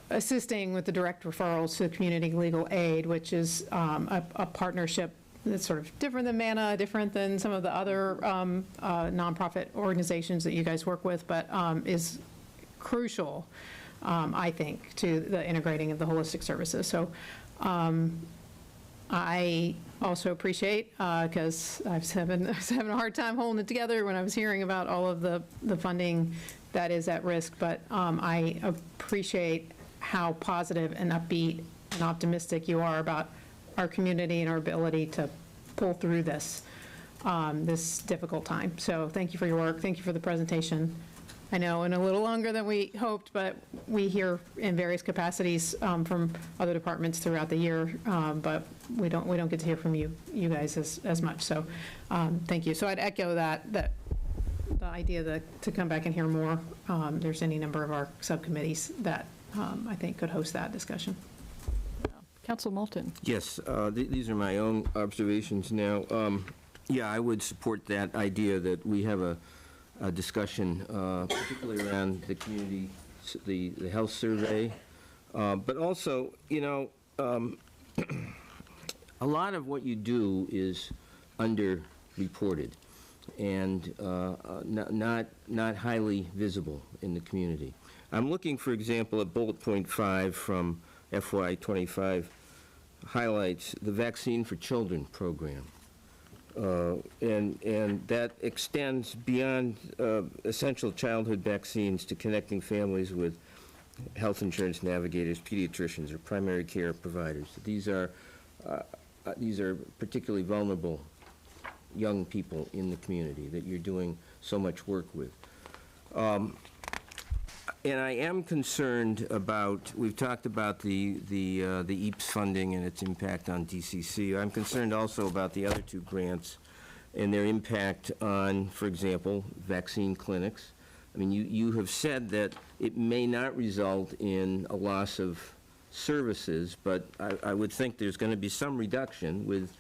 assisting with the direct referrals to community legal aid, which is a partnership that's sort of different than MANA, different than some of the other nonprofit organizations that you guys work with, but is crucial, I think, to the integrating of the holistic services. So I also appreciate, because I was having a hard time holding it together when I was hearing about all of the funding that is at risk, but I appreciate how positive and upbeat and optimistic you are about our community and our ability to pull through this difficult time. So thank you for your work. Thank you for the presentation. I know, and a little longer than we hoped, but we hear in various capacities from other departments throughout the year, but we don't get to hear from you guys as much. So thank you. So I'd echo that the idea to come back and hear more. There's any number of our subcommittees that I think could host that discussion. Councilor Moulton. Yes, these are my own observations now. Yeah, I would support that idea that we have a discussion, particularly around the community, the health survey, but also, a lot of what you do is underreported and not highly visible in the community. I'm looking, for example, at bullet point 5 from FY25 highlights the Vaccine for Children program. And that extends beyond essential childhood vaccines to connecting families with health insurance navigators, pediatricians, or primary care providers. These are particularly vulnerable young people in the community that you're doing so much work with. And I am concerned about, we've talked about the EAPS funding and its impact on DCC. I'm concerned also about the other two grants and their impact on, for example, vaccine clinics. I mean, you have said that it may not result in a loss of services, but I would think there's going to be some reduction with,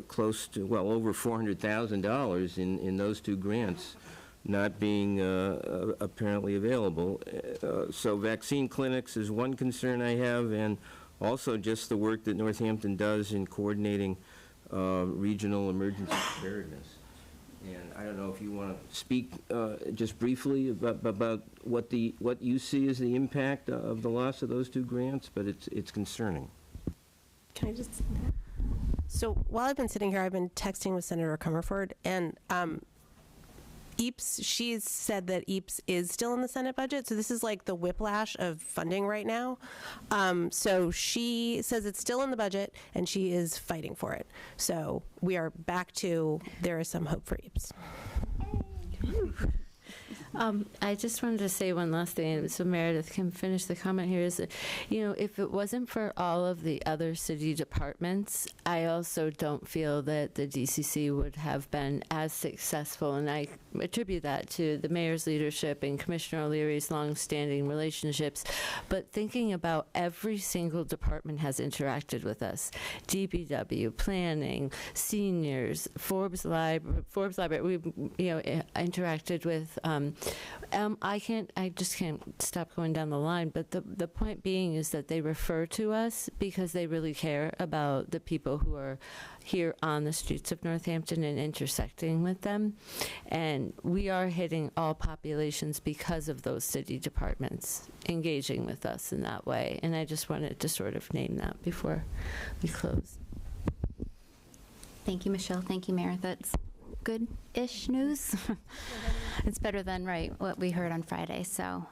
close to, well, over $400,000 in those two grants not being apparently available. So vaccine clinics is one concern I have, and also just the work that Northampton does in coordinating regional emergency preparedness. And I don't know if you want to speak just briefly about what you see as the impact of the loss of those two grants, but it's concerning. Can I just? So while I've been sitting here, I've been texting with Senator Comerford, and EAPS, she's said that EAPS is still in the Senate budget, so this is like the whiplash of funding right now. So she says it's still in the budget, and she is fighting for it. So we are back to, there is some hope for EAPS. I just wanted to say one last thing, so Meredith can finish the comment here, is that, if it wasn't for all of the other city departments, I also don't feel that the DCC would have been as successful, and I attribute that to the mayor's leadership and Commissioner O'Leary's long-standing relationships. But thinking about every single department has interacted with us: DPW, planning, seniors, Forbes Library. We interacted with. I just can't stop going down the line, but the point being is that they refer to us because they really care about the people who are here on the streets of Northampton and intersecting with them. And we are hitting all populations because of those city departments engaging with us in that way. And I just wanted to sort of name that before we close. Thank you, Michelle. Thank you, Mayor. That's good-ish news. It's better than what we heard on Friday. So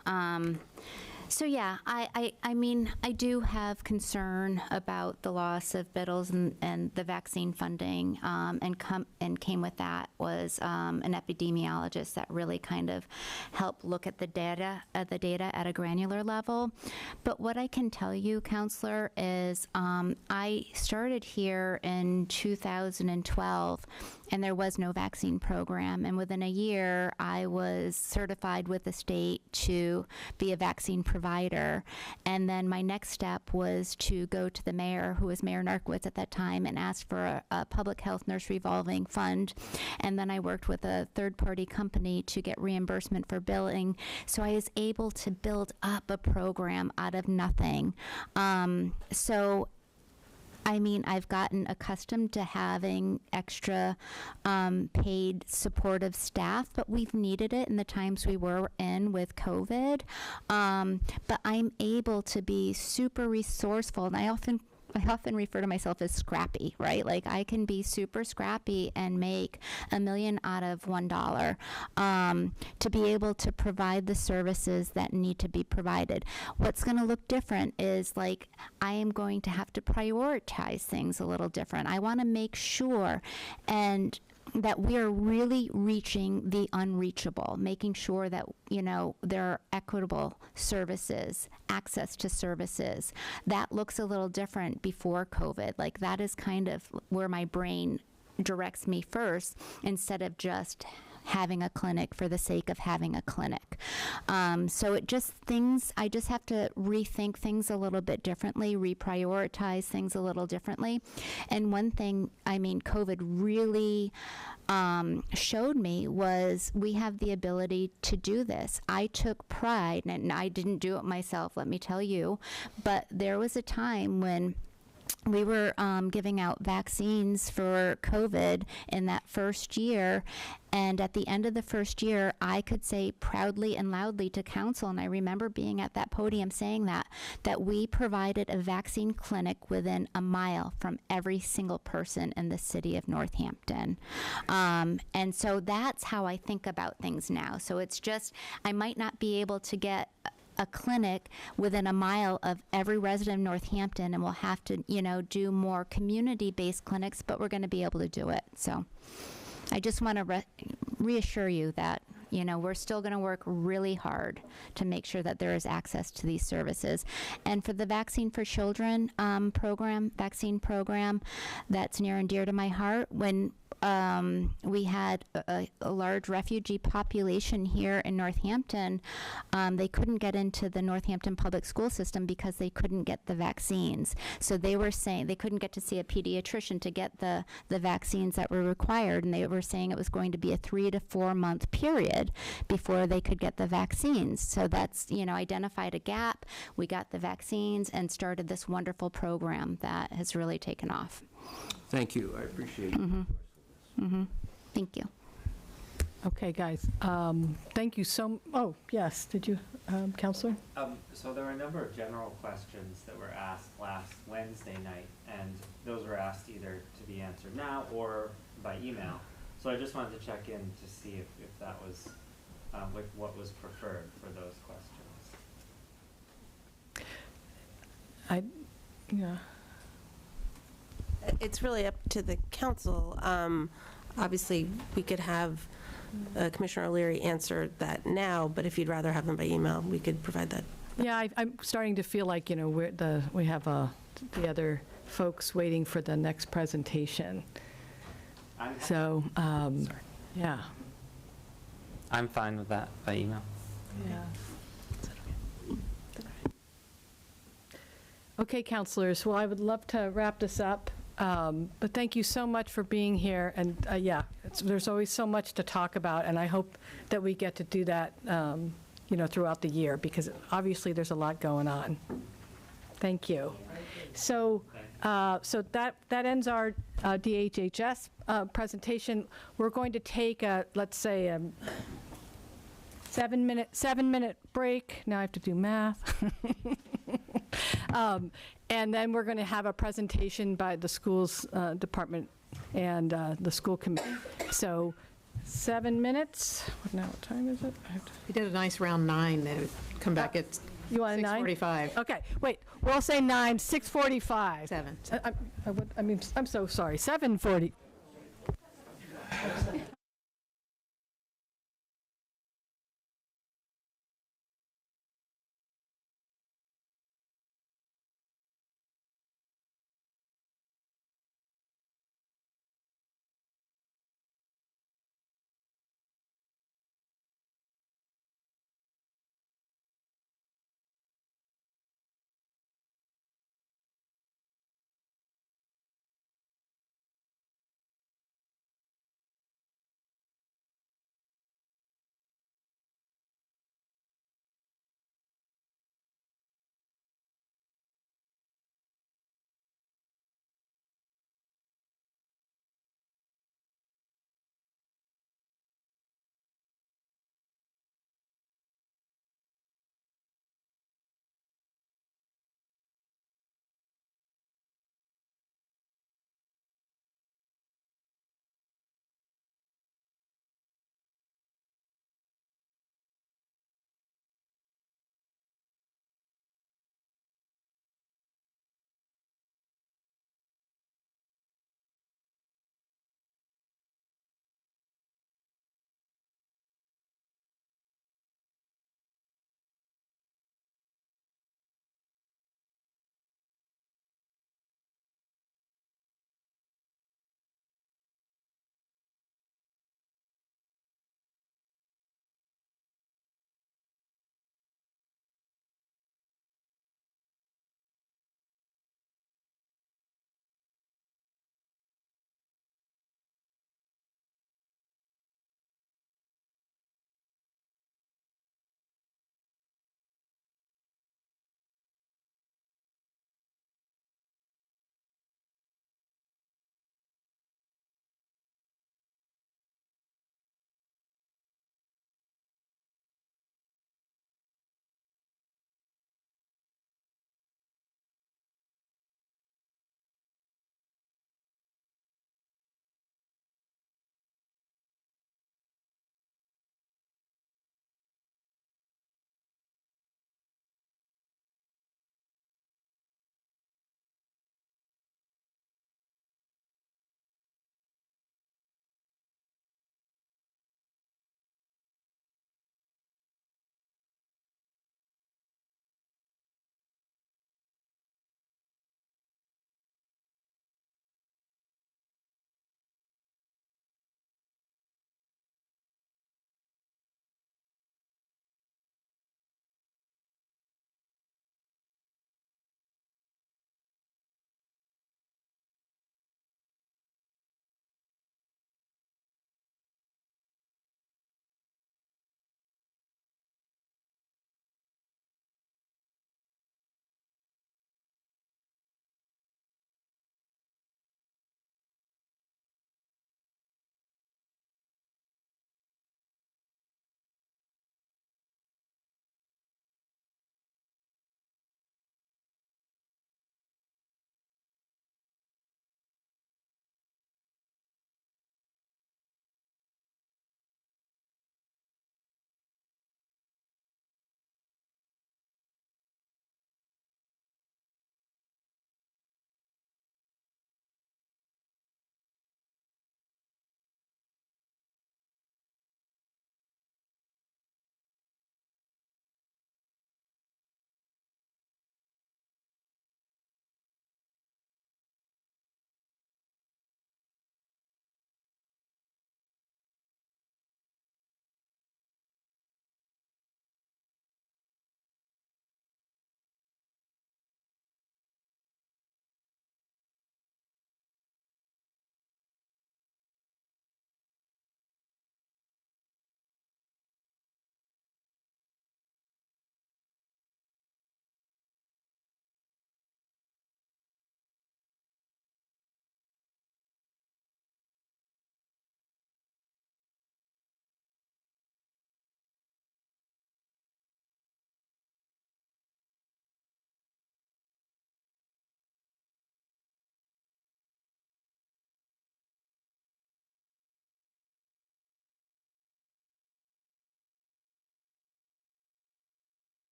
yeah, I mean, I do have concern about the loss of BIDLs and the vaccine funding, and came with that was an epidemiologist that really kind of helped look at the data at a granular level. But what I can tell you, Counselor, is I started here in 2012, and there was no vaccine program. And within a year, I was certified with the state to be a vaccine provider. And then my next step was to go to the mayor, who was Mayor Narkowitz at that time, and ask for a public health nurse revolving fund. And then I worked with a third-party company to get reimbursement for billing. So I was able to build up a program out of nothing. I mean, I've gotten accustomed to having extra paid supportive staff, but we've needed it in the times we were in with COVID. But I'm able to be super resourceful, and I often refer to myself as scrappy, right? Like, I can be super scrappy and make $1 million out of $1 to be able to provide the services that need to be provided. What's going to look different is, like, I am going to have to prioritize things a little different. I want to make sure that we are really reaching the unreachable, making sure that, there are equitable services, access to services. That looks a little different before COVID. Like, that is kind of where my brain directs me first, instead of just having a clinic for the sake of having a clinic. So I just have to rethink things a little bit differently, reprioritize things a little differently. And one thing, COVID really showed me was we have the ability to do this. I took pride, and I didn't do it myself, let me tell you, but there was a time when we were giving out vaccines for COVID in that first year. And at the end of the first year, I could say proudly and loudly to council, and I remember being at that podium saying that we provided a vaccine clinic within a mile from every single person in the city of Northampton. And so that's how I think about things now. So it's just, I might not be able to get a clinic within a mile of every resident of Northampton, and we'll have to, do more community-based clinics, but we're going to be able to do it. So I just want to reassure you that, we're still going to work really hard to make sure that there is access to these services. And for the Vaccine for Children vaccine program, that's near and dear to my heart. When we had a large refugee population here in Northampton, they couldn't get into the Northampton public school system because they couldn't get the vaccines. So they were saying they couldn't get to see a pediatrician to get the vaccines that were required, and they were saying it was going to be a 3 to 4 month period before they could get the vaccines. So that's, identified a gap. We got the vaccines and started this wonderful program that has really taken off. Thank you. I appreciate it. Thank you. Okay, guys. Thank you so. Oh, yes. Did you, Counselor? So there were a number of general questions that were asked last Wednesday night, and those were asked either to be answered now or by email. So I just wanted to check in to see if that was what was preferred for those questions. Yeah. It's really up to the council. Obviously, we could have Commissioner O'Leary answer that now, but if you'd rather have them by email, we could provide that. Yeah, I'm starting to feel like, we have the other folks waiting for the next presentation. So, yeah. I'm fine with that by email. Yeah. Okay, counselors. Well, I would love to wrap this up. But thank you so much for being here. And there's always so much to talk about, and I hope that we get to do that, throughout the year, because obviously there's a lot going on. Thank you. So that ends our DHHS presentation. We're going to take let's say a 7-minute break. Now I have to do math. And then we're going to have a presentation by the schools department and the school committee. So 7 minutes. What time is it? We did a nice round 9. Then come back at you want 6:45. Okay, wait. We'll say 9, 6:45. 7. I'm so sorry. 7:40.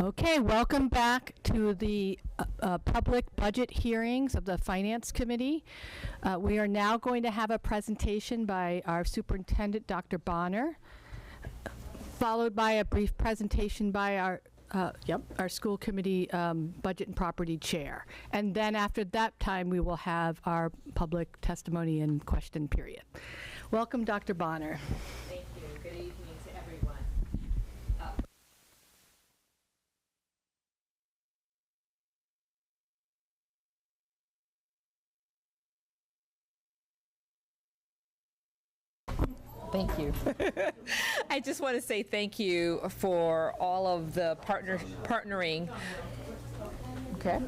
Okay, welcome back to the public budget hearings of the Finance Committee. We are now going to have a presentation by our Superintendent, Dr. Bonner, followed by a brief presentation by our school committee budget and property chair. And then after that time, we will have our public testimony and question period. Welcome, Dr. Bonner. Thank you. Good evening to everyone. Thank you. I just want to say thank you for all of the partnering. Okay.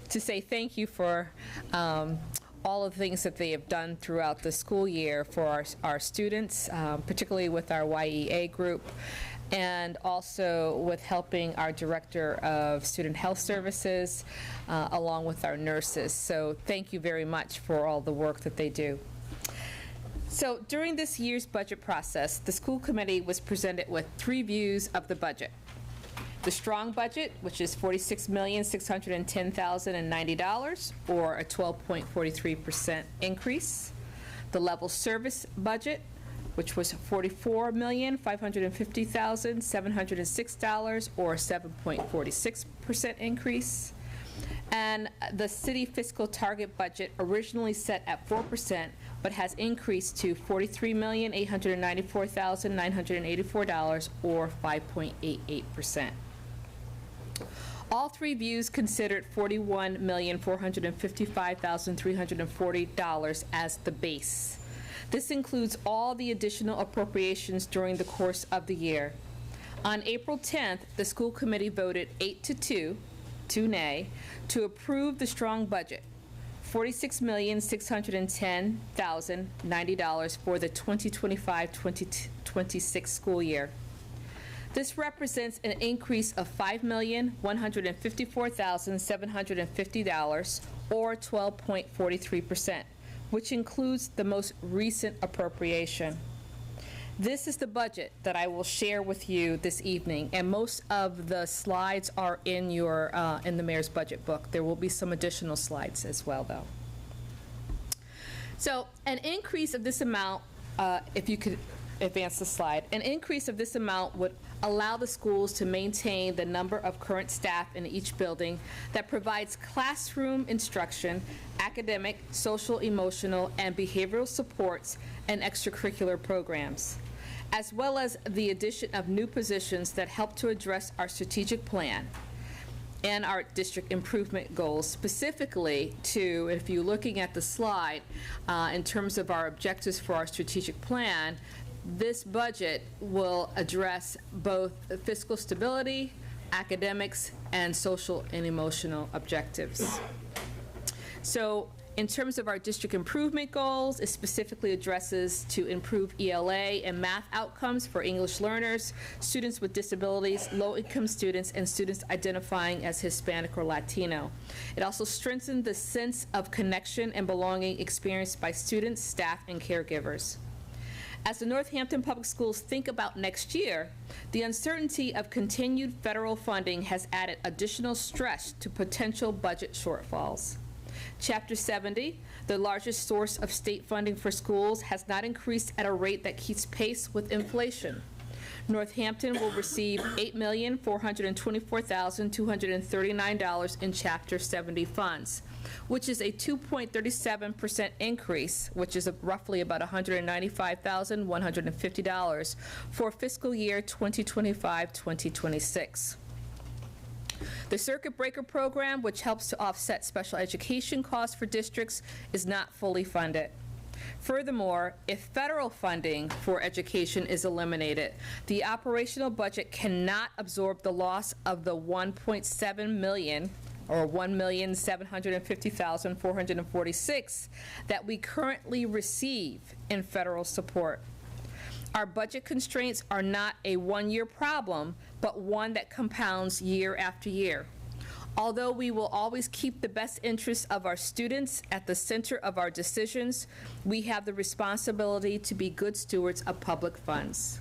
To say thank you for all of the things that they have done throughout the school year for our students, particularly with our YEA group, and also with helping our Director of Student Health Services, along with our nurses. So thank you very much for all the work that they do. So during this year's budget process, the school committee was presented with 3 views of the budget. The strong budget, which is $46,610,090, or a 12.43% increase. The level service budget, which was $44,550,706, or a 7.46% increase. And the city fiscal target budget, originally set at 4%, but has increased to $43,894,984, or 5.88%. All 3 views considered $41,455,340 as the base. This includes all the additional appropriations during the course of the year. On April 10th, the school committee voted 8-2, 2 nay, to approve the strong budget, $46,610,090 for the 2025-2026 school year. This represents an increase of $5,154,750, or 12.43%, which includes the most recent appropriation. This is the budget that I will share with you this evening, and most of the slides are in your in the mayor's budget book. There will be some additional slides as well, though. So an increase of this amount, if you could advance the slide, an increase of this amount would allow the schools to maintain the number of current staff in each building that provides classroom instruction, academic, social, emotional, and behavioral supports, and extracurricular programs, as well as the addition of new positions that help to address our strategic plan and our district improvement goals, specifically to, if you're looking at the slide, in terms of our objectives for our strategic plan, this budget will address both fiscal stability, academics, and social and emotional objectives. So in terms of our district improvement goals, it specifically addresses to improve ELA and math outcomes for English learners, students with disabilities, low-income students, and students identifying as Hispanic or Latino. It also strengthens the sense of connection and belonging experienced by students, staff, and caregivers. As the Northampton Public Schools think about next year, the uncertainty of continued federal funding has added additional stress to potential budget shortfalls. Chapter 70, the largest source of state funding for schools, has not increased at a rate that keeps pace with inflation. Northampton will receive $8,424,239 in Chapter 70 funds, which is a 2.37% increase, which is roughly about $195,150 for fiscal year 2025-2026. The circuit breaker program, which helps to offset special education costs for districts, is not fully funded. Furthermore, if federal funding for education is eliminated, the operational budget cannot absorb the loss of the $1.7 million or $1,750,446 that we currently receive in federal support. Our budget constraints are not a one-year problem, but one that compounds year after year. Although we will always keep the best interests of our students at the center of our decisions, we have the responsibility to be good stewards of public funds.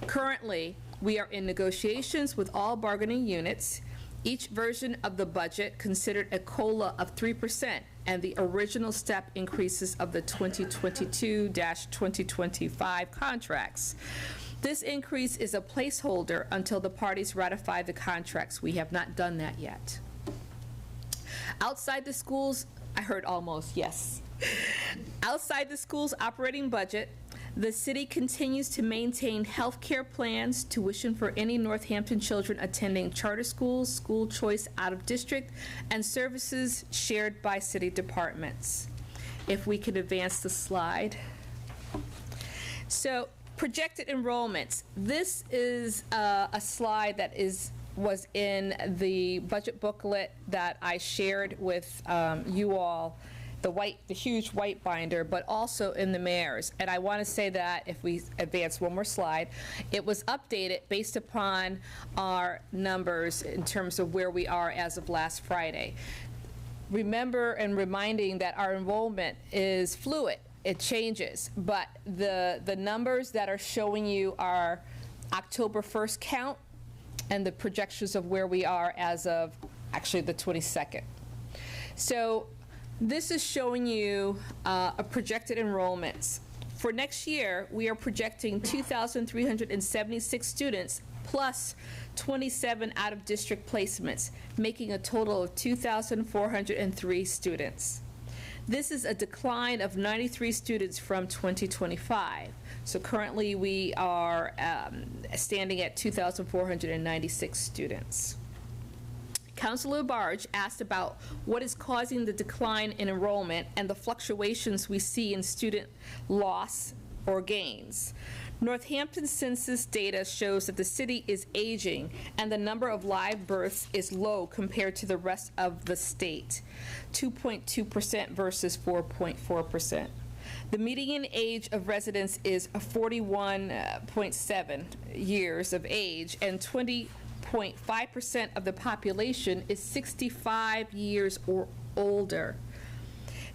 Currently, We are in negotiations with all bargaining units. Each version of the budget considered a COLA of 3% and the original step increases of the 2022-2025 contracts. This increase is a placeholder until the parties ratify the contracts. We have not done that yet. Outside the schools, I heard almost, yes. Outside the school's operating budget, the city continues to maintain health care plans, tuition for any Northampton children attending charter schools, school choice out of district, and services shared by city departments. If we could advance the slide. So, projected enrollments. This is a slide that was in the budget booklet that I shared with you all, the huge white binder, but also in the mayor's. And I want to say that if we advance one more slide, it was updated based upon our numbers in terms of where we are as of last Friday. Remember and reminding that our enrollment is fluid. It changes, but the numbers that are showing you are October 1st count and the projections of where we are as of actually the 22nd. So this is showing you a projected enrollments. For next year, we are projecting 2,376 students plus 27 out-of-district placements, making a total of 2,403 students. This is a decline of 93 students from 2025. So currently we are standing at 2,496 students. Councilor Labarge asked about what is causing the decline in enrollment and the fluctuations we see in student loss or gains. Northampton census data shows that the city is aging and the number of live births is low compared to the rest of the state, 2.2% versus 4.4%. The median age of residents is 41.7 years of age, and 20.5% of the population is 65 years or older.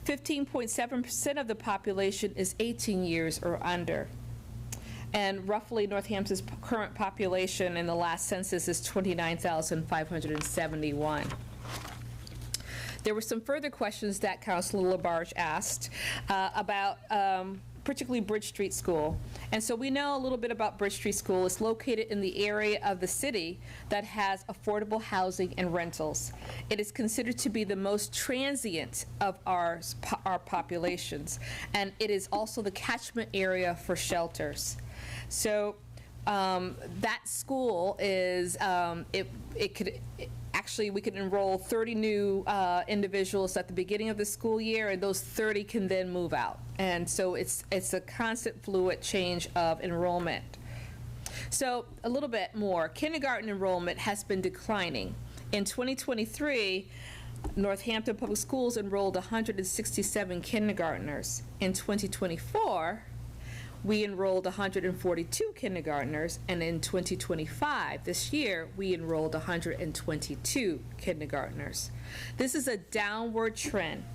15.7% of the population is 18 years or under. And roughly Northampton's current population in the last census is 29,571. There were some further questions that Councilor Labarge asked about particularly Bridge Street School. And so we know a little bit about Bridge Street School. It's located in the area of the city that has affordable housing and rentals. It is considered to be the most transient of our populations, and it is also the catchment area for shelters. So that school is, actually, we could enroll 30 new individuals at the beginning of the school year, and those 30 can then move out. And so it's a constant fluid change of enrollment. So a little bit more. Kindergarten enrollment has been declining. In 2023, Northampton Public Schools enrolled 167 kindergartners. In 2024, we enrolled 142 kindergartners, and in 2025, this year, we enrolled 122 kindergartners. This is a downward trend.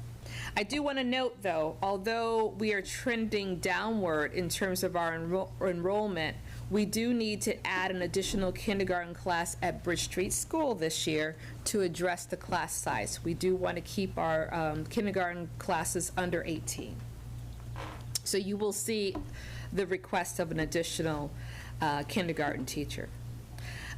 I do want to note, though, although we are trending downward in terms of our enrollment, we do need to add an additional kindergarten class at Bridge Street School this year to address the class size. We do want to keep our kindergarten classes under 18. So you will see the request of an additional kindergarten teacher.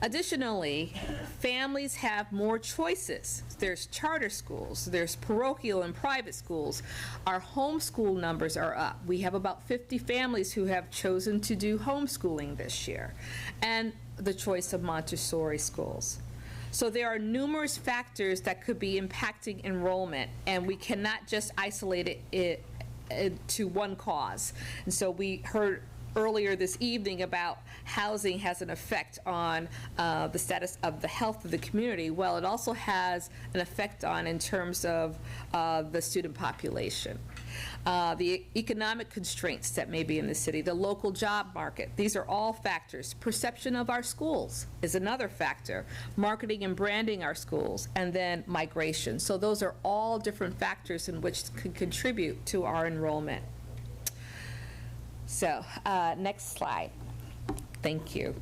Additionally, families have more choices. There's charter schools, there's parochial and private schools. Our homeschool numbers are up. We have about 50 families who have chosen to do homeschooling this year, and the choice of Montessori schools. So there are numerous factors that could be impacting enrollment, and we cannot just isolate it to one cause. And so we heard earlier this evening about housing has an effect on the status of the health of the community. Well, it also has an effect on in terms of the student population. The economic constraints that may be in the city, the local job market, these are all factors. Perception of our schools is another factor. Marketing and branding our schools, and then migration. So those are all different factors in which could contribute to our enrollment. So, next slide. Thank you.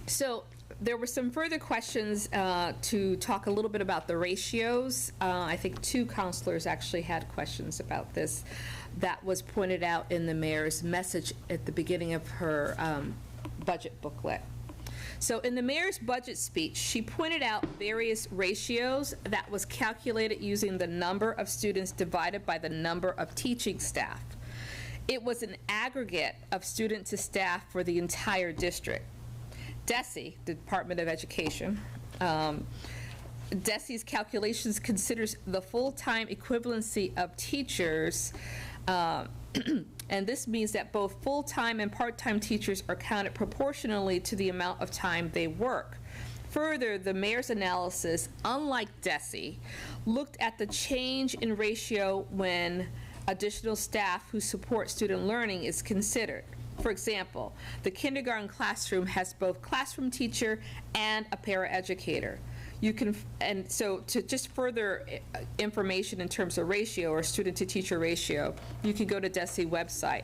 So there were some further questions to talk a little bit about the ratios. I think 2 counselors actually had questions about this. That was pointed out in the mayor's message at the beginning of her budget booklet. So in the mayor's budget speech, she pointed out various ratios that was calculated using the number of students divided by the number of teaching staff. It was an aggregate of student to staff for the entire district. DESE, the Department of Education, DESE's calculations considers the full-time equivalency of teachers, and this means that both full-time and part-time teachers are counted proportionally to the amount of time they work. Further, the mayor's analysis, unlike DESE, looked at the change in ratio when additional staff who support student learning is considered. For example, the kindergarten classroom has both classroom teacher and a paraeducator. You can, and so to just further information in terms of ratio or student to teacher ratio, you can go to DESE website.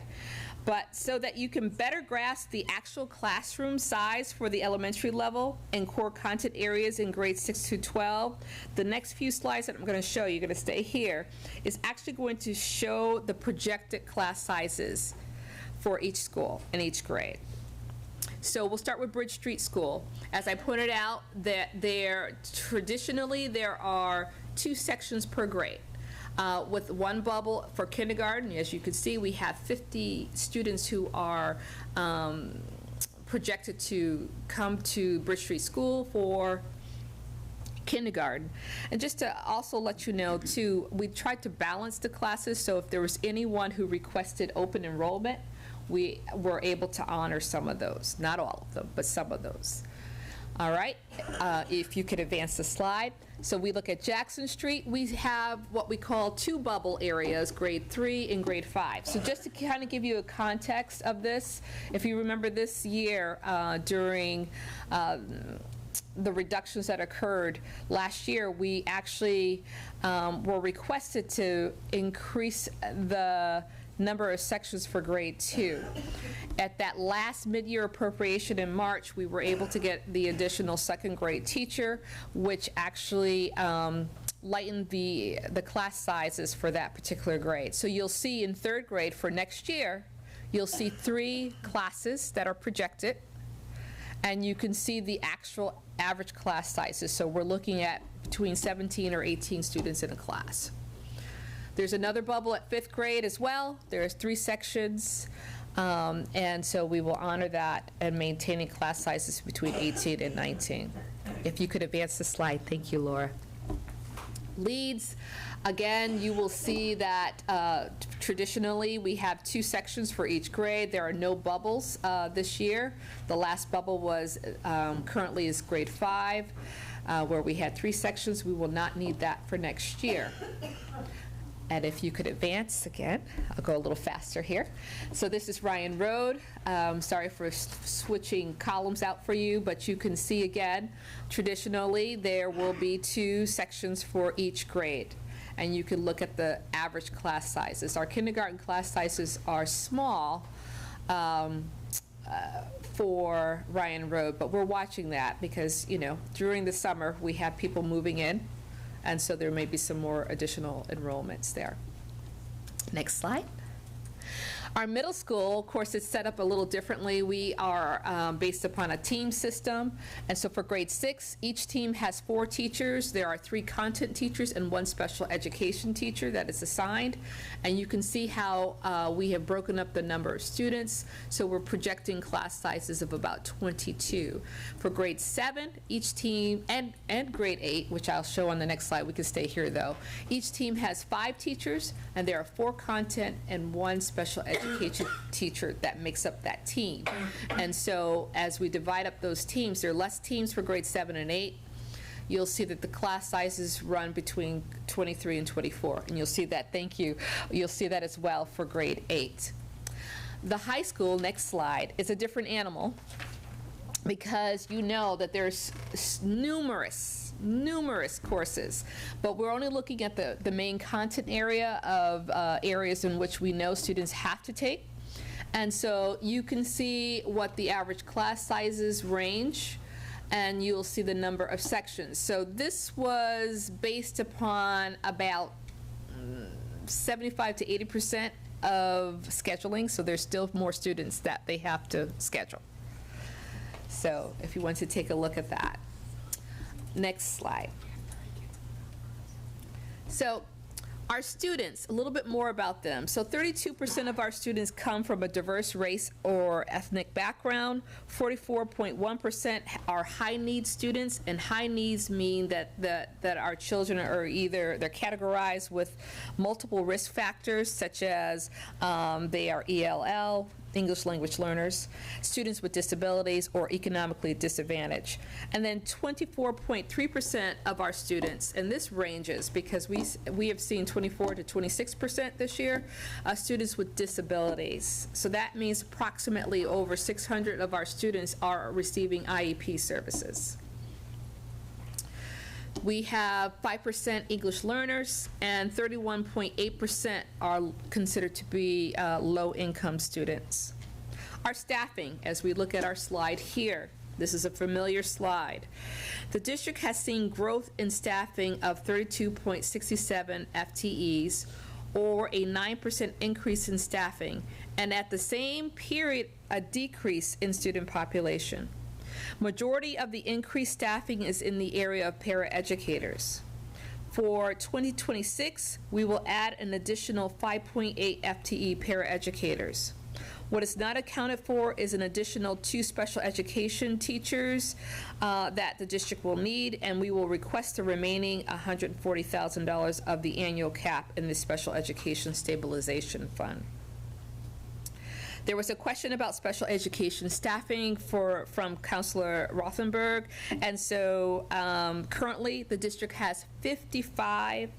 But so that you can better grasp the actual classroom size for the elementary level and core content areas in grades 6 to 12, the next few slides that I'm going to show you, going to stay here, is actually going to show the projected class sizes for each school in each grade. So we'll start with Bridge Street School. As I pointed out, that traditionally there are 2 sections per grade. With 1 bubble for kindergarten. As you can see, we have 50 students who are projected to come to Bridge Street School for kindergarten. And just to also let you know, too, we tried to balance the classes, so if there was anyone who requested open enrollment, we were able to honor some of those. Not all of them, but some of those. All right, if you could advance the slide. So we look at Jackson Street. We have what we call 2 bubble areas, grade 3 and grade 5. So just to kind of give you a context of this, if you remember this year during the reductions that occurred last year, we actually were requested to increase the number of sections for grade 2. At that last mid-year appropriation in March, we were able to get the additional 2nd grade teacher, which actually lightened the class sizes for that particular grade. So you'll see in 3rd grade for next year, you'll see 3 classes that are projected, and you can see the actual average class sizes. So we're looking at between 17 or 18 students in a class. There's another bubble at 5th grade as well. There's 3 sections, and so we will honor that and maintaining class sizes between 18 and 19. If you could advance the slide. Thank you, Laura. Leads, again, you will see that traditionally we have 2 sections for each grade. There are no bubbles this year. The last bubble was currently is grade 5, where we had 3 sections. We will not need that for next year. And if you could advance again, I'll go a little faster here. So this is Ryan Road. Sorry for switching columns out for you, but you can see again, traditionally there will be 2 sections for each grade. And you can look at the average class sizes. Our kindergarten class sizes are small for Ryan Road, but we're watching that because, you know, during the summer we have people moving in. And so there may be some more additional enrollments there. Next slide. Our middle school, of course, is set up a little differently. We are based upon a team system. And so for grade 6, each team has 4 teachers. There are 3 content teachers and 1 special education teacher that is assigned. And you can see how we have broken up the number of students. So we're projecting class sizes of about 22. For grade 7, each team, and grade 8, which I'll show on the next slide, we can stay here though. Each team has 5 teachers, and there are 4 content and 1 special education teacher that makes up that team. And so as we divide up those teams, there are less teams for grade 7 and 8. You'll see that the class sizes run between 23 and 24. And you'll see that, thank you, you'll see that as well for grade 8. The high school, next slide, is a different animal because you know that there's numerous courses, but we're only looking at the main content area of areas in which we know students have to take. And so you can see what the average class sizes range, and you'll see the number of sections. So this was based upon about 75 to 80% of scheduling, so there's still more students that they have to schedule. So if you want to take a look at that. Next slide. So our students, a little bit more about them. So 32% of our students come from a diverse race or ethnic background. 44.1% are high needs students, and high needs mean that our children are either, they're categorized with multiple risk factors, such as they are ELL, English language learners, students with disabilities, or economically disadvantaged. And then 24.3% of our students, and this ranges because we have seen 24 to 26% this year, students with disabilities. So that means approximately over 600 of our students are receiving IEP services. We have 5% English learners, and 31.8% are considered to be low-income students. Our staffing, as we look at our slide here, this is a familiar slide. The district has seen growth in staffing of 32.67 FTEs, or a 9% increase in staffing, and at the same period, a decrease in student population. Majority of the increased staffing is in the area of paraeducators. For 2026, we will add an additional 5.8 FTE paraeducators. What is not accounted for is an additional 2 special education teachers that the district will need, and we will request the remaining $140,000 of the annual cap in the Special Education Stabilization Fund. There was a question about special education staffing from Counselor Rothenberg, and so currently the district has 55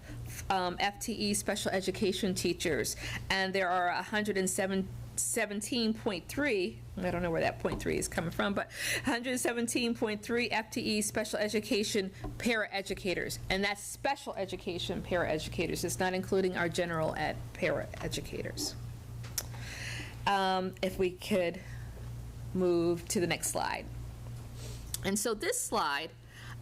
FTE special education teachers, and there are 117.3, I don't know where that .3 is coming from, but 117.3 FTE special education paraeducators, and that's special education paraeducators. It's not including our general ed paraeducators. If we could move to the next slide. And so this slide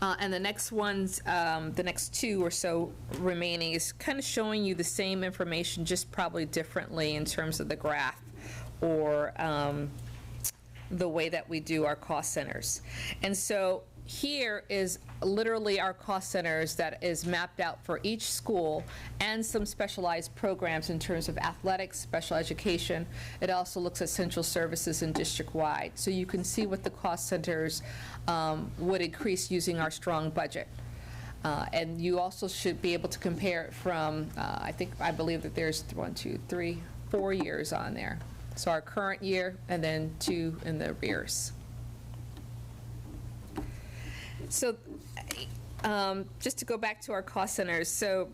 and the next ones, the next 2 or so remaining, is kind of showing you the same information, just probably differently in terms of the graph or the way that we do our cost centers. And so here is literally our cost centers that is mapped out for each school, and some specialized programs in terms of athletics, special education. It also looks at central services and district-wide. So you can see what the cost centers would increase using our strong budget. And you also should be able to compare it from, I believe that there's 1, 2, 3, 4 years on there. So our current year, and then 2 in the arrears. So just to go back to our cost centers, so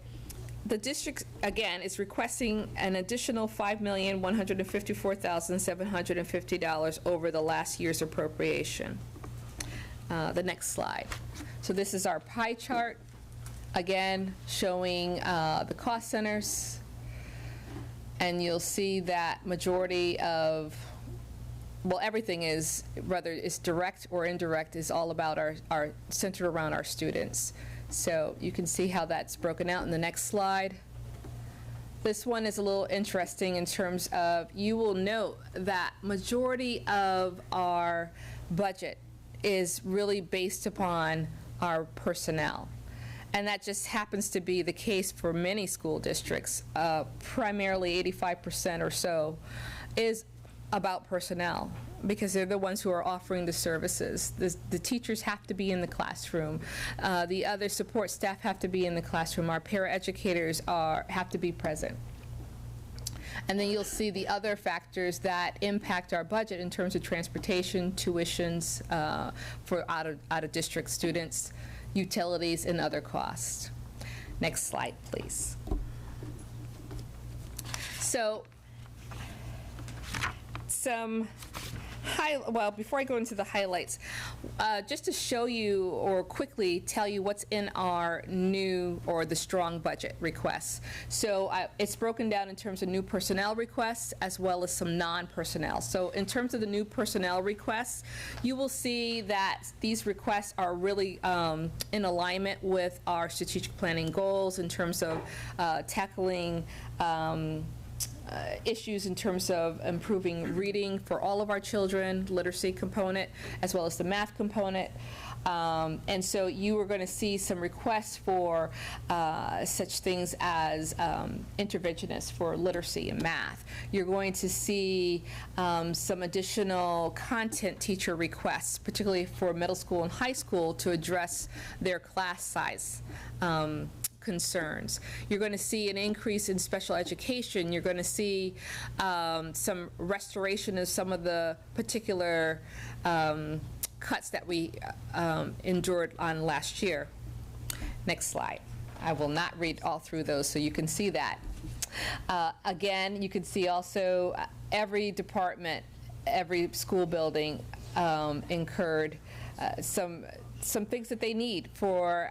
the district, again, is requesting an additional $5,154,750 over the last year's appropriation. The next slide. So this is our pie chart, again, showing the cost centers. And you'll see that majority of, well, everything is, whether it's direct or indirect, is all about our centered around our students. So you can see how that's broken out in the next slide. This one is a little interesting in terms of, you will note that majority of our budget is really based upon our personnel. And that just happens to be the case for many school districts. Primarily 85% or so is about personnel, because they're the ones who are offering the services. The teachers have to be in the classroom. The other support staff have to be in the classroom. Our paraeducators have to be present. And then you'll see the other factors that impact our budget in terms of transportation, tuitions for out-of-district students, utilities, and other costs. Next slide, please. So some Well, before I go into the highlights, just to show you or quickly tell you what's in our new or the strong budget requests. So it's broken down in terms of new personnel requests as well as some non-personnel. So in terms of the new personnel requests, you will see that these requests are really in alignment with our strategic planning goals in terms of tackling issues in terms of improving reading for all of our children, literacy component, as well as the math component. And so you are going to see some requests for such things as interventionists for literacy and math. You're going to see some additional content teacher requests, particularly for middle school and high school, to address their class size concerns. You're going to see an increase in special education. You're going to see some restoration of some of the particular cuts that we endured on last year. Next slide. I will not read all through those, so you can see that. Again, you can see also every department, every school building incurred some things that they need for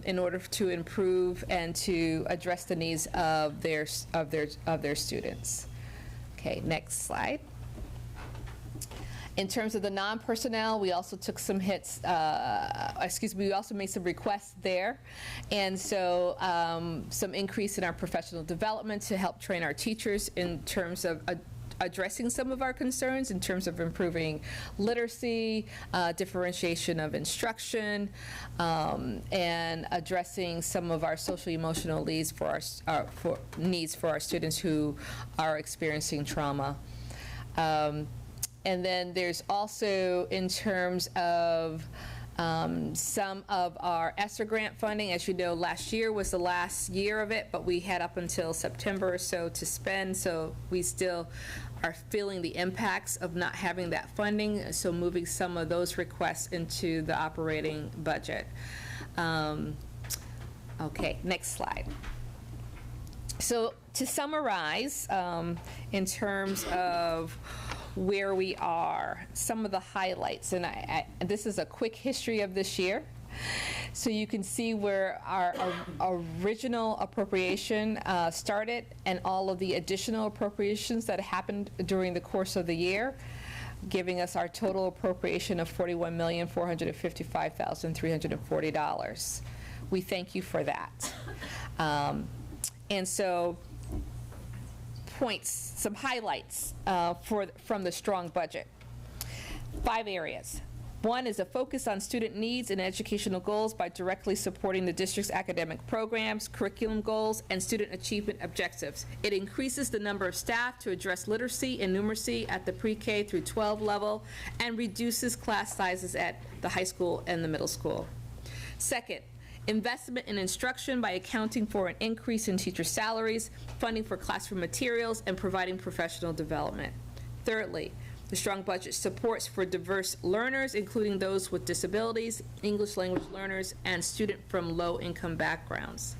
in order to improve and to address the needs of their students. Okay, next slide. In terms of the non-personnel, we also took some hits, we also made some requests there. And so some increase in our professional development to help train our teachers in terms of addressing some of our concerns in terms of improving literacy, differentiation of instruction, and addressing some of our social emotional needs for our students who are experiencing trauma. And then there's also, in terms of some of our ESSER grant funding. As you know, last year was the last year of it, but we had up until September or so to spend, so we still are feeling the impacts of not having that funding, so moving some of those requests into the operating budget. Okay, next slide. So to summarize, in terms of where we are, some of the highlights, and this is a quick history of this year. So you can see where our original appropriation started and all of the additional appropriations that happened during the course of the year, giving us our total appropriation of $41,455,340. We thank you for that. And so points, some highlights from the strong budget. 5 areas. 1 is a focus on student needs and educational goals by directly supporting the district's academic programs, curriculum goals, and student achievement objectives. It increases the number of staff to address literacy and numeracy at the pre-K through 12 level and reduces class sizes at the high school and the middle school. 2nd, investment in instruction by accounting for an increase in teacher salaries, funding for classroom materials, and providing professional development. 3rdly, the strong budget supports for diverse learners, including those with disabilities, English language learners, and students from low-income backgrounds.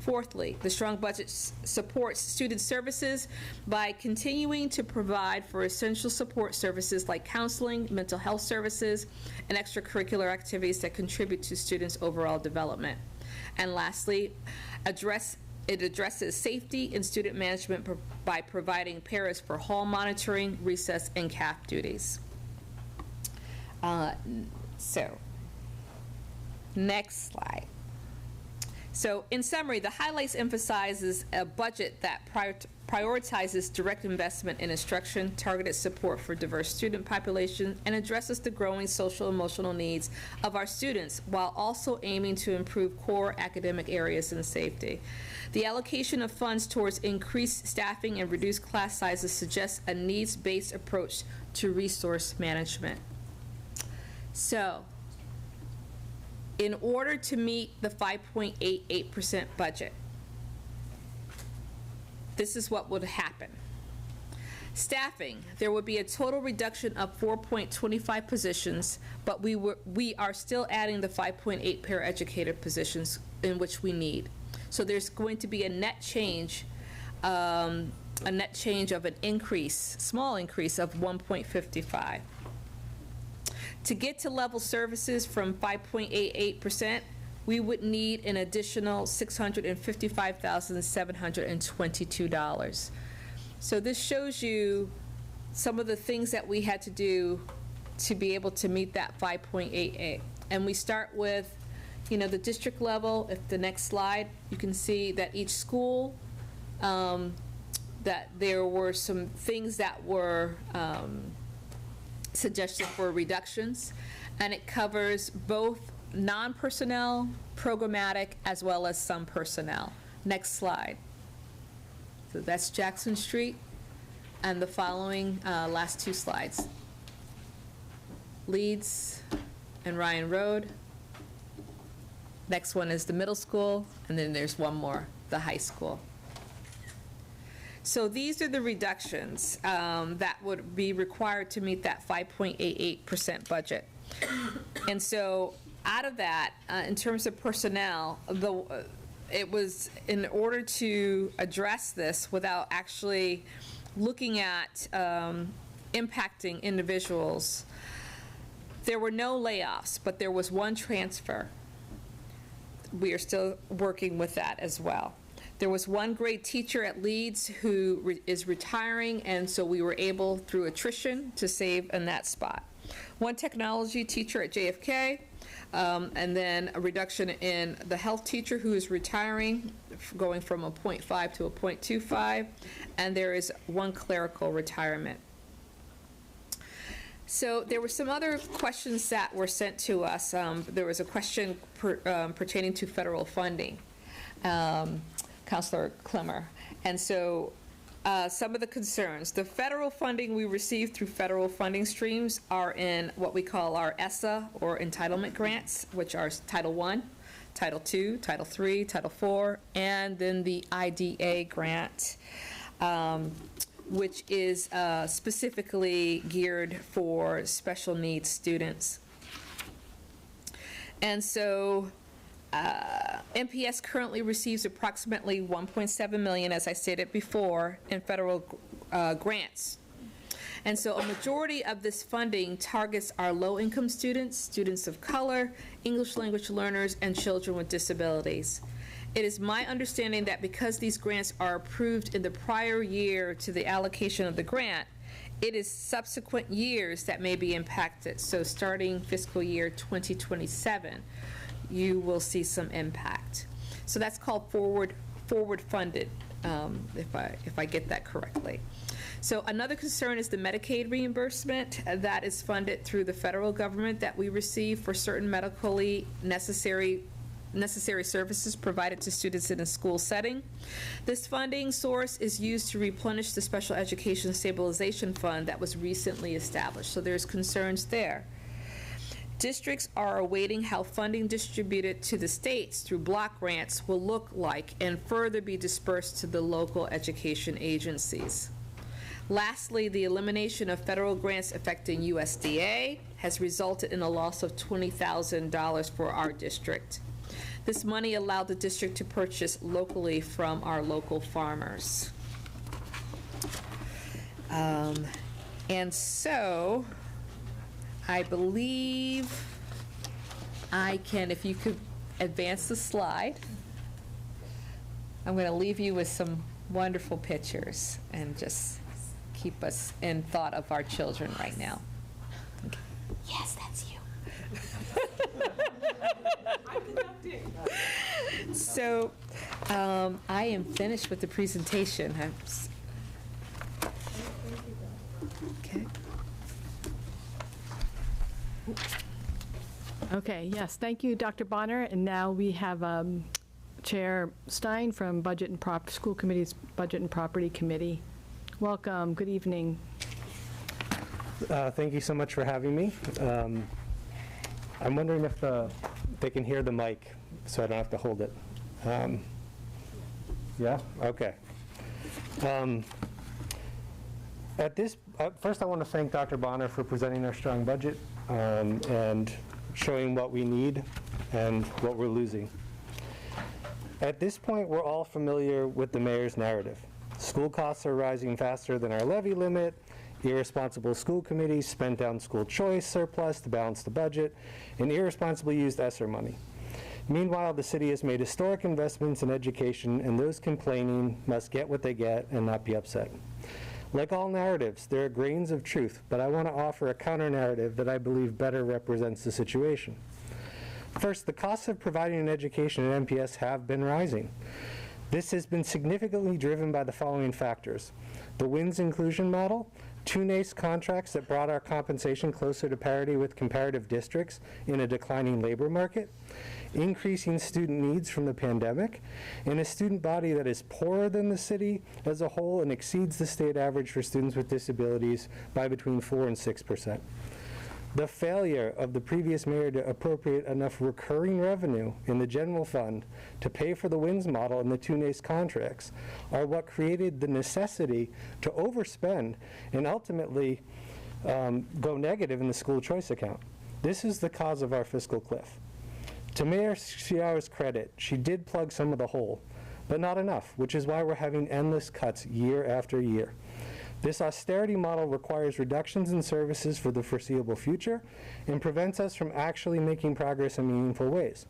4thly, the strong budget supports student services by continuing to provide for essential support services like counseling, mental health services, and extracurricular activities that contribute to students' overall development. And lastly, it addresses safety and student management by providing paras for hall monitoring, recess, and CAF duties. So, next slide. So, in summary, the highlights emphasizes a budget that prioritizes direct investment in instruction, targeted support for diverse student population, and addresses the growing social emotional needs of our students while also aiming to improve core academic areas and safety. The allocation of funds towards increased staffing and reduced class sizes suggests a needs-based approach to resource management. So, in order to meet the 5.88% budget, this is what would happen. Staffing, there would be a total reduction of 4.25 positions, but we are still adding the 5.8 paraeducator positions in which we need. So there's going to be a net change of an increase, small increase of 1.55. To get to level services from 5.88%, we would need an additional $655,722. So this shows you some of the things that we had to do to be able to meet that 5.88. And we start with, the district level. If the next slide, you can see that each school, that there were some things that were suggested for reductions, and it covers both non-personnel, programmatic, as well as some personnel. Next slide. So that's Jackson Street, and the following last two slides. Leeds and Ryan Road. Next one is the middle school, and then there's one more, the high school. So these are the reductions that would be required to meet that 5.88% budget. And so out of that, in terms of personnel, it was in order to address this without actually looking at impacting individuals. There were no layoffs, but there was one transfer. We are still working with that as well. There was one grade teacher at Leeds who is retiring, and so we were able, through attrition, to save in that spot. One technology teacher at JFK, and then a reduction in the health teacher who is retiring, going from a 0.5 to a 0.25, and there is one clerical retirement. So there were some other questions that were sent to us. There was a question pertaining to federal funding, Councilor Clemmer. And so some of the concerns. The federal funding we receive through federal funding streams are in what we call our ESSA, or entitlement grants, which are Title I, Title II, Title III, Title IV, and then the IDA grant, which is specifically geared for special needs students. And so MPS currently receives approximately $1.7 million, as I stated before, in federal grants. And so a majority of this funding targets our low-income students, students of color, English language learners, and children with disabilities. It is my understanding that because these grants are approved in the prior year to the allocation of the grant, it is subsequent years that may be impacted. So starting fiscal year 2027, you will see some impact. So that's called forward funded, if I get that correctly. So another concern is the Medicaid reimbursement that is funded through the federal government that we receive for certain medically necessary services provided to students in a school setting. This funding source is used to replenish the Special Education Stabilization Fund that was recently established. So there's concerns there. Districts are awaiting how funding distributed to the states through block grants will look like and further be dispersed to the local education agencies. Lastly, the elimination of federal grants affecting USDA has resulted in a loss of $20,000 for our district. This money allowed the district to purchase locally from our local farmers. And so, I believe I can, if you could advance the slide, I'm going to leave you with some wonderful pictures and just keep us in thought of our children right now. Okay. Yes, that's you. I'm conducting. So, I am finished with the presentation. Okay. Okay, yes, thank you, Dr. Bonner. And now we have Chair Stein from School Committee's Budget and Property Committee. Welcome, good evening. Thank you so much for having me. I'm wondering if they can hear the mic, so I don't have to hold it. Yeah? Okay. First I want to thank Dr. Bonner for presenting our strong budget and showing what we need and what we're losing. At this point, we're all familiar with the mayor's narrative. School costs are rising faster than our levy limit, irresponsible school committees spent down school choice surplus to balance the budget, and irresponsibly used ESSER money. Meanwhile, the city has made historic investments in education, and those complaining must get what they get and not be upset. Like all narratives, there are grains of truth, but I want to offer a counter-narrative that I believe better represents the situation. First, the costs of providing an education at MPS have been rising. This has been significantly driven by the following factors: the WINS inclusion model, 2 NACE contracts that brought our compensation closer to parity with comparative districts in a declining labor market, increasing student needs from the pandemic, and a student body that is poorer than the city as a whole and exceeds the state average for students with disabilities by between 4 and 6%. The failure of the previous mayor to appropriate enough recurring revenue in the general fund to pay for the WINS model and the 2 NACE contracts are what created the necessity to overspend and ultimately go negative in the school choice account. This is the cause of our fiscal cliff. To Mayor Chiara's credit, she did plug some of the hole, but not enough, which is why we're having endless cuts year after year. This austerity model requires reductions in services for the foreseeable future and prevents us from actually making progress in meaningful ways.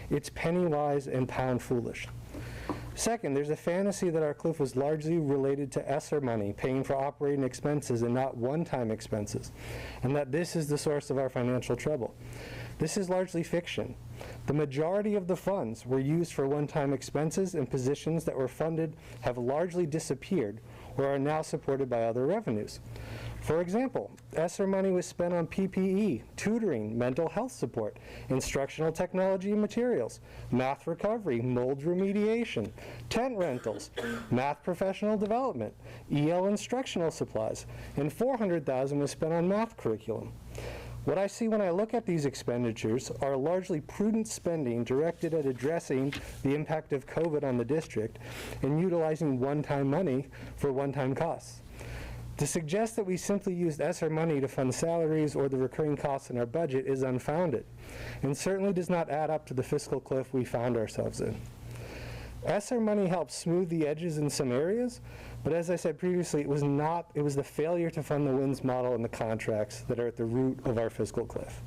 It's penny wise and pound foolish. Second, there's a fantasy that our cliff was largely related to ESSER money, paying for operating expenses and not one-time expenses, and that this is the source of our financial trouble. This is largely fiction. The majority of the funds were used for one-time expenses, and positions that were funded have largely disappeared or are now supported by other revenues. For example, ESSER money was spent on PPE, tutoring, mental health support, instructional technology and materials, math recovery, mold remediation, tent rentals, math professional development, EL instructional supplies, and $400,000 was spent on math curriculum. What I see when I look at these expenditures are largely prudent spending directed at addressing the impact of COVID on the district and utilizing one-time money for one-time costs. To suggest that we simply used ESSER money to fund salaries or the recurring costs in our budget is unfounded, and certainly does not add up to the fiscal cliff we found ourselves in. ESSER money helped smooth the edges in some areas, but as I said previously, it was the failure to fund the WINS model and the contracts that are at the root of our fiscal cliff.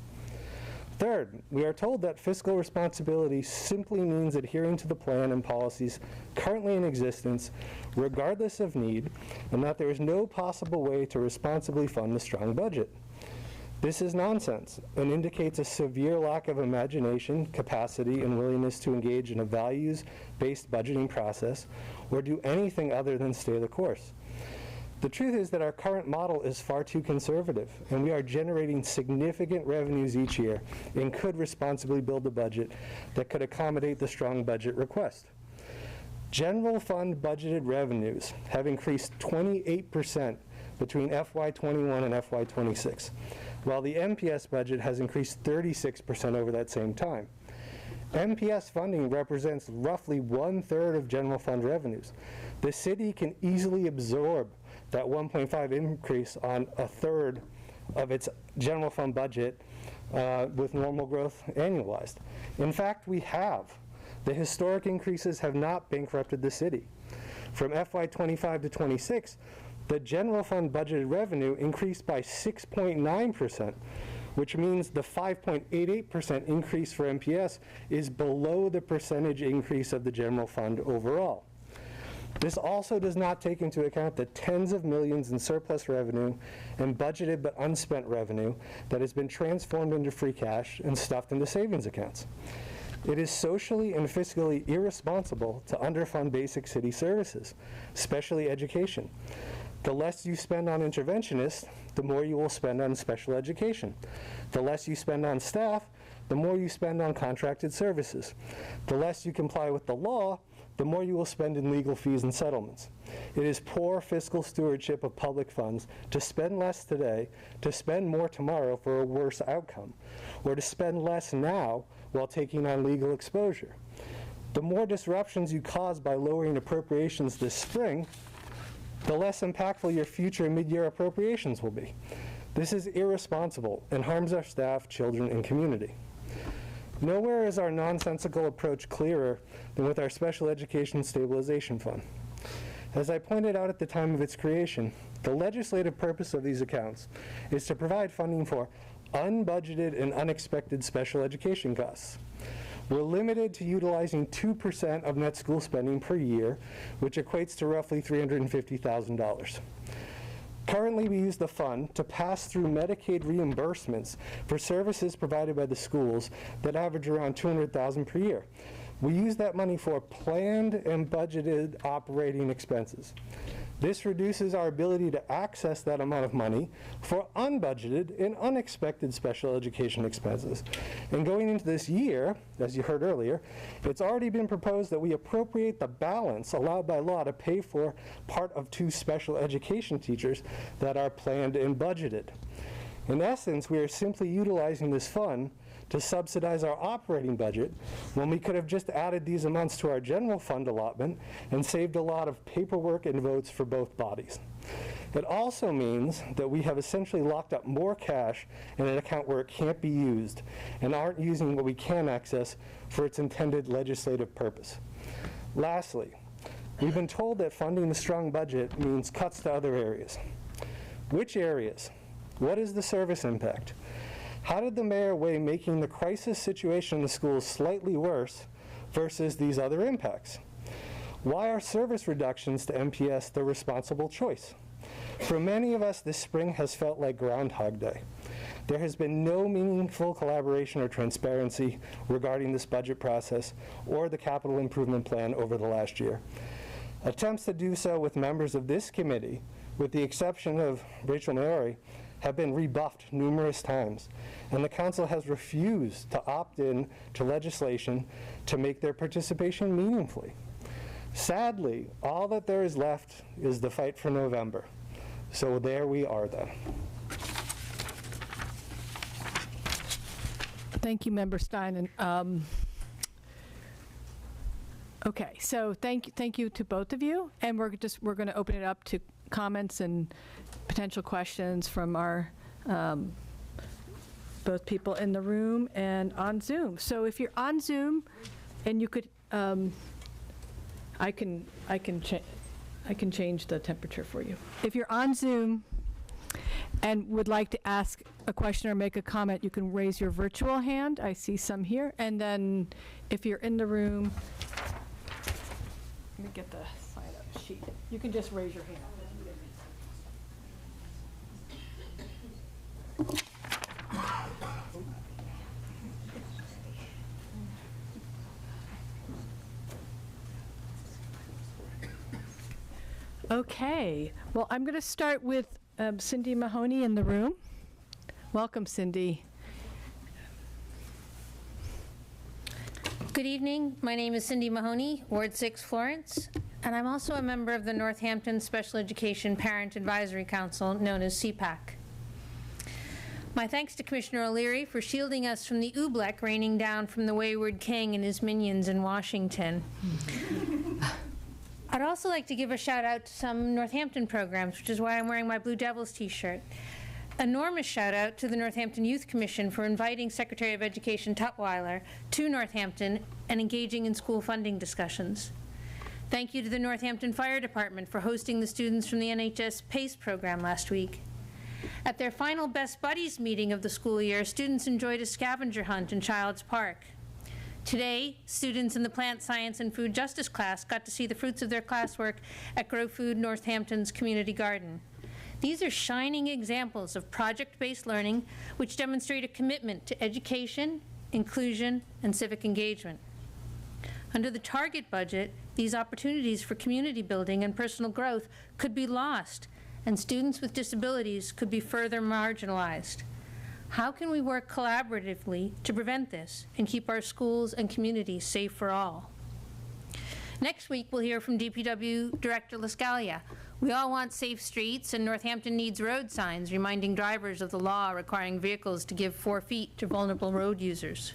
Third, we are told that fiscal responsibility simply means adhering to the plan and policies currently in existence, regardless of need, and that there is no possible way to responsibly fund the strong budget. This is nonsense and indicates a severe lack of imagination, capacity, and willingness to engage in a values-based budgeting process or do anything other than stay the course. The truth is that our current model is far too conservative, and we are generating significant revenues each year and could responsibly build a budget that could accommodate the strong budget request. General fund budgeted revenues have increased 28% between FY21 and FY26, while the MPS budget has increased 36% over that same time. MPS funding represents roughly 1/3 of general fund revenues. The city can easily absorb that 1.5 increase on 1/3 of its general fund budget with normal growth annualized. In fact, we have. The historic increases have not bankrupted the city. From FY25 to 26, the general fund budgeted revenue increased by 6.9%, which means the 5.88% increase for MPS is below the percentage increase of the general fund overall. This also does not take into account the tens of millions in surplus revenue and budgeted but unspent revenue that has been transformed into free cash and stuffed into savings accounts. It is socially and fiscally irresponsible to underfund basic city services, especially education. The less you spend on interventionists, the more you will spend on special education. The less you spend on staff, the more you spend on contracted services. The less you comply with the law, the more you will spend in legal fees and settlements. It is poor fiscal stewardship of public funds to spend less today, to spend more tomorrow for a worse outcome, or to spend less now while taking on legal exposure. The more disruptions you cause by lowering appropriations this spring, the less impactful your future mid-year appropriations will be. This is irresponsible and harms our staff, children, and community. Nowhere is our nonsensical approach clearer than with our Special Education Stabilization Fund. As I pointed out at the time of its creation, the legislative purpose of these accounts is to provide funding for unbudgeted and unexpected special education costs. We're limited to utilizing 2% of net school spending per year, which equates to roughly $350,000. Currently, we use the fund to pass through Medicaid reimbursements for services provided by the schools that average around $200,000 per year. We use that money for planned and budgeted operating expenses. This reduces our ability to access that amount of money for unbudgeted and unexpected special education expenses. And going into this year, as you heard earlier, it's already been proposed that we appropriate the balance allowed by law to pay for part of 2 special education teachers that are planned and budgeted. In essence, we are simply utilizing this fund to subsidize our operating budget when we could have just added these amounts to our general fund allotment and saved a lot of paperwork and votes for both bodies. It also means that we have essentially locked up more cash in an account where it can't be used and aren't using what we can access for its intended legislative purpose. Lastly, we've been told that funding the strong budget means cuts to other areas. Which areas? What is the service impact? How did the mayor weigh making the crisis situation in the schools slightly worse versus these other impacts? Why are service reductions to MPS the responsible choice? For many of us, this spring has felt like Groundhog Day. There has been no meaningful collaboration or transparency regarding this budget process or the capital improvement plan over the last year. Attempts to do so with members of this committee, with the exception of Rachel Maori, have been rebuffed numerous times, and the council has refused to opt in to legislation to make their participation meaningfully. Sadly, all that there is left is the fight for November. So there we are then. Thank you, Member Stein. Okay, so thank you to both of you, and we're going to open it up to comments and potential questions from our both people in the room and on Zoom. So if you're on Zoom, and you could, I can change the temperature for you. If you're on Zoom and would like to ask a question or make a comment, you can raise your virtual hand. I see some here. And then if you're in the room, let me get the sign-up sheet. You can just raise your hand. Okay, well, I'm going to start with Cindy Mahoney in the room. Welcome, Cindy. Good evening. My name is Cindy Mahoney, Ward 6, Florence, and I'm also a member of the Northampton Special Education Parent Advisory Council, known as CPAC. My thanks to Commissioner O'Leary for shielding us from the oobleck raining down from the wayward king and his minions in Washington. I'd also like to give a shout out to some Northampton programs, which is why I'm wearing my Blue Devils t-shirt. Enormous shout out to the Northampton Youth Commission for inviting Secretary of Education Tutwiler to Northampton and engaging in school funding discussions. Thank you to the Northampton Fire Department for hosting the students from the NHS PACE program last week. At their final Best Buddies meeting of the school year, students enjoyed a scavenger hunt in Childs Park. Today, students in the Plant Science and Food Justice class got to see the fruits of their classwork at Grow Food Northampton's community garden. These are shining examples of project-based learning which demonstrate a commitment to education, inclusion, and civic engagement. Under the target budget, these opportunities for community building and personal growth could be lost, and students with disabilities could be further marginalized. How can we work collaboratively to prevent this and keep our schools and communities safe for all? Next week, we'll hear from DPW Director LaScalia. We all want safe streets, and Northampton needs road signs reminding drivers of the law requiring vehicles to give 4 feet to vulnerable road users.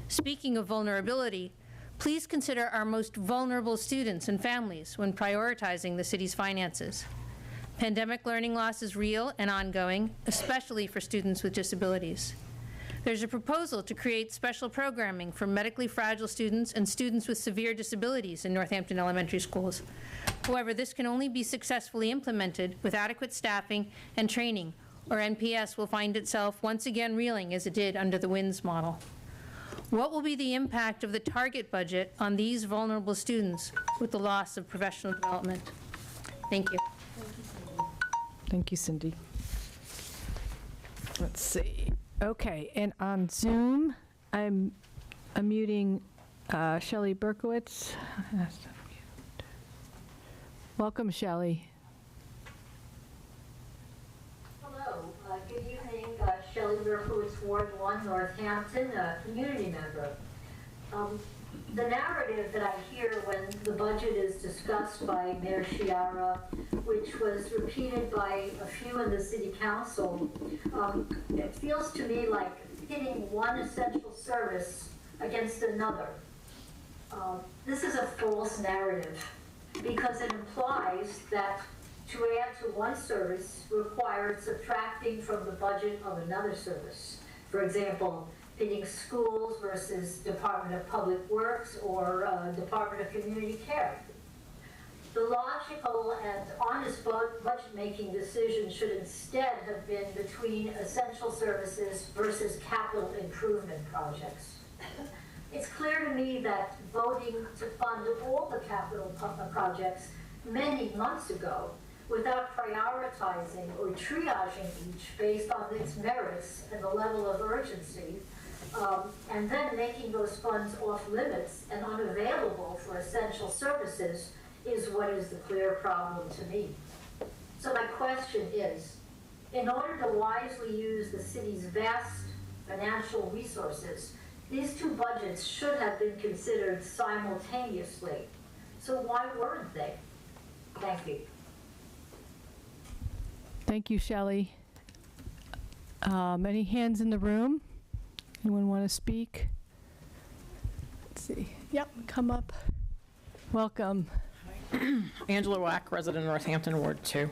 Speaking of vulnerability, please consider our most vulnerable students and families when prioritizing the city's finances. Pandemic learning loss is real and ongoing, especially for students with disabilities. There's a proposal to create special programming for medically fragile students and students with severe disabilities in Northampton elementary schools. However, this can only be successfully implemented with adequate staffing and training, or NPS will find itself once again reeling as it did under the WINS model. What will be the impact of the target budget on these vulnerable students with the loss of professional development? Thank you. Thank you, Cindy. Let's see. Okay, and on Zoom, I'm unmuting Shelley Berkowitz. Welcome, Shelley. Hello, good evening, Shelley Berkowitz, Ward 1, Northampton, community member. The narrative that I hear when the budget is discussed by Mayor Chiara, which was repeated by a few in the city council, it feels to me like pitting one essential service against another. This is a false narrative because it implies that to add to one service required subtracting from the budget of another service. For example, pitting schools versus Department of Public Works or Department of Community Care. The logical and honest budget-making decision should instead have been between essential services versus capital improvement projects. It's clear to me that voting to fund all the capital projects many months ago without prioritizing or triaging each based on its merits and the level of urgency, and then making those funds off limits and unavailable for essential services is what is the clear problem to me. So my question is, in order to wisely use the city's vast financial resources, these two budgets should have been considered simultaneously. So why weren't they? Thank you. Thank you, Shelley. Any hands in the room? Anyone want to speak? Let's see. Yep, come up. Welcome. Angela Wack, resident of Northampton, Ward 2.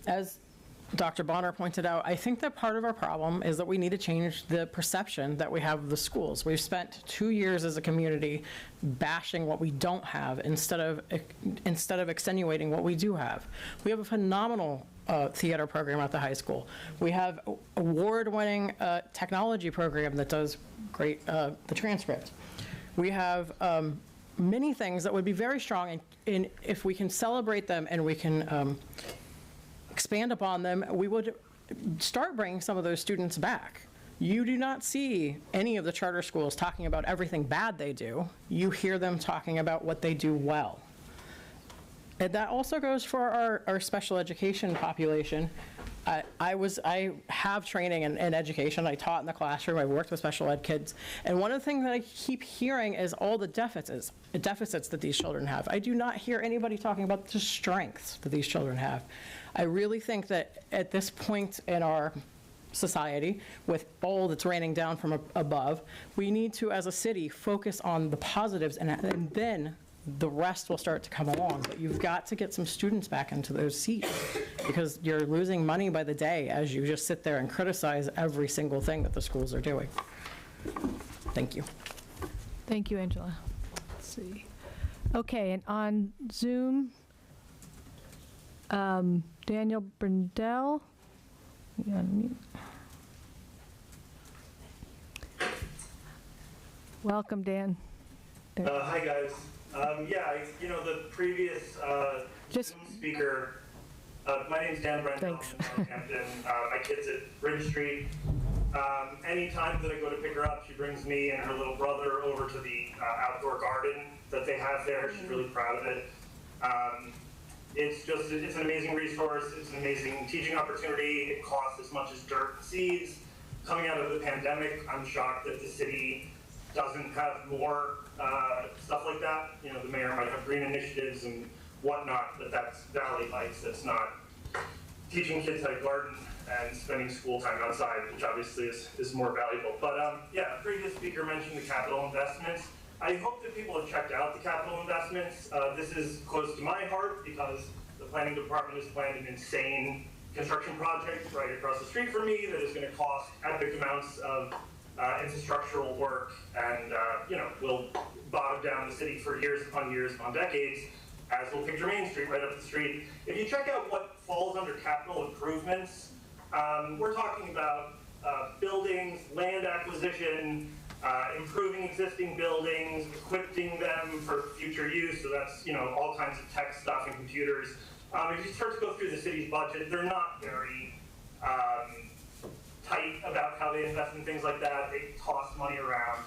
As Dr. Bonner pointed out, I think that part of our problem is that we need to change the perception that we have of the schools. We've spent 2 years as a community bashing what we don't have instead of extenuating what we do have. We have a phenomenal theater program at the high school. We have award-winning technology program that does great, the transcript. We have many things that would be very strong, and if we can celebrate them and we can expand upon them, we would start bringing some of those students back. You do not see any of the charter schools talking about everything bad they do. You hear them talking about what they do well. And that also goes for our special education population. I have training in education. I taught in the classroom. I worked with special ed kids. And one of the things that I keep hearing is all the deficits that these children have. I do not hear anybody talking about the strengths that these children have. I really think that at this point in our society, with all that's raining down from above, we need to, as a city, focus on the positives, and then the rest will start to come along. But you've got to get some students back into those seats, because you're losing money by the day as you just sit there and criticize every single thing that the schools are doing. Thank you. Thank you, Angela. Let's see. Okay, and on Zoom, Daniel Brindell. Welcome, Dan. Hi, guys. The previous Zoom speaker, my name's Dan Brendel from Northampton. My kid's at Bridge Street. Anytime that I go to pick her up, she brings me and her little brother over to the outdoor garden that they have there. She's really proud of it. It's an amazing resource. It's an amazing teaching opportunity. It costs as much as dirt and seeds. Coming out of the pandemic, I'm shocked that the city doesn't have more stuff like that. You know, the mayor might have green initiatives and whatnot, but that's Valley Lights. That's not teaching kids how to garden and spending school time outside, which obviously is more valuable. But a previous speaker mentioned the capital investments. I hope that people have checked out the capital investments. This is close to my heart because the planning department has planned an insane construction project right across the street from me that is going to cost epic amounts of infrastructural work and, will bog down the city for years upon years upon decades, as will Picture Main Street right up the street. If you check out what falls under capital improvements, we're talking about buildings, land acquisition, improving existing buildings, equipping them for future use, so that's, all kinds of tech stuff and computers. If you start to go through the city's budget, they're not very tight about how they invest in things like that. They toss money around.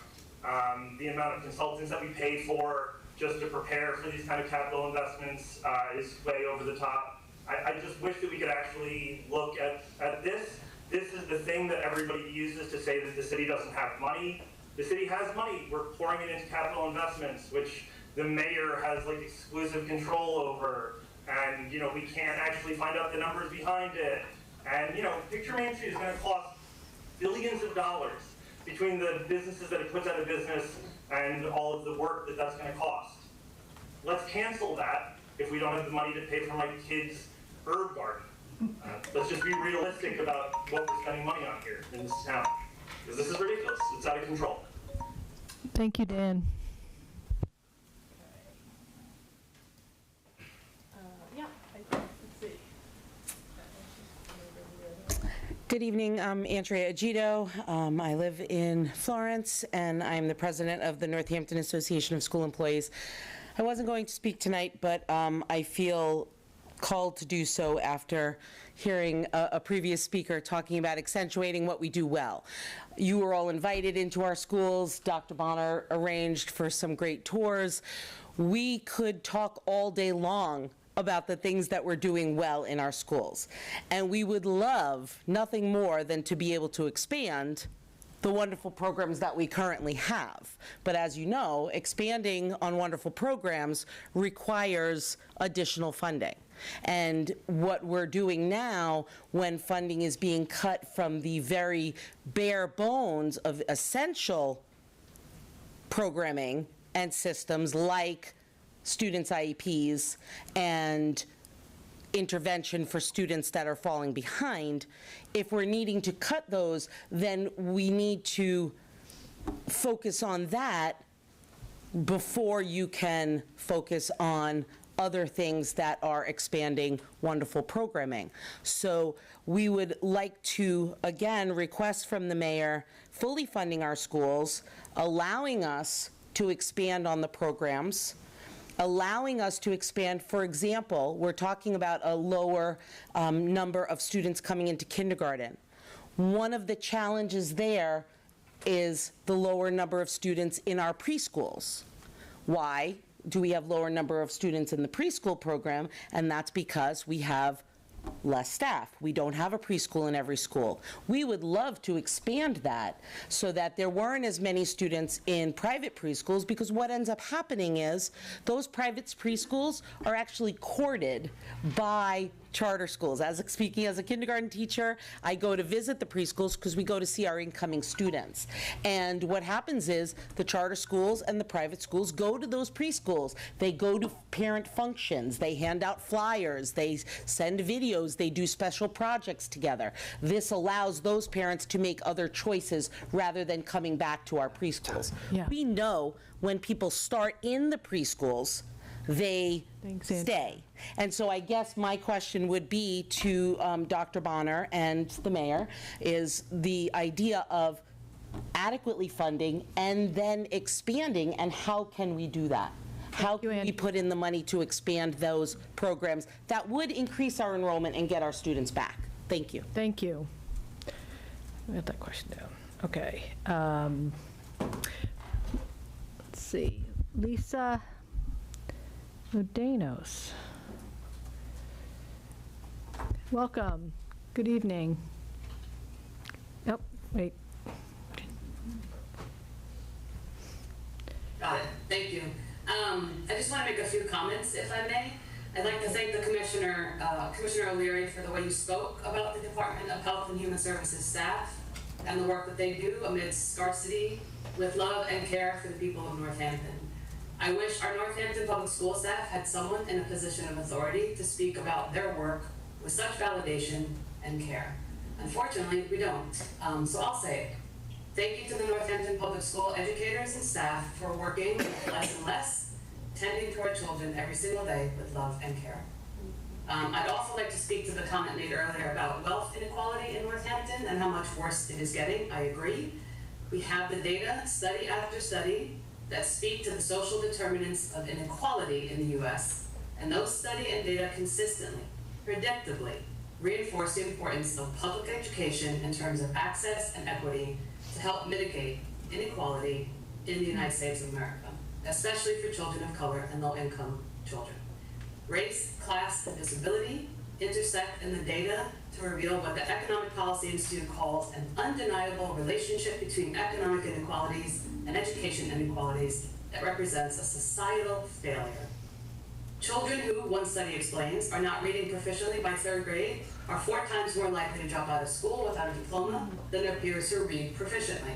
The amount of consultants that we pay for just to prepare for these kind of capital investments is way over the top. I just wish that we could actually look at this. This is the thing that everybody uses to say that the city doesn't have money. The city has money. We're pouring it into capital investments, which the mayor has exclusive control over. And, we can't actually find out the numbers behind it. And, Picture Main Street is going to cost billions of dollars between the businesses that it puts out of business and all of the work that that's going to cost. Let's cancel that if we don't have the money to pay for my kid's herb garden. Let's just be realistic about what we're spending money on here in this town. Because this is ridiculous. It's out of control. Thank you, Dan. Good evening, I'm Andrea Agito. I live in Florence, and I'm the president of the Northampton Association of School Employees. I wasn't going to speak tonight, but I feel called to do so after hearing a previous speaker talking about accentuating what we do well. You were all invited into our schools. Dr. Bonner arranged for some great tours. We could talk all day long about the things that we're doing well in our schools. And we would love nothing more than to be able to expand the wonderful programs that we currently have. But as you know, expanding on wonderful programs requires additional funding. And what we're doing now, when funding is being cut from the very bare bones of essential programming and systems like students' IEPs and intervention for students that are falling behind, if we're needing to cut those, then we need to focus on that before you can focus on other things that are expanding wonderful programming. So we would like to, again, request from the mayor fully funding our schools, allowing us to expand on the programs, allowing us to expand. For example, we're talking about a lower number of students coming into kindergarten. One of the challenges there is the lower number of students in our preschools. Why do we have lower number of students in the preschool program? And that's because we have less staff. We don't have a preschool in every school. We would love to expand that so that there weren't as many students in private preschools, because what ends up happening is those private preschools are actually courted by charter schools. Speaking as a kindergarten teacher, I go to visit the preschools because we go to see our incoming students. And what happens is the charter schools and the private schools go to those preschools. They go to parent functions. They hand out flyers. They send videos. They do special projects together. This allows those parents to make other choices rather than coming back to our preschools. Yeah. We know when people start in the preschools, they stay. And so I guess my question would be to Dr. Bonner and the mayor is the idea of adequately funding and then expanding, and how can we do that? How can we put in the money to expand those programs that would increase our enrollment and get our students back? Thank you. Thank you. I got that question down. Okay. Let's see. Lisa Modanos. Welcome. Good evening. Oh, wait. Got it. Thank you. I just want to make a few comments, if I may. I'd like to thank the Commissioner O'Leary, for the way you spoke about the Department of Health and Human Services staff and the work that they do amidst scarcity with love and care for the people of Northampton. I wish our Northampton public school staff had someone in a position of authority to speak about their work with such validation and care. Unfortunately, we don't. So I'll say it. Thank you to the Northampton Public School educators and staff for working less and less, tending to our children every single day with love and care. I'd also like to speak to the comment made earlier about wealth inequality in Northampton and how much worse it is getting. I agree. We have the data, study after study, that speak to the social determinants of inequality in the US, and those study and data consistently, predictably, reinforce the importance of public education in terms of access and equity to help mitigate inequality in the United States of America, especially for children of color and low-income children. Race, class, and disability intersect in the data to reveal what the Economic Policy Institute calls an undeniable relationship between economic inequalities and education inequalities that represents a societal failure. Children who, one study explains, are not reading proficiently by 3rd grade are 4 times more likely to drop out of school without a diploma than their peers who read proficiently.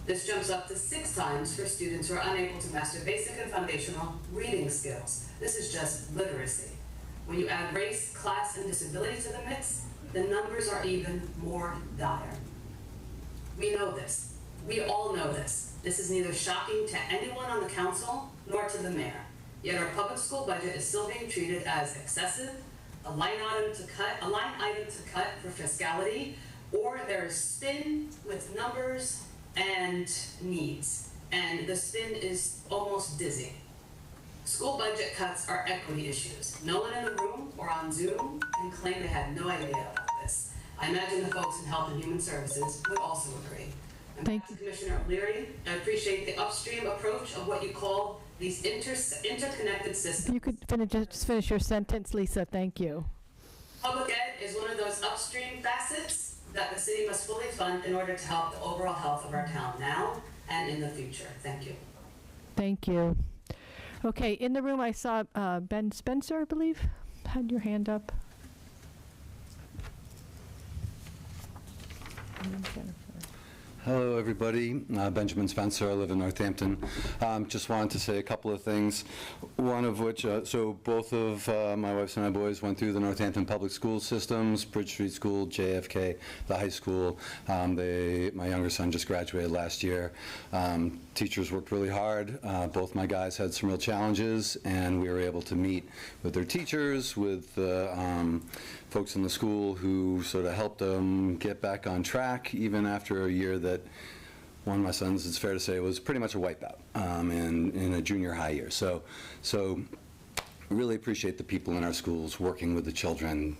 This jumps up to 6 times for students who are unable to master basic and foundational reading skills. This is just literacy. When you add race, class, and disability to the mix, the numbers are even more dire. We know this. We all know this. This is neither shocking to anyone on the council nor to the mayor. Yet our public school budget is still being treated as excessive, a line item to cut for fiscality, or there is spin with numbers and needs. And the spin is almost dizzy. School budget cuts are equity issues. No one in the room or on Zoom can claim they had no idea about this. I imagine the folks in Health and Human Services would also agree. And back to Commissioner O'Leary, I appreciate the upstream approach of what you call these interconnected systems. You could just finish your sentence, Lisa. Thank you. Public ed is one of those upstream facets that the city must fully fund in order to help the overall health of our town now and in the future. Thank you. Thank you. Okay, in the room I saw Ben Spencer, I believe, had your hand up. Hello, everybody. Benjamin Spencer. I live in Northampton. Just wanted to say a couple of things. One of which, so both of my wife's and my boys went through the Northampton public school systems, Bridge Street School, JFK, the high school. My younger son just graduated last year. Teachers worked really hard. Both my guys had some real challenges, and we were able to meet with their teachers, with folks in the school who sort of helped them get back on track, even after a year that one of my sons, it's fair to say, was pretty much a wipeout in a junior high year. So really appreciate the people in our schools working with the children.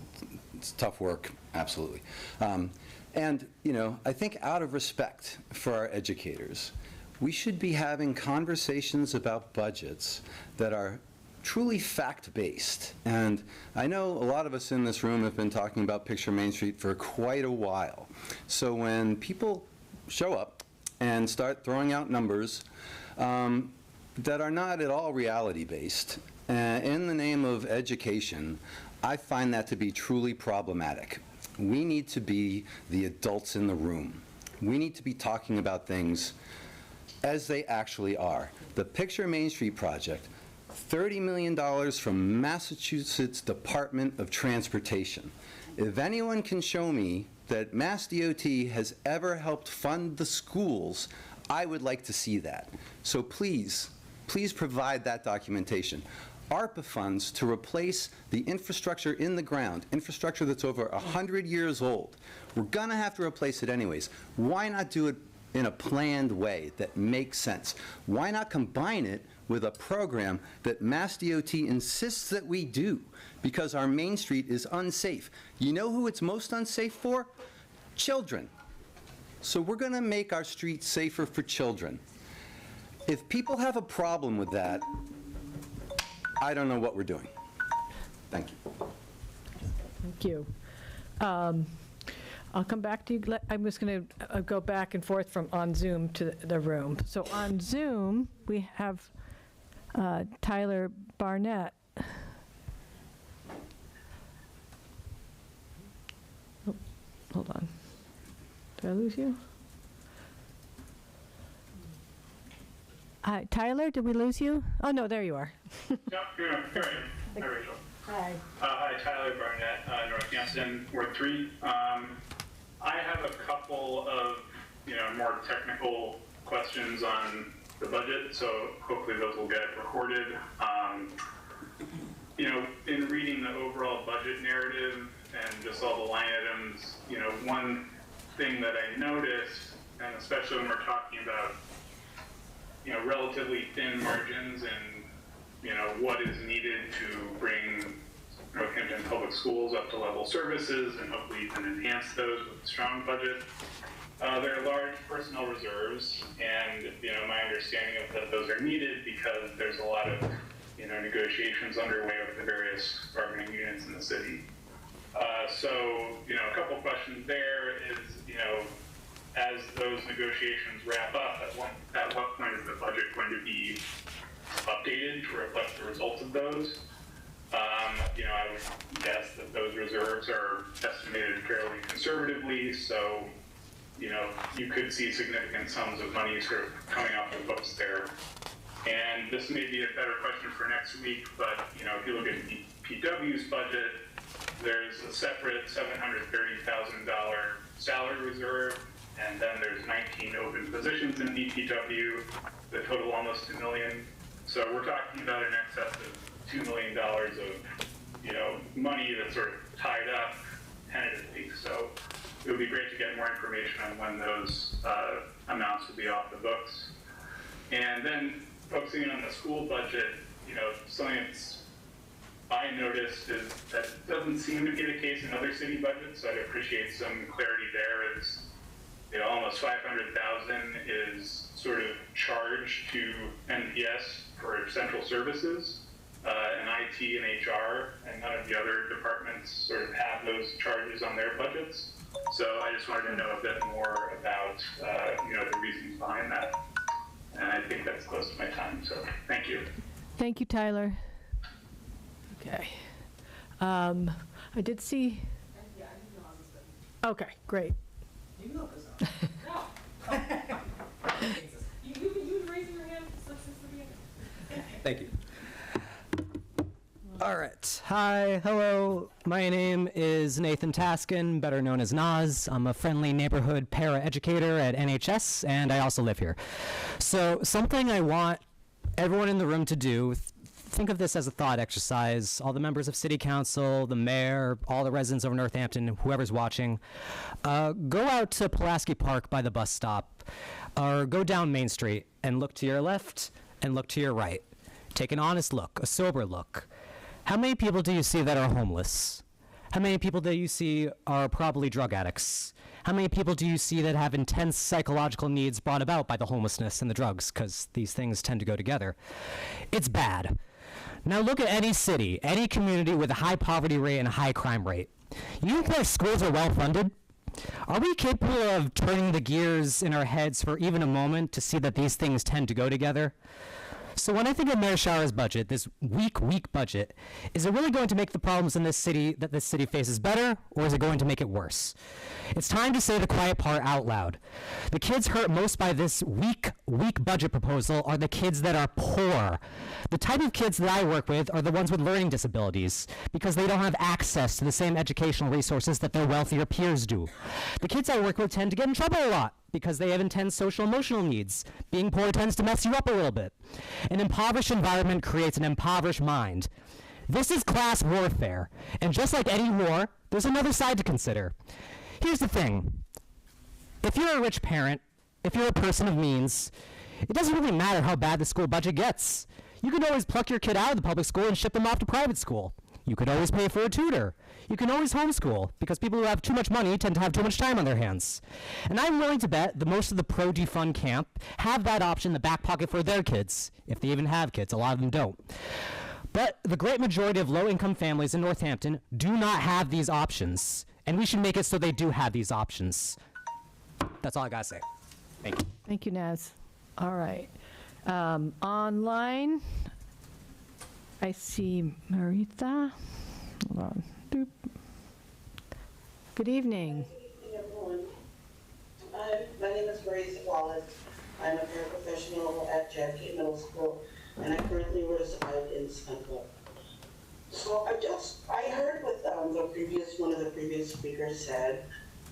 It's tough work, absolutely. And, you know, I think out of respect for our educators, we should be having conversations about budgets that are truly fact-based. And I know a lot of us in this room have been talking about Picture Main Street for quite a while. So when people show up and start throwing out numbers that are not at all reality-based, in the name of education, I find that to be truly problematic. We need to be the adults in the room. We need to be talking about things as they actually are. The Picture Main Street project, $30 million from Massachusetts Department of Transportation. If anyone can show me that Mass DOT has ever helped fund the schools, I would like to see that. So please provide that documentation. ARPA funds to replace the infrastructure in the ground, infrastructure that's over 100 years old. We're gonna have to replace it anyways. Why not do it in a planned way that makes sense? Why not combine it with a program that Mass DOT insists that we do, because our Main Street is unsafe. You know who it's most unsafe for? Children. So we're gonna make our streets safer for children. If people have a problem with that, I don't know what we're doing. Thank you. Thank you. I'll come back to you. I'm just going to go back and forth from on Zoom to the room. So on Zoom, we have Tyler Barnett. Oh, hold on. Did I lose you? Hi, Tyler, did we lose you? Oh, no, there you are. Yep, here I am. Hi, Rachel. Hi. Hi, Tyler Barnett, Northampton, Ward 3. I have a couple of, more technical questions on the budget, so hopefully those will get recorded. In reading the overall budget narrative and just all the line items, one thing that I noticed, and especially when we're talking about, relatively thin margins and, what is needed to bring Northampton Public Schools up to level services and hopefully even enhance those with a strong budget. There are large personnel reserves, and my understanding is that those are needed because there's a lot of negotiations underway with the various bargaining units in the city. So a couple questions there is as those negotiations wrap up, at what point is the budget going to be updated to reflect the results of those? I would guess that those reserves are estimated fairly conservatively, so you could see significant sums of money sort of coming off the books there. And this may be a better question for next week, but if you look at PW's budget, there's a separate $730,000 salary reserve, and then there's 19 open positions in DPW that total almost $2 million. So we're talking about in excess of $2 million of money that's sort of tied up tentatively. So it would be great to get more information on when those amounts will be off the books. And then focusing on the school budget, something that's I noticed is that doesn't seem to be the case in other city budgets. So I'd appreciate some clarity there. Is almost $500,000 is sort of charged to NPS for central services, and IT and HR, and none of the other departments sort of have those charges on their budgets. So I just wanted to know a bit more about the reasons behind that. And I think that's close to my time. So thank you. Thank you, Tyler. Okay. I did see. Okay, great. You know this. No. You raising your hand since the beginning. Thank you. All right. Hi. Hello. My name is Nathan Taskin, better known as Naz. I'm a friendly neighborhood para-educator at NHS, and I also live here. So something I want everyone in the room to do, think of this as a thought exercise. All the members of City Council, the mayor, all the residents of Northampton, whoever's watching, go out to Pulaski Park by the bus stop, or go down Main Street and look to your left and look to your right. Take an honest look, a sober look. How many people do you see that are homeless? How many people do you see are probably drug addicts? How many people do you see that have intense psychological needs brought about by the homelessness and the drugs? Because these things tend to go together. It's bad. Now look at any city, any community with a high poverty rate and a high crime rate. You think their schools are well funded? Are we capable of turning the gears in our heads for even a moment to see that these things tend to go together? So when I think of Mayor Shower's budget, this weak budget, is it really going to make the problems in this city that this city faces better, or is it going to make it worse? It's time to say the quiet part out loud. The kids hurt most by this weak budget proposal are the kids that are poor. The type of kids that I work with are the ones with learning disabilities, because they don't have access to the same educational resources that their wealthier peers do. The kids I work with tend to get in trouble a lot, because they have intense social emotional needs. Being poor tends to mess you up a little bit. An impoverished environment creates an impoverished mind. This is class warfare, and just like any war, there's another side to consider. Here's the thing. If you're a rich parent, if you're a person of means, it doesn't really matter how bad the school budget gets. You can always pluck your kid out of the public school and ship them off to private school. You could always pay for a tutor. You can always homeschool, because people who have too much money tend to have too much time on their hands. And I'm willing to bet that most of the pro-defund camp have that option in the back pocket for their kids, if they even have kids. A lot of them don't. But the great majority of low-income families in Northampton do not have these options, and we should make it so they do have these options. That's all I gotta say. Thank you. Thank you, Naz. All right. Online, I see Marita. Hold on. Doop. Good evening. Good evening, everyone. My name is Grace Wallace. I'm a paraprofessional at Jackson Middle School, and I currently reside in Central. So I I heard what one of the previous speakers said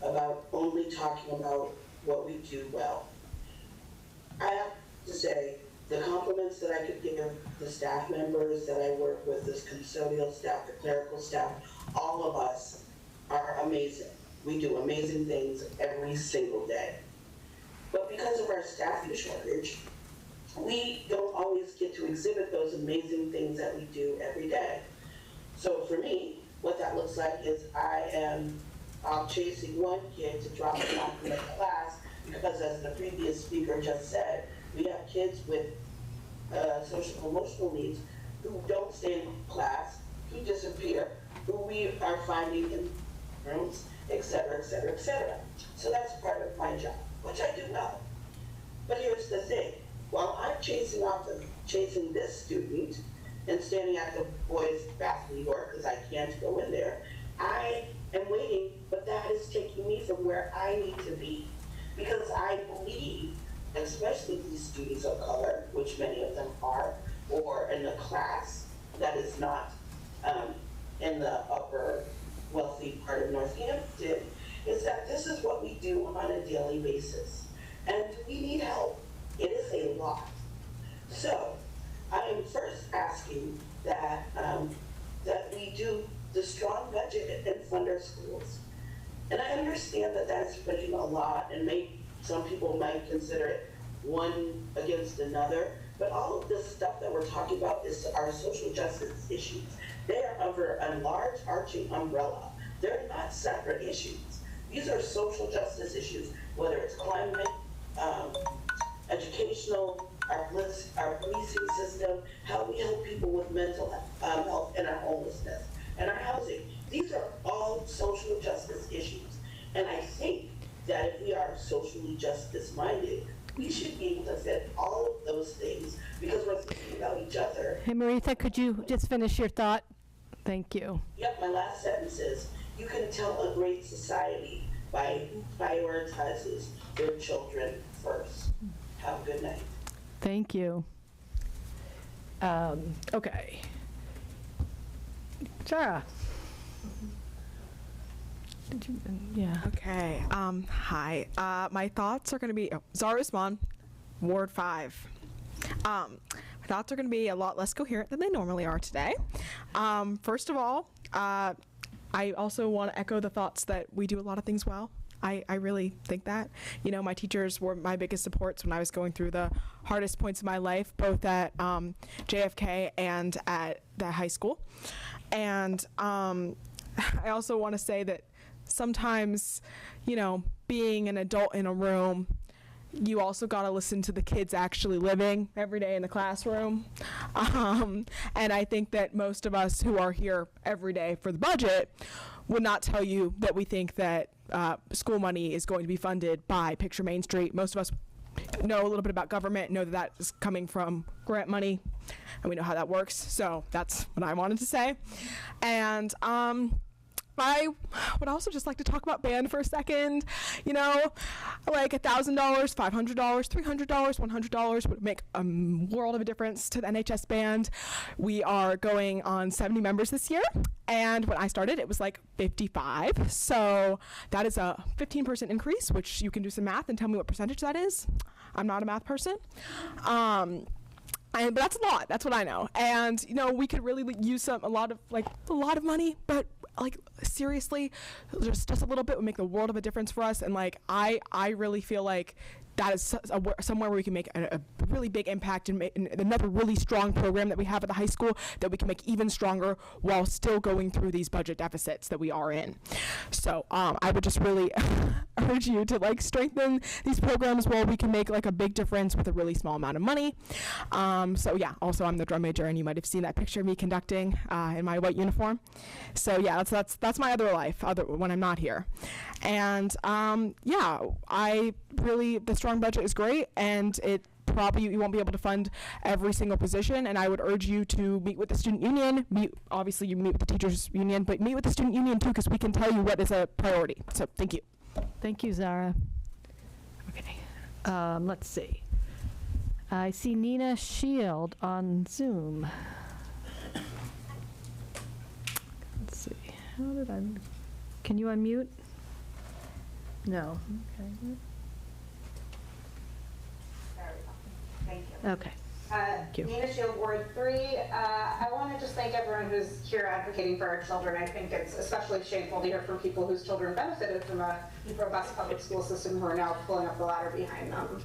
about only talking about what we do well. I have to say, the compliments that I could give the staff members that I work with, this custodial staff, the clerical staff, all of us are amazing. We do amazing things every single day. But because of our staffing shortage, we don't always get to exhibit those amazing things that we do every day. So for me, what that looks like is I am chasing one kid to drop him off in the class because, as the previous speaker just said, we have kids with social emotional needs who don't stay in class, who disappear, who we are finding in rooms, et cetera, et cetera, et cetera. So that's part of my job, which I do well. But here's the thing. While I'm chasing this student and standing at the boys' bathroom door because I can't go in there, I am waiting, but that is taking me from where I need to be. Because I believe, especially these students of color, which many of them are, or in a class that is not in the upper wealthy part of Northampton, is that this is what we do on a daily basis. And we need help. It is a lot. So I am first asking that that we do the strong budget and fund our schools. And I understand that that's spending a lot, and some people might consider it one against another, but all of this stuff that we're talking about is our social justice issues. They are under a large arching umbrella. They're not separate issues. These are social justice issues, whether it's climate, educational, our policing system, how we help people with mental health and our homelessness, and our housing. These are all social justice issues. And I think that if we are socially justice-minded, we should be able to fit all of those things because we're thinking about each other. Hey, Maritha, could you just finish your thought? Thank you. Yep, my last sentence is, you can tell a great society by who prioritizes their children first. Have a good night. Thank you. Okay. Sarah. Yeah. Okay. Hi. My thoughts are going to be Zara Usman, Ward 5. My thoughts are going to be a lot less coherent than they normally are today. First of all, I also want to echo the thoughts that we do a lot of things well. I really think that. You know, my teachers were my biggest supports when I was going through the hardest points of my life, both at JFK and at the high school. And I also want to say that sometimes, you know, being an adult in a room, you also got to listen to the kids actually living every day in the classroom. And I think that most of us who are here every day for the budget would not tell you that we think that school money is going to be funded by Picture Main Street. Most of us know a little bit about government, know that that is coming from grant money, and we know how that works. So that's what I wanted to say. And I would also just like to talk about band for a second. You know, like $1,000, $500, $300, $100 would make a world of a difference to the NHS band. We are going on 70 members this year, and when I started, it was like 55. So that is a 15% increase, which you can do some math and tell me what percentage that is. I'm not a math person. But that's a lot. That's what I know. And you know, we could really use a lot of money, but like seriously, just a little bit would make the world of a difference for us. And like I really feel like that is somewhere where we can make a really big impact and make another really strong program that we have at the high school that we can make even stronger while still going through these budget deficits that we are in. So I would just really urge you to like strengthen these programs where we can make like a big difference with a really small amount of money. So yeah, also I'm the drum major, and you might have seen that picture of me conducting in my white uniform. So yeah, that's my other life when I'm not here. And yeah, the strong budget is great, and it probably you won't be able to fund every single position, and I would urge you to meet with the student union. Obviously you meet with the teachers union, but meet with the student union too, because we can tell you what is a priority. So thank you. Thank you, Zara. Okay, let's see. I see Nina Shield on Zoom. How did I, can you unmute? No. Okay. Thank you. Okay. you. Nina Shield, Ward 3. I want to just thank everyone who's here advocating for our children. I think it's especially shameful to hear from people whose children benefited from a robust public school system who are now pulling up the ladder behind them.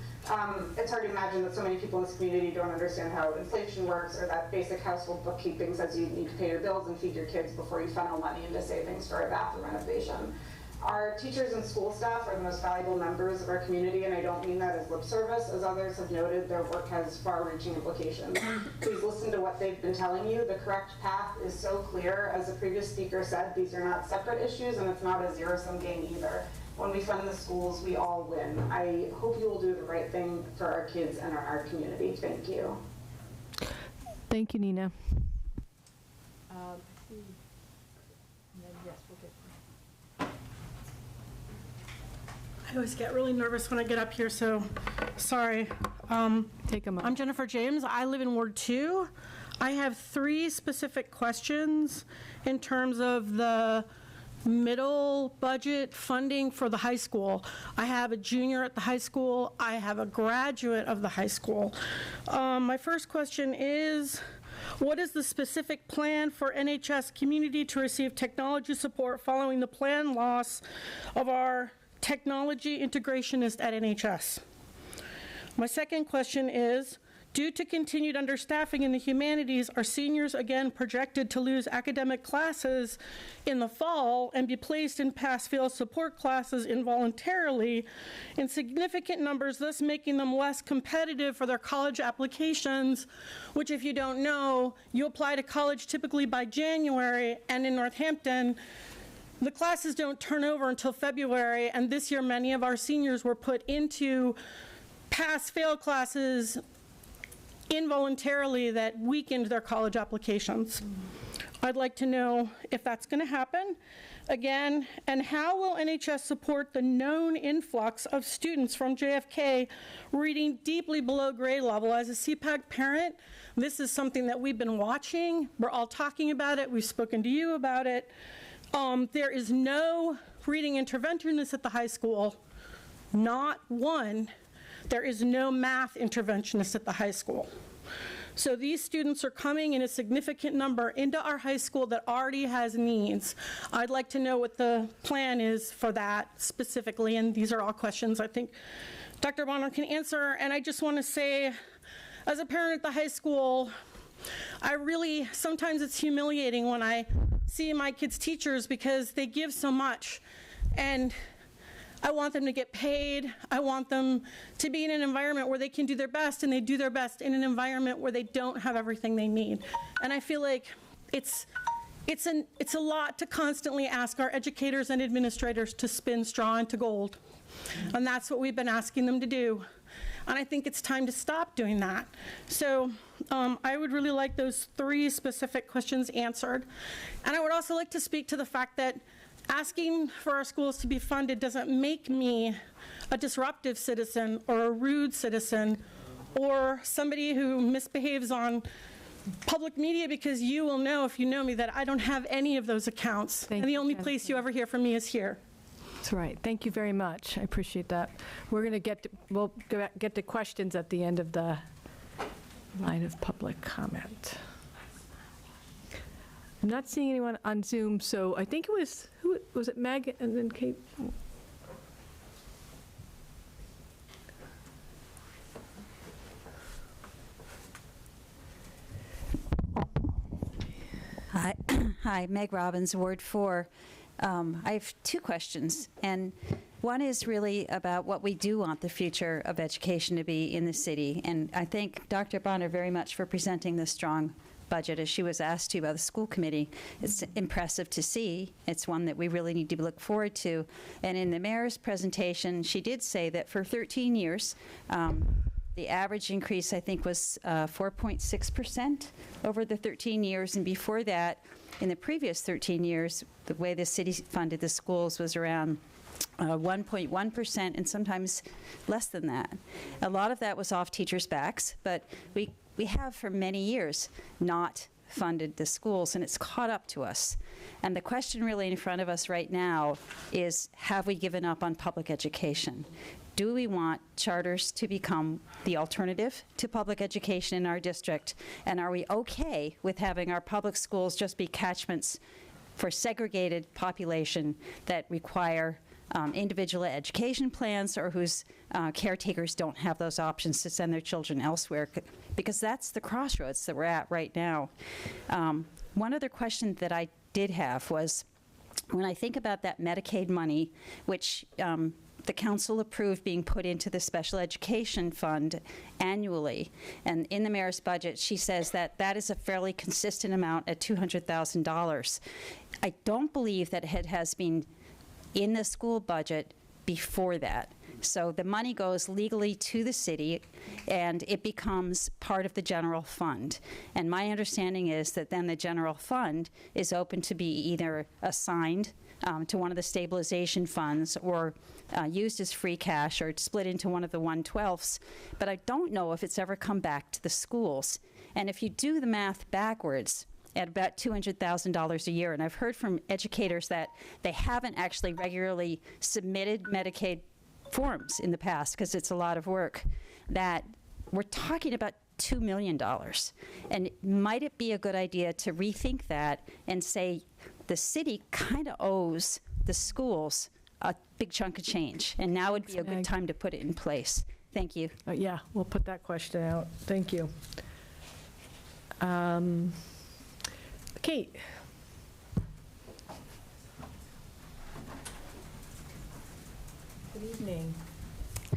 It's hard to imagine that so many people in this community don't understand how inflation works, or that basic household bookkeeping says you need to pay your bills and feed your kids before you funnel money into savings for a bathroom renovation. Our teachers and school staff are the most valuable members of our community, and I don't mean that as lip service. As others have noted, their work has far-reaching implications. Please listen to what they've been telling you. The correct path is so clear. As the previous speaker said, these are not separate issues, and it's not a zero-sum game either. When we fund the schools, we all win. I hope you will do the right thing for our kids and our community. Thank you. Thank you, Nina. I always get really nervous when I get up here, so sorry. Take a moment. I'm Jennifer James. I live in Ward 2. I have 3 specific questions in terms of the middle budget funding for the high school. I have a junior at the high school. I have a graduate of the high school. My first question is, what is the specific plan for NHS community to receive technology support following the planned loss of our technology integrationist at NHS? My second question is, due to continued understaffing in the humanities, are seniors again projected to lose academic classes in the fall and be placed in pass-fail support classes involuntarily in significant numbers, thus making them less competitive for their college applications, which, if you don't know, you apply to college typically by January, and in Northampton, the classes don't turn over until February, and this year many of our seniors were put into pass-fail classes involuntarily that weakened their college applications. I'd like to know if that's going to happen again, and how will NHS support the known influx of students from JFK reading deeply below grade level? As a CPAC parent, this is something that we've been watching. We're all talking about it. We've spoken to you about it. There is no reading interventionist at the high school, not one. There is no math interventionist at the high school. So these students are coming in a significant number into our high school that already has needs. I'd like to know what the plan is for that specifically, and these are all questions I think Dr. Bonner can answer. And I just want to say, as a parent at the high school, sometimes it's humiliating when I see my kids' teachers because they give so much, and I want them to get paid. I want them to be in an environment where they can do their best, and they do their best in an environment where they don't have everything they need. And I feel like it's a lot to constantly ask our educators and administrators to spin straw into gold. And that's what we've been asking them to do. And I think it's time to stop doing that. So I would really like those 3 specific questions answered. And I would also like to speak to the fact that asking for our schools to be funded doesn't make me a disruptive citizen or a rude citizen or somebody who misbehaves on public media, because you will know, if you know me, that I don't have any of those accounts. And the only place you ever hear from me is here. That's right. Thank you very much. I appreciate that. We'll get to questions at the end of the line of public comment. I'm not seeing anyone on Zoom, so I think it was, who was it, Meg and then Kate? Hi, Meg Robbins, Ward 4. I have 2 questions, and one is really about what we do want the future of education to be in the city. And I thank Dr. Bonner very much for presenting this strong budget, as she was asked to by the school committee. It's impressive to see. It's one that we really need to look forward to. And in the mayor's presentation, she did say that for 13 years, the average increase, I think, was 4.6% over the 13 years. And before that, in the previous 13 years, the way the city funded the schools was around 1.1% and sometimes less than that. A lot of that was off teachers' backs, but we have for many years not funded the schools, and it's caught up to us. And the question really in front of us right now is, have we given up on public education? Do we want charters to become the alternative to public education in our district? And are we okay with having our public schools just be catchments for segregated population that require individual education plans, or whose caretakers don't have those options to send their children elsewhere? Because that's the crossroads that we're at right now. One other question that I did have was, when I think about that Medicaid money, which the council approved being put into the special education fund annually, and in the mayor's budget, she says that that is a fairly consistent amount at $200,000. I don't believe that it has been in the school budget before that. So the money goes legally to the city, and it becomes part of the general fund. And my understanding is that then the general fund is open to be either assigned to one of the stabilization funds, or used as free cash, or split into one of the 1/12ths. But I don't know if it's ever come back to the schools. And if you do the math backwards, at about $200,000 a year, and I've heard from educators that they haven't actually regularly submitted Medicaid forms in the past because it's a lot of work, that we're talking about $2 million. And might it be a good idea to rethink that and say the city kind of owes the schools a big chunk of change, and now would be a good time to put it in place? Thank you. Yeah, we'll put that question out. Thank you. Kate. Good evening.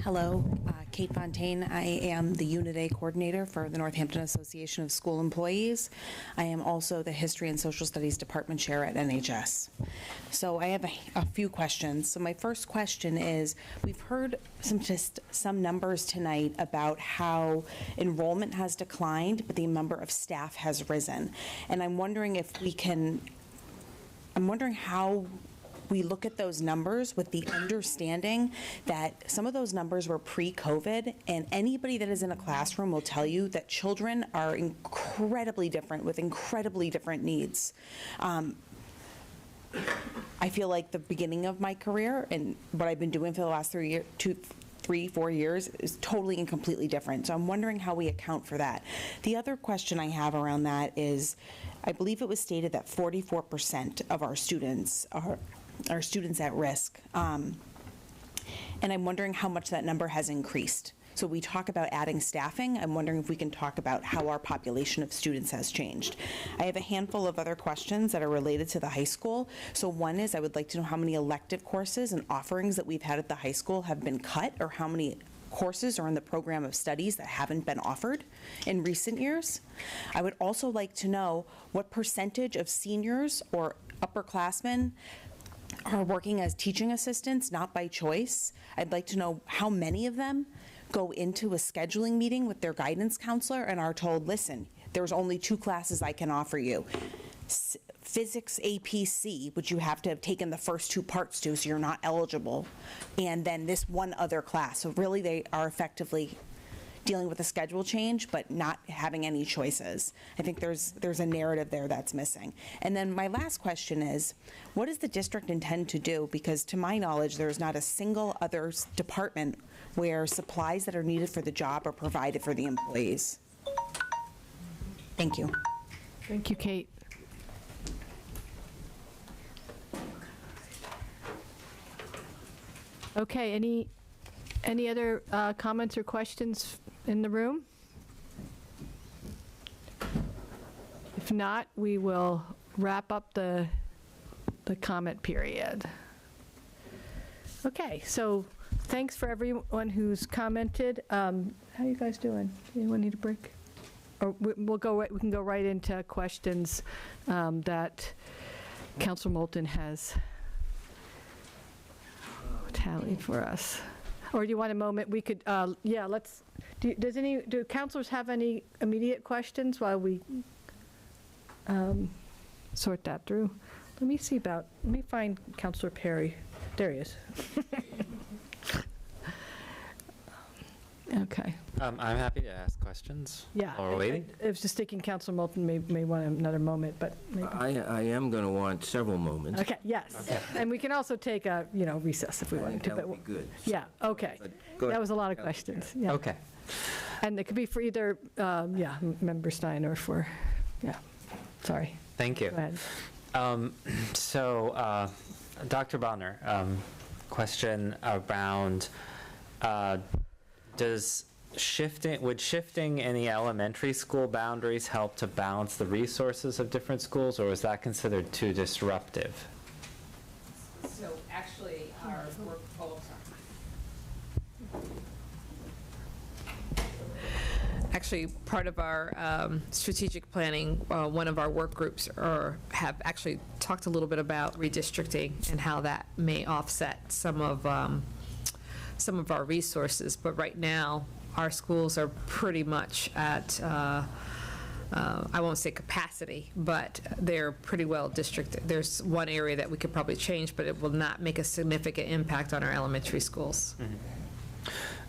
Hello, Kate Fontaine. I am the Unit A coordinator for the Northampton Association of School Employees. I am also the History and Social Studies Department Chair at NHS. So I have a few questions. So my first question is, we've heard some numbers tonight about how enrollment has declined, but the number of staff has risen. And I'm wondering how we look at those numbers with the understanding that some of those numbers were pre-COVID, and anybody that is in a classroom will tell you that children are incredibly different with incredibly different needs. I feel like the beginning of my career and what I've been doing for the last 4 years is totally and completely different. So I'm wondering how we account for that. The other question I have around that is, I believe it was stated that 44% of our students are students at risk. And I'm wondering how much that number has increased. So we talk about adding staffing. I'm wondering if we can talk about how our population of students has changed. I have a handful of other questions that are related to the high school. So one is, I would like to know how many elective courses and offerings that we've had at the high school have been cut, or how many courses are in the program of studies that haven't been offered in recent years. I would also like to know what percentage of seniors or upperclassmen are working as teaching assistants, not by choice. I'd like to know how many of them go into a scheduling meeting with their guidance counselor and are told, listen, there's only 2 classes I can offer you. Physics APC, which you have to have taken the first 2 parts to, so you're not eligible, and then this one other class. So really they are effectively dealing with a schedule change, but not having any choices. I think there's a narrative there that's missing. And then my last question is, what does the district intend to do? Because to my knowledge, there's not a single other department where supplies that are needed for the job are provided for the employees. Thank you. Thank you, Kate. Okay, any other comments or questions in the room? If not, we will wrap up the comment period. Okay, so thanks for everyone who's commented. How are you guys doing? Anyone need a break? Or we can go right into questions that Councilor Moulton has tallied for us. Or do you want a moment? We could, yeah, let's, do councilors have any immediate questions while we sort that through? Let me find Councilor Perry. There he is. Okay. I'm happy to ask questions. Yeah. While we're waiting. It was just thinking Councilor Moulton may want another moment, but maybe. I am going to want several moments. Okay, yes. Okay. And we can also take a, recess if we wanted to. That would be good. Yeah, okay. go ahead. That was a lot of questions. Yeah. Okay. And it could be for either, Member Stein or for, sorry. Thank you. Go ahead. So, Dr. Bonner, question around, would shifting any elementary school boundaries help to balance the resources of different schools, or was that considered too disruptive? So actually, our work, Actually, part of our strategic planning, one of our work groups have actually talked a little bit about redistricting and how that may offset some of our resources. But right now, our schools are pretty much at, I won't say capacity, but they're pretty well districted. There's one area that we could probably change, but it will not make a significant impact on our elementary schools.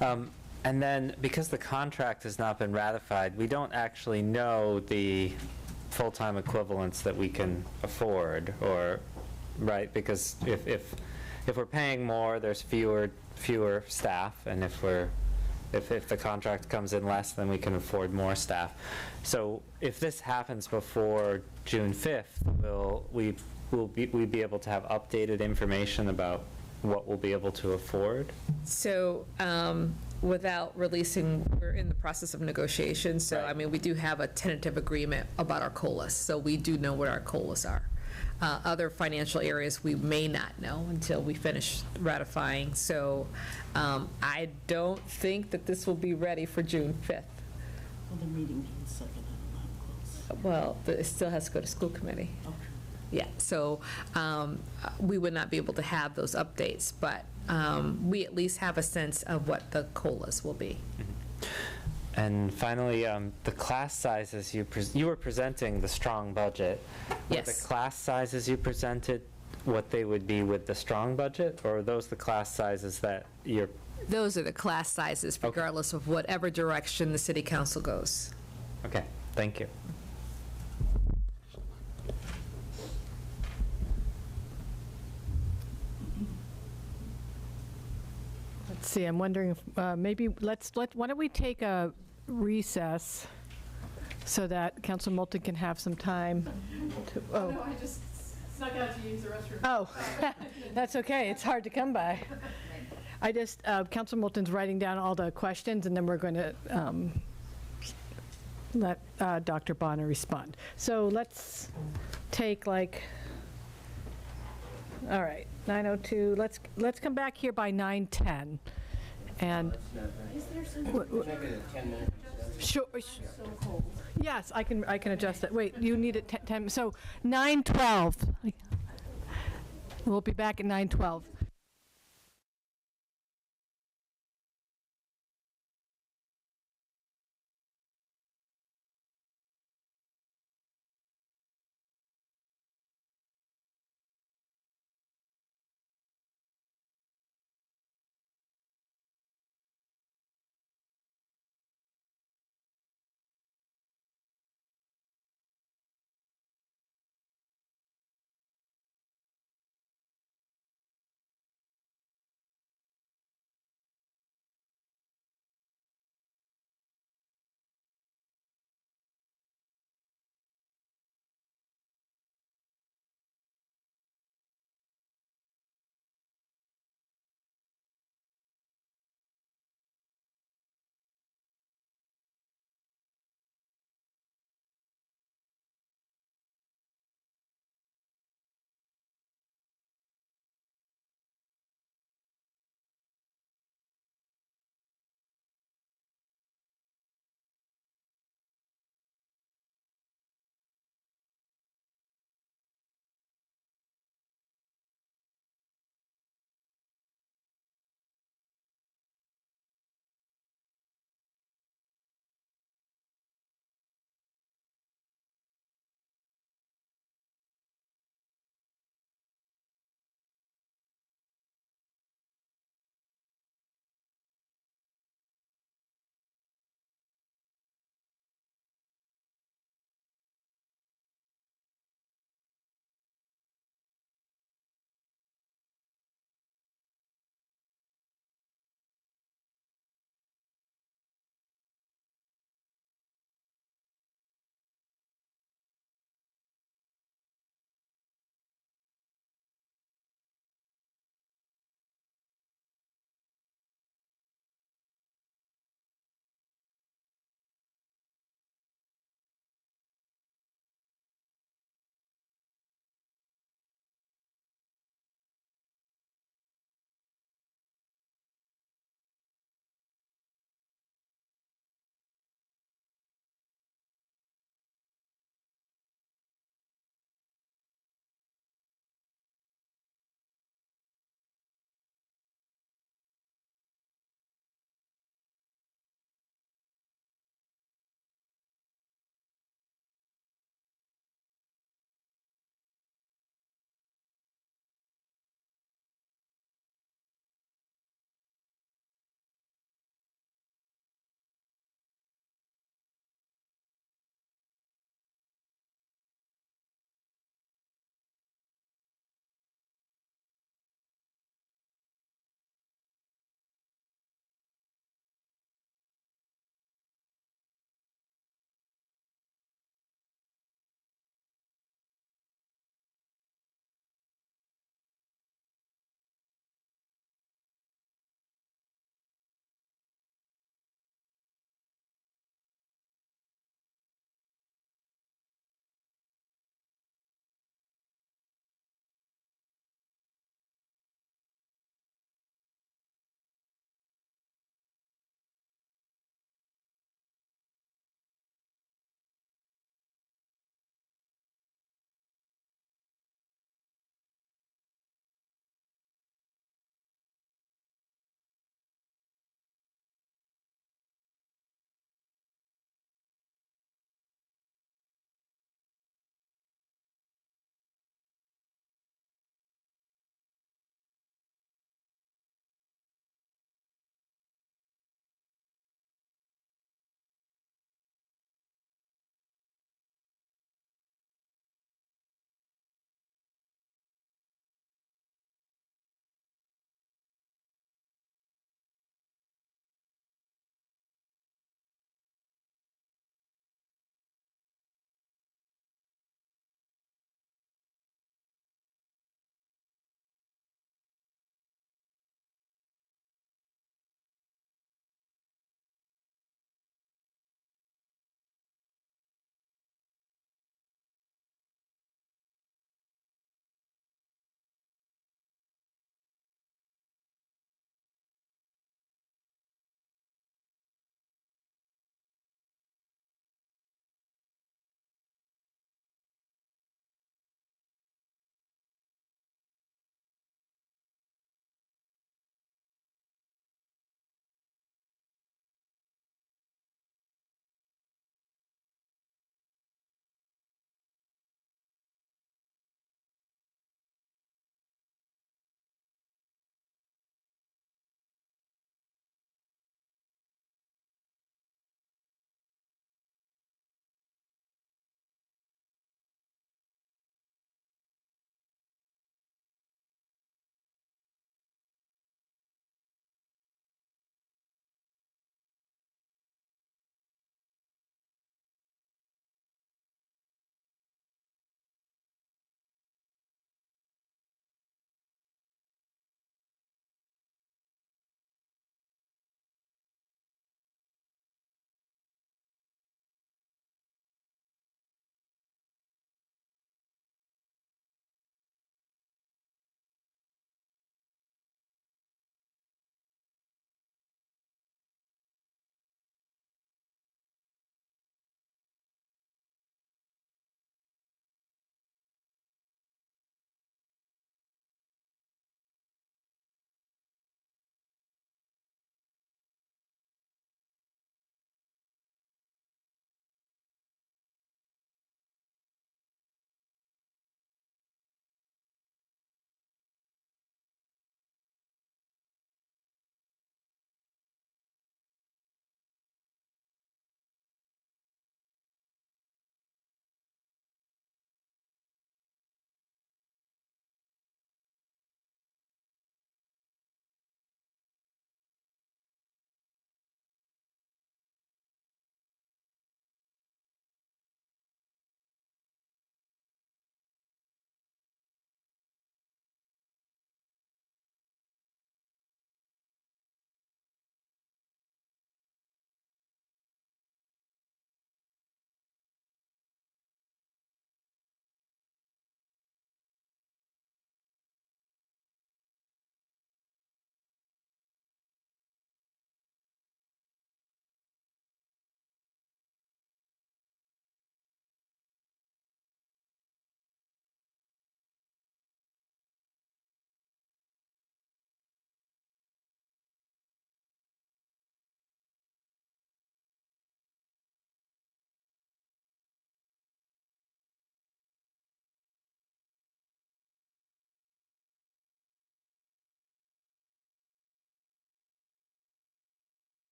Mm-hmm. And then, because the contract has not been ratified, we don't actually know the full-time equivalents that we can afford, or, right? Because if we're paying more, there's fewer staff, and if the contract comes in less, then we can afford more staff. So if this happens before June 5th, will we be able to have updated information about what we'll be able to afford? So, without releasing, we're in the process of negotiations, so, I mean, we do have a tentative agreement about our COLAs, so we do know what our COLAs are. Other financial areas we may not know until we finish ratifying, so I don't think that this will be ready for June 5th. Well, the meeting June 2nd, I don't know how close. Well, it still has to go to school committee. Okay. Yeah, so we would not be able to have those updates, but we at least have a sense of what the COLAs will be. And finally, the class sizes you were presenting the strong budget. Yes. Were the class sizes you presented what they would be with the strong budget, or are those the class sizes that you're? Those are the class sizes, regardless of whatever direction the city council goes. Okay, thank you. Let's see, I'm wondering if maybe why don't we take a recess so that Councilor Moulton can have some time to, No, I just snuck out to use the restroom. Oh, that's okay, it's hard to come by. I just, Councilor Moulton's writing down all the questions, and then we're going to let Dr. Bonner respond. So let's take all right, 9:02, let's come back here by 9:10. And Is there some? sure, yes, I can adjust that. Wait, you need it 10, so 9:12. We'll be back at 9:12.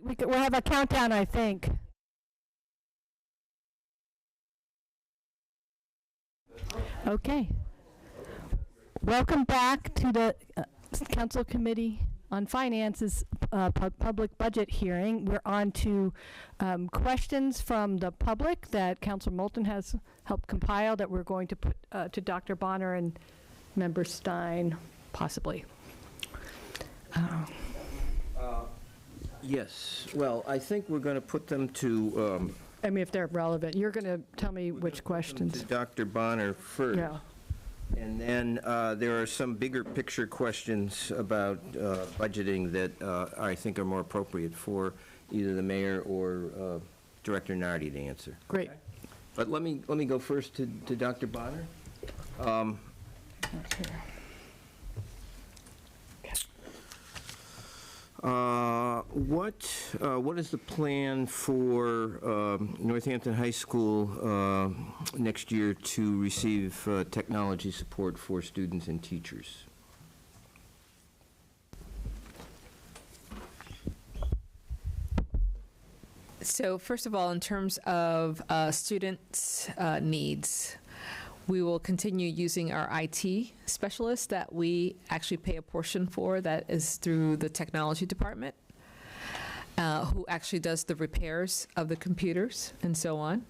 We'll have a countdown, I think. Okay. Welcome back to the Council Committee on Finance's public budget hearing. We're on to questions from the public that Councilor Moulton has helped compile that we're going to put to Dr. Bonner and Member Stein, possibly. Yes, well, I think we're going to put them to... I mean, if they're relevant. You're going to tell me which questions. To Dr. Bonner first. Yeah. And then there are some bigger picture questions about budgeting that I think are more appropriate for either the mayor or Director Nardi to answer. Great. But let me go first to Dr. Bonner. What is the plan for Northampton High School next year to receive technology support for students and teachers? So first of all, in terms of students' needs, we will continue using our IT specialists that we actually pay a portion for, that is through the technology department, who actually does the repairs of the computers and so on.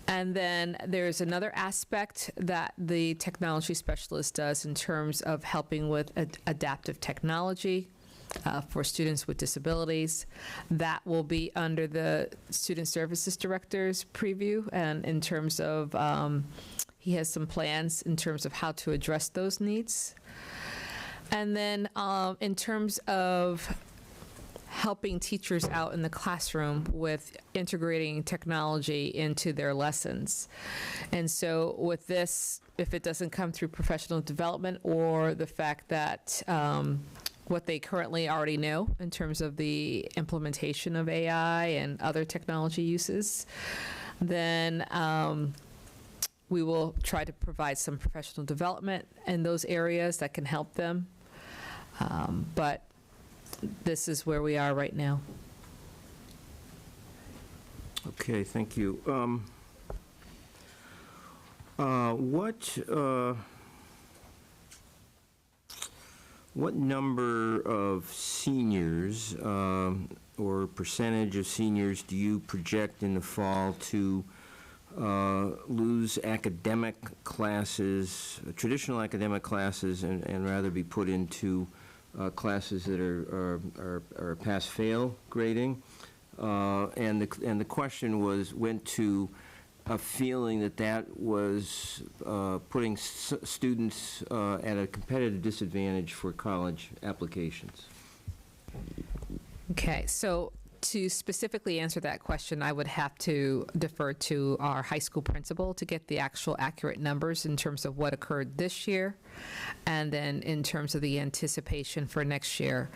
And then there's another aspect that the technology specialist does in terms of helping with adaptive technology for students with disabilities. That will be under the Student Services Director's preview, and in terms of he has some plans in terms of how to address those needs. And then in terms of helping teachers out in the classroom with integrating technology into their lessons. And so with this, if it doesn't come through professional development or the fact that what they currently already know in terms of the implementation of AI and other technology uses, then we will try to provide some professional development in those areas that can help them. But this is where we are right now. Okay, thank you. What number of seniors or percentage of seniors do you project in the fall to lose academic classes, traditional academic classes, and rather be put into classes that are pass-fail grading? And the question went to a feeling that was putting students at a competitive disadvantage for college applications. Okay, so to specifically answer that question, I would have to defer to our high school principal to get the actual accurate numbers in terms of what occurred this year, and then in terms of the anticipation for next year.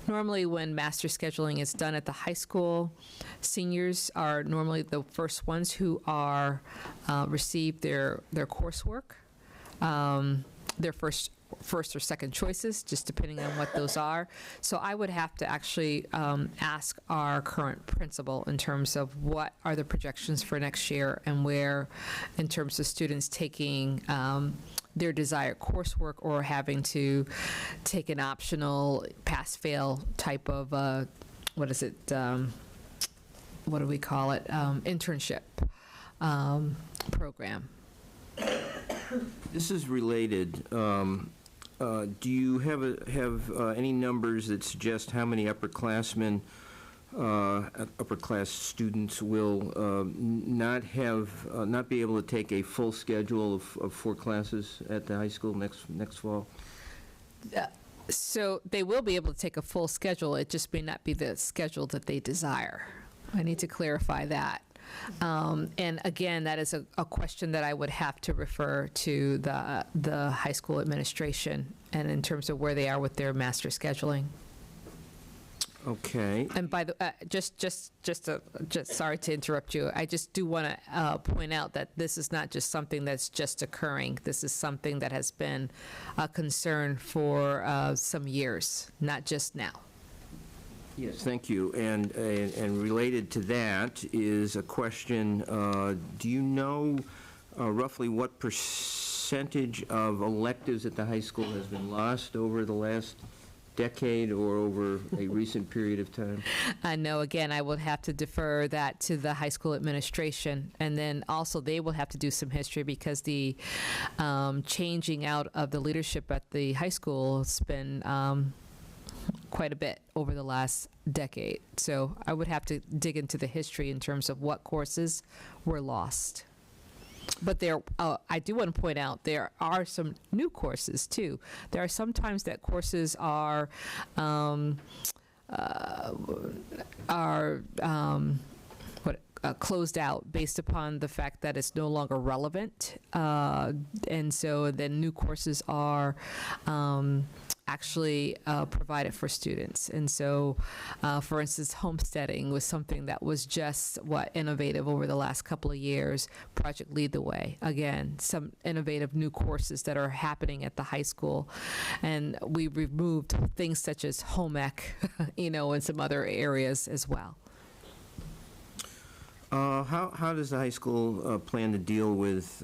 Normally, when master scheduling is done at the high school, seniors are normally the first ones who are receive their coursework, their first or second choices, just depending on what those are. So I would have to actually ask our current principal in terms of what are the projections for next year, and where, in terms of students taking their desired coursework or having to take an optional pass-fail type of, what do we call it, internship program. This is related. Do you have any numbers that suggest how many upperclassmen, upper class students will not be able to take a full schedule of 4 classes at the high school next fall? So they will be able to take a full schedule. It just may not be the schedule that they desire. I need to clarify that. And again, that is a question that I would have to refer to the high school administration, and in terms of where they are with their master scheduling. Okay. And by the just sorry to interrupt you. I just do want to point out that this is not just something that's just occurring. This is something that has been a concern for some years, not just now. Yes, thank you. And related to that is a question, do you know roughly what percentage of electives at the high school has been lost over the last decade or over a recent period of time? I know, again, I would have to defer that to the high school administration, and then also they will have to do some history because the changing out of the leadership at the high school has been quite a bit over the last decade. So I would have to dig into the history in terms of what courses were lost. But there, I do want to point out, there are some new courses too. There are sometimes that courses are closed out based upon the fact that it's no longer relevant, and so then new courses are actually provided for students. And so, for instance, homesteading was something that was just innovative over the last couple of years. Project Lead the Way, again, some innovative new courses that are happening at the high school. And we removed things such as home ec, and some other areas as well. How does the high school plan to deal with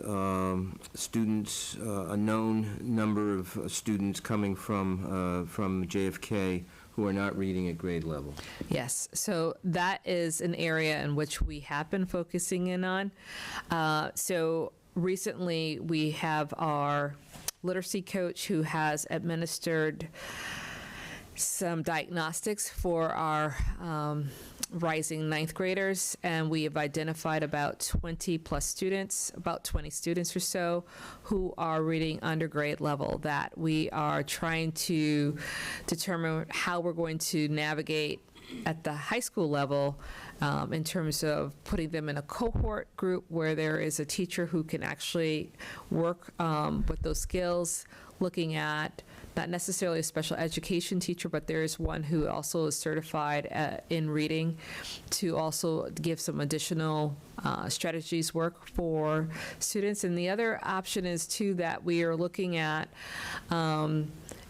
students, a known number of students coming from JFK who are not reading at grade level? Yes, so that is an area in which we have been focusing in on. So recently we have our literacy coach who has administered some diagnostics for our rising ninth graders, and we have identified about 20 plus students, about 20 students or so, who are reading under grade level, that we are trying to determine how we're going to navigate at the high school level in terms of putting them in a cohort group where there is a teacher who can actually work with those skills, looking at not necessarily a special education teacher, but there is one who also is certified in reading to also give some additional strategies work for students. And the other option is, too, that we are looking at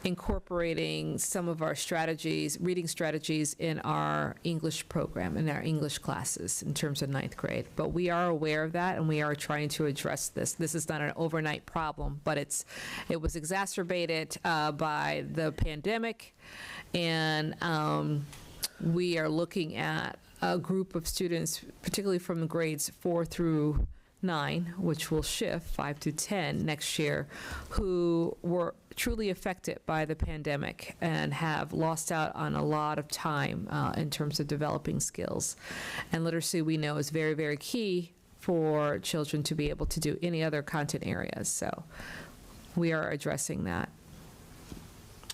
incorporating some of our strategies, reading strategies, in our English program, in our English classes in terms of ninth grade. But we are aware of that, and we are trying to address this. This is not an overnight problem, but it was exacerbated by the pandemic, and we are looking at a group of students, particularly from grades 4 through 9, which will shift 5 to 10 next year, who were truly affected by the pandemic and have lost out on a lot of time in terms of developing skills. And literacy, we know, is very, very key for children to be able to do any other content areas. So we are addressing that.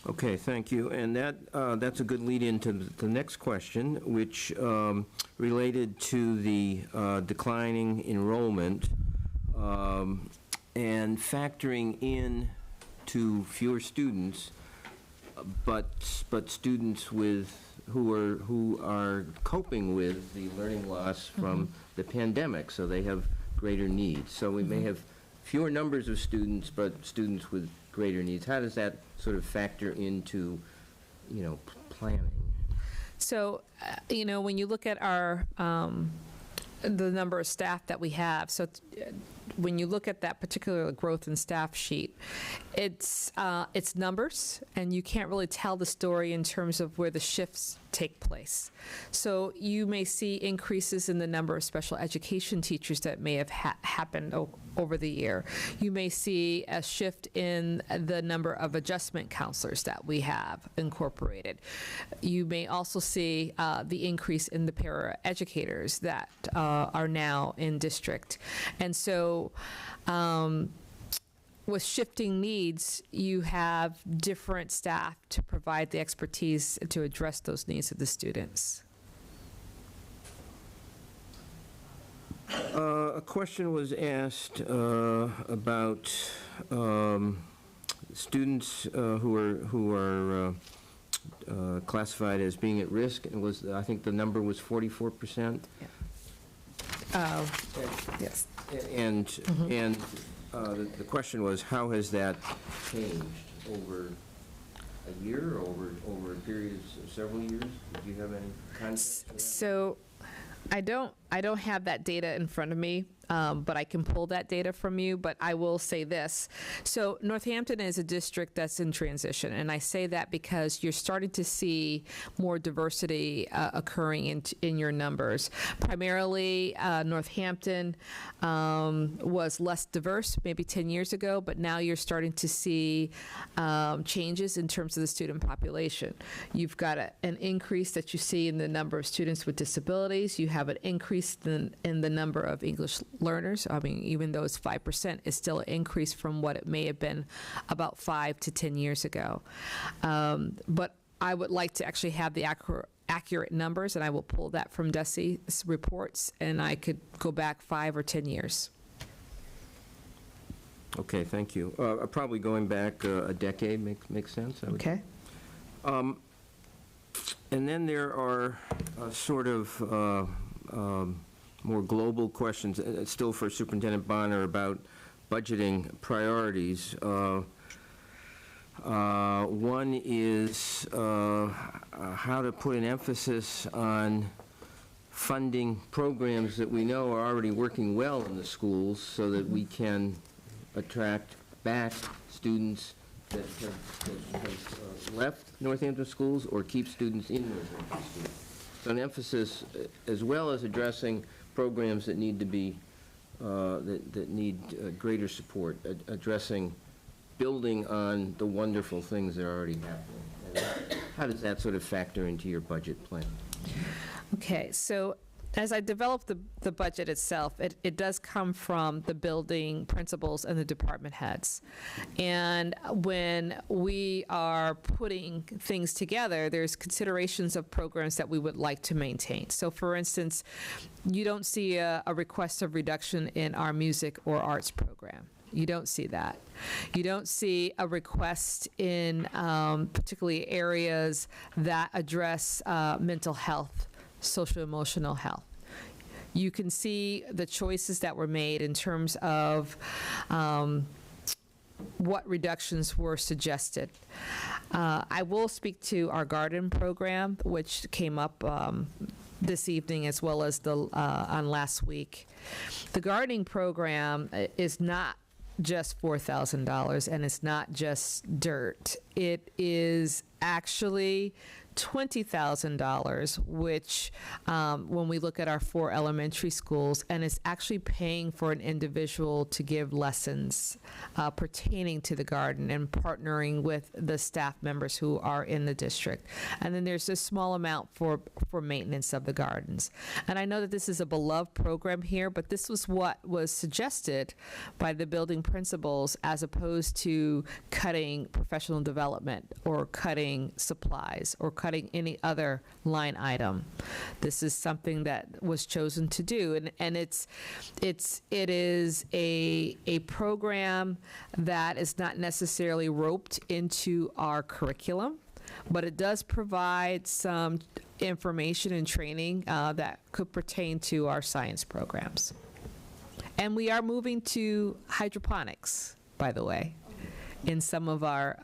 Okay, thank you. And that's a good lead into the next question, which related to the declining enrollment and factoring in to fewer students, but students who are coping with the learning loss from the pandemic, so they have greater needs. So we may have fewer numbers of students, but students with greater needs. How does that sort of factor into, planning? So, when you look at our the number of staff that we have, so when you look at that particular growth in staff sheet, it's numbers, and you can't really tell the story in terms of where the shifts take place. So you may see increases in the number of special education teachers that may have happened over the year. You may see a shift in the number of adjustment counselors that we have incorporated. You may also see the increase in the paraeducators that are now in district. And so with shifting needs, you have different staff to provide the expertise to address those needs of the students. A question was asked about students who are classified as being at risk, and I think the number was 44%. Yeah. Yes. And the question was, how has that changed over a year, or over a period of several years? Do you have any context for that? So I don't have that data in front of me, but I can pull that data from you. But I will say this. So Northampton is a district that's in transition. And I say that because you're starting to see more diversity occurring in your numbers. Primarily, Northampton was less diverse maybe 10 years ago, but now you're starting to see changes in terms of the student population. You've got an increase that you see in the number of students with disabilities. You have an increase in the number of English learners. I mean, even though it's 5%, it's still an increase from what it may have been about 5 to 10 years ago. But I would like to actually have the accurate numbers, and I will pull that from DESE's reports, and I could go back 5 or 10 years. Okay, thank you. Probably going back a decade makes sense. I would Okay. And then there are sort of more global questions, still for Superintendent Bonner, about budgeting priorities. One is how to put an emphasis on funding programs that we know are already working well in the schools so that we can attract back students that have left Northampton schools or keep students in Northampton schools. So an emphasis, as well as addressing programs that need to be, that need greater support, addressing, building on the wonderful things that are already happening. And how does that sort of factor into your budget plan? Okay, so as I developed the budget itself, it does come from the building principals and the department heads. And when we are putting things together, there's considerations of programs that we would like to maintain. So for instance, you don't see a request of reduction in our music or arts program. You don't see that. You don't see a request in particularly areas that address mental health, social emotional health. You can see the choices that were made in terms of what reductions were suggested. I will speak to our garden program, which came up this evening as well as on last week. The gardening program is not just $4,000, and it's not just dirt. It is actually $20,000, which when we look at our 4 elementary schools, and it's actually paying for an individual to give lessons pertaining to the garden and partnering with the staff members who are in the district. And then there's a small amount for maintenance of the gardens. And I know that this is a beloved program here, but this was what was suggested by the building principals as opposed to cutting professional development or cutting supplies or cutting any other line item. This is something that was chosen to do, and it is a program that is not necessarily roped into our curriculum, but it does provide some information and training that could pertain to our science programs. And we are moving to hydroponics, by the way, in some of our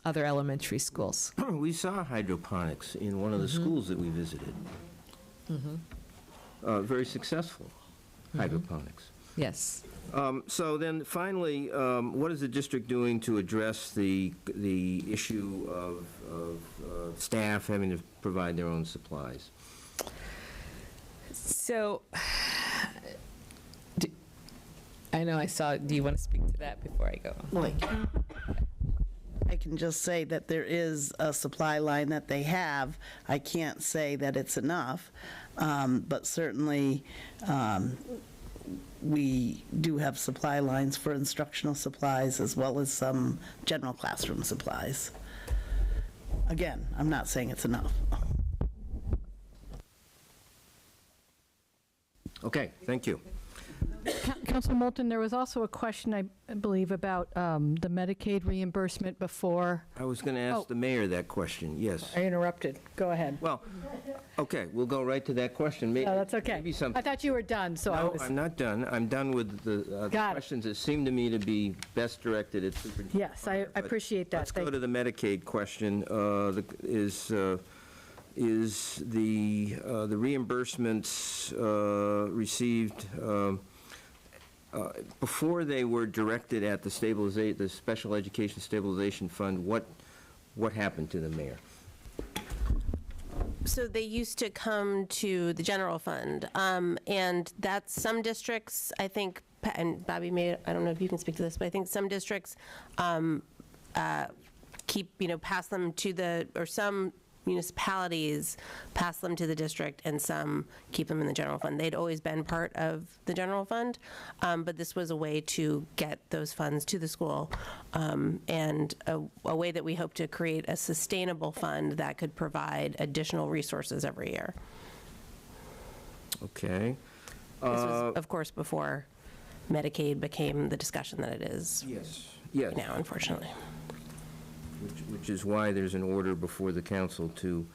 other elementary schools. We saw hydroponics in one of the schools that we visited. Very successful hydroponics. Yes. So then finally, what is the district doing to address the issue of staff having to provide their own supplies? So, I know I saw, do you want to speak to that before I go? I can just say that there is a supply line that they have. I can't say that it's enough, but certainly we do have supply lines for instructional supplies as well as some general classroom supplies. Again, I'm not saying it's enough. Okay, thank you. Councilor Moulton, there was also a question, I believe, about the Medicaid reimbursement before. I was going to ask the mayor that question, yes. I interrupted. Go ahead. Well, Okay, we'll go right to that question. No, that's okay. Maybe something. I thought you were done, so I No, was. I'm not done. I'm done with the Got it. questions that seem to me to be best directed at Superintendent. Yes, I appreciate that. Let's go Thank to the Medicaid question. Is the reimbursements received before they were directed at the Special Education Stabilization Fund? What happened to the mayor? So they used to come to the general fund, and that's some districts, I think, and Bobby may, I don't know if you can speak to this, but I think some districts pass them to or some municipalities pass them to the district and some keep them in the general fund. They'd always been part of the general fund, but this was a way to get those funds to the school, and a way that we hope to create a sustainable fund that could provide additional resources every year. Okay. This was, of course, before Medicaid became the discussion that it is now, unfortunately. Which is why there's an order before the council to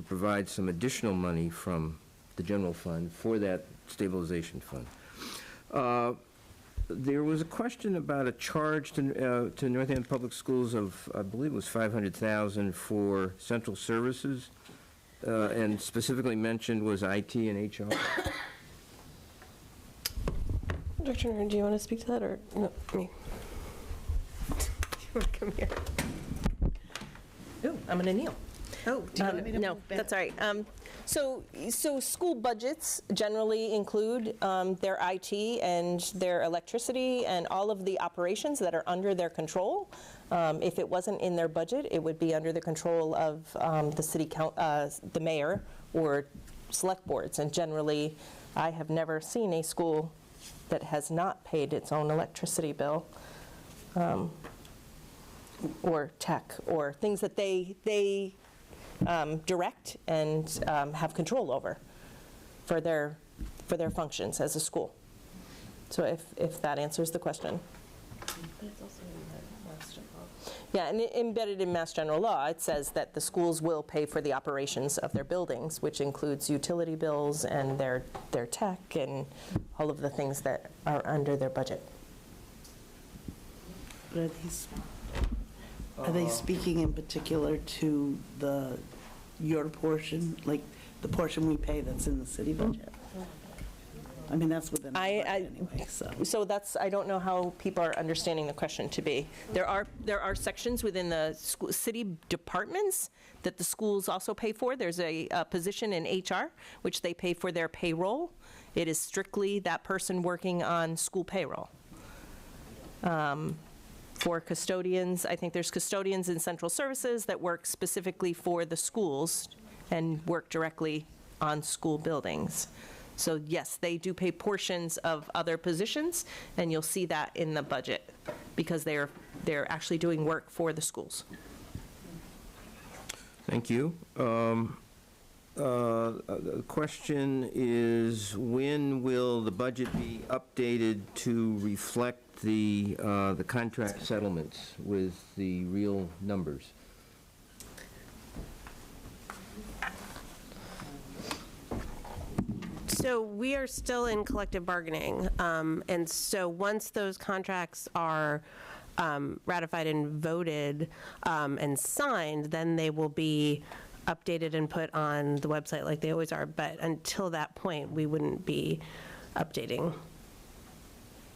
provide some additional money from the general fund for that stabilization fund. There was a question about a charge to Northampton Public Schools of, I believe it was $500,000 for central services, and specifically mentioned was IT and HR. Dr. Nern, do you want to speak to that, or no, me? Do you want to come here? Oh, I'm going to kneel. Oh, do you want me to no, move back? that's all right. So school budgets generally include their IT and their electricity and all of the operations that are under their control. If it wasn't in their budget, it would be under the control of the mayor or select boards. And generally, I have never seen a school that has not paid its own electricity bill, or tech, or things that they direct and have control over for their functions as a school. So if that answers the question. Yeah, and embedded in Mass General Law, it says that the schools will pay for the operations of their buildings, which includes utility bills and their tech and all of the things that are under their budget. Are they speaking in particular to your portion, like the portion we pay that's in the city budget? I mean, that's within the budget anyway, so. So that's, I don't know how people are understanding the question to be. There are sections within the city departments that the schools also pay for. There's a position in HR, which they pay for their payroll. It is strictly that person working on school payroll. For custodians, I think there's custodians in central services that work specifically for the schools and work directly on school buildings. So yes, they do pay portions of other positions, and you'll see that in the budget because they're actually doing work for the schools. Thank you. The question is, when will the budget be updated to reflect the contract settlements with the real numbers? So we are still in collective bargaining, and so once those contracts are ratified and voted and signed, then they will be updated and put on the website like they always are. But until that point, we wouldn't be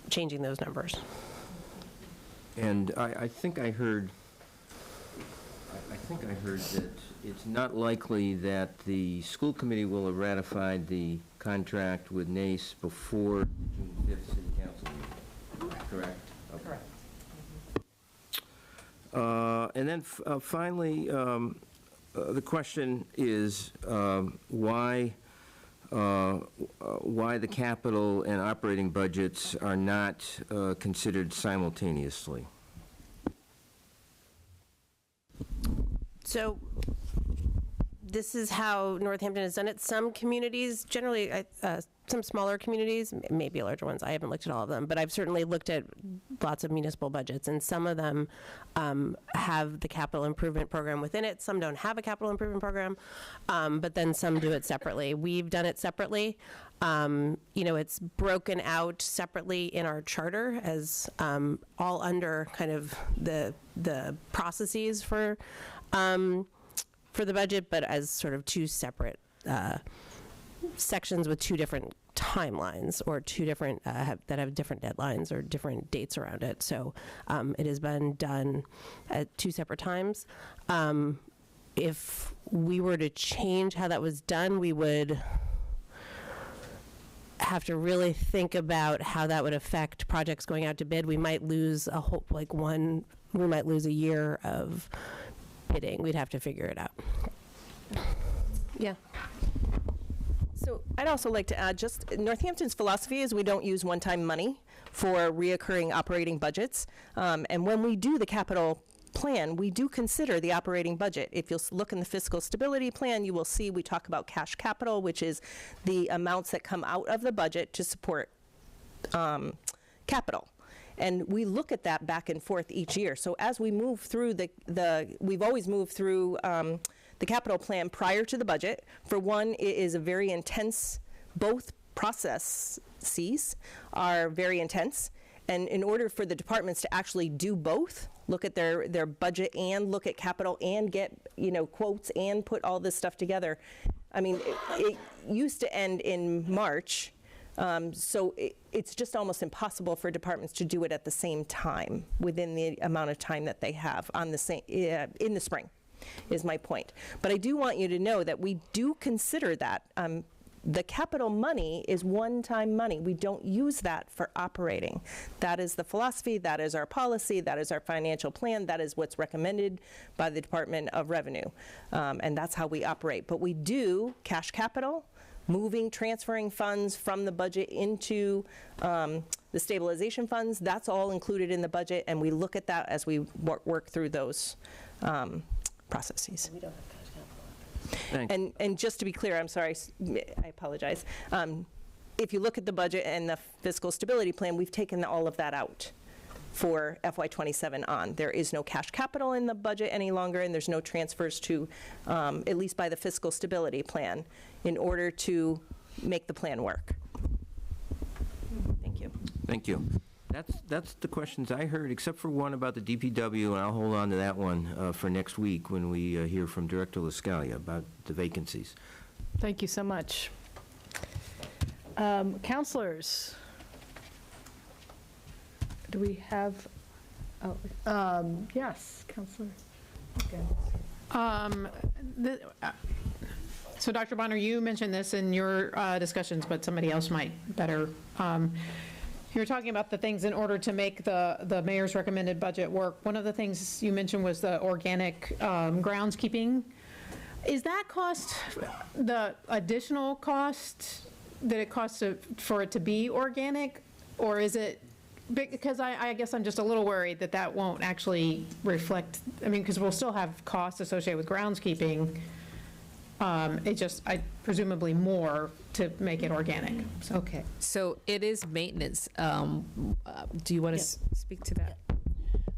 changing those numbers. And I think I heard that it's not likely that the school committee will have ratified the contract with NACE before June 5th city council meeting. Correct? Okay. Correct. And then finally, the question is why the capital and operating budgets are not considered simultaneously. So this is how Northampton has done it. Some communities, generally some smaller communities, maybe larger ones. I haven't looked at all of them, but I've certainly looked at lots of municipal budgets, and some of them have the capital improvement program within it. Some don't have a capital improvement program, but then some do it separately. We've done it separately. It's broken out separately in our charter as all under kind of the processes for the budget, but as sort of two separate sections with two different timelines, or two different that have different deadlines or different dates around it. So it has been done at two separate times. If we were to change how that was done, we would have to really think about how that would affect projects going out to bid. We might lose we might lose a year of bidding. We'd have to figure it out. Yeah. So I'd also like to add, just Northampton's philosophy is we don't use one-time money for reoccurring operating budgets. And when we do the capital plan, we do consider the operating budget. If you'll look in the fiscal stability plan, you will see we talk about cash capital, which is the amounts that come out of the budget to support capital. And we look at that back and forth each year. So as we move through we've always moved through the capital plan prior to the budget. For one, it is a very intense, both processes are very intense. And in order for the departments to actually do both, look at their budget and look at capital and get, quotes and put all this stuff together. I mean, it used to end in March. So it's just almost impossible for departments to do it at the same time within the amount of time that they have on the same in the spring, is my point. But I do want you to know that we do consider that the capital money is one-time money. We don't use that for operating. That is the philosophy, that is our policy, that is our financial plan, that is what's recommended by the Department of Revenue. And that's how we operate. But we do cash capital, transferring funds from the budget into the stabilization funds. That's all included in the budget, and we look at that as we work through those processes. We don't have cash capital. And just to be clear, I'm sorry, I apologize. If you look at the budget and the fiscal stability plan, we've taken all of that out for FY27 on. There is no cash capital in the budget any longer, and there's no transfers to, at least by the fiscal stability plan, in order to make the plan work. Thank you. Thank you. That's the questions I heard, except for one about the DPW, and I'll hold on to that one for next week when we hear from Director LaScalia about the vacancies. Thank you so much. Counselors, do we have, yes, Counselor. Okay. So Dr. Bonner, you mentioned this in your discussions, but somebody else might better. You're talking about the things in order to make the mayor's recommended budget work. One of the things you mentioned was the organic groundskeeping. Is that cost the additional cost that it costs for it to be organic, or is it, because I guess I'm just a little worried that that won't actually reflect, because we'll still have costs associated with groundskeeping. Presumably more to make it organic. So. Okay, so it is maintenance. Do you want to speak to that?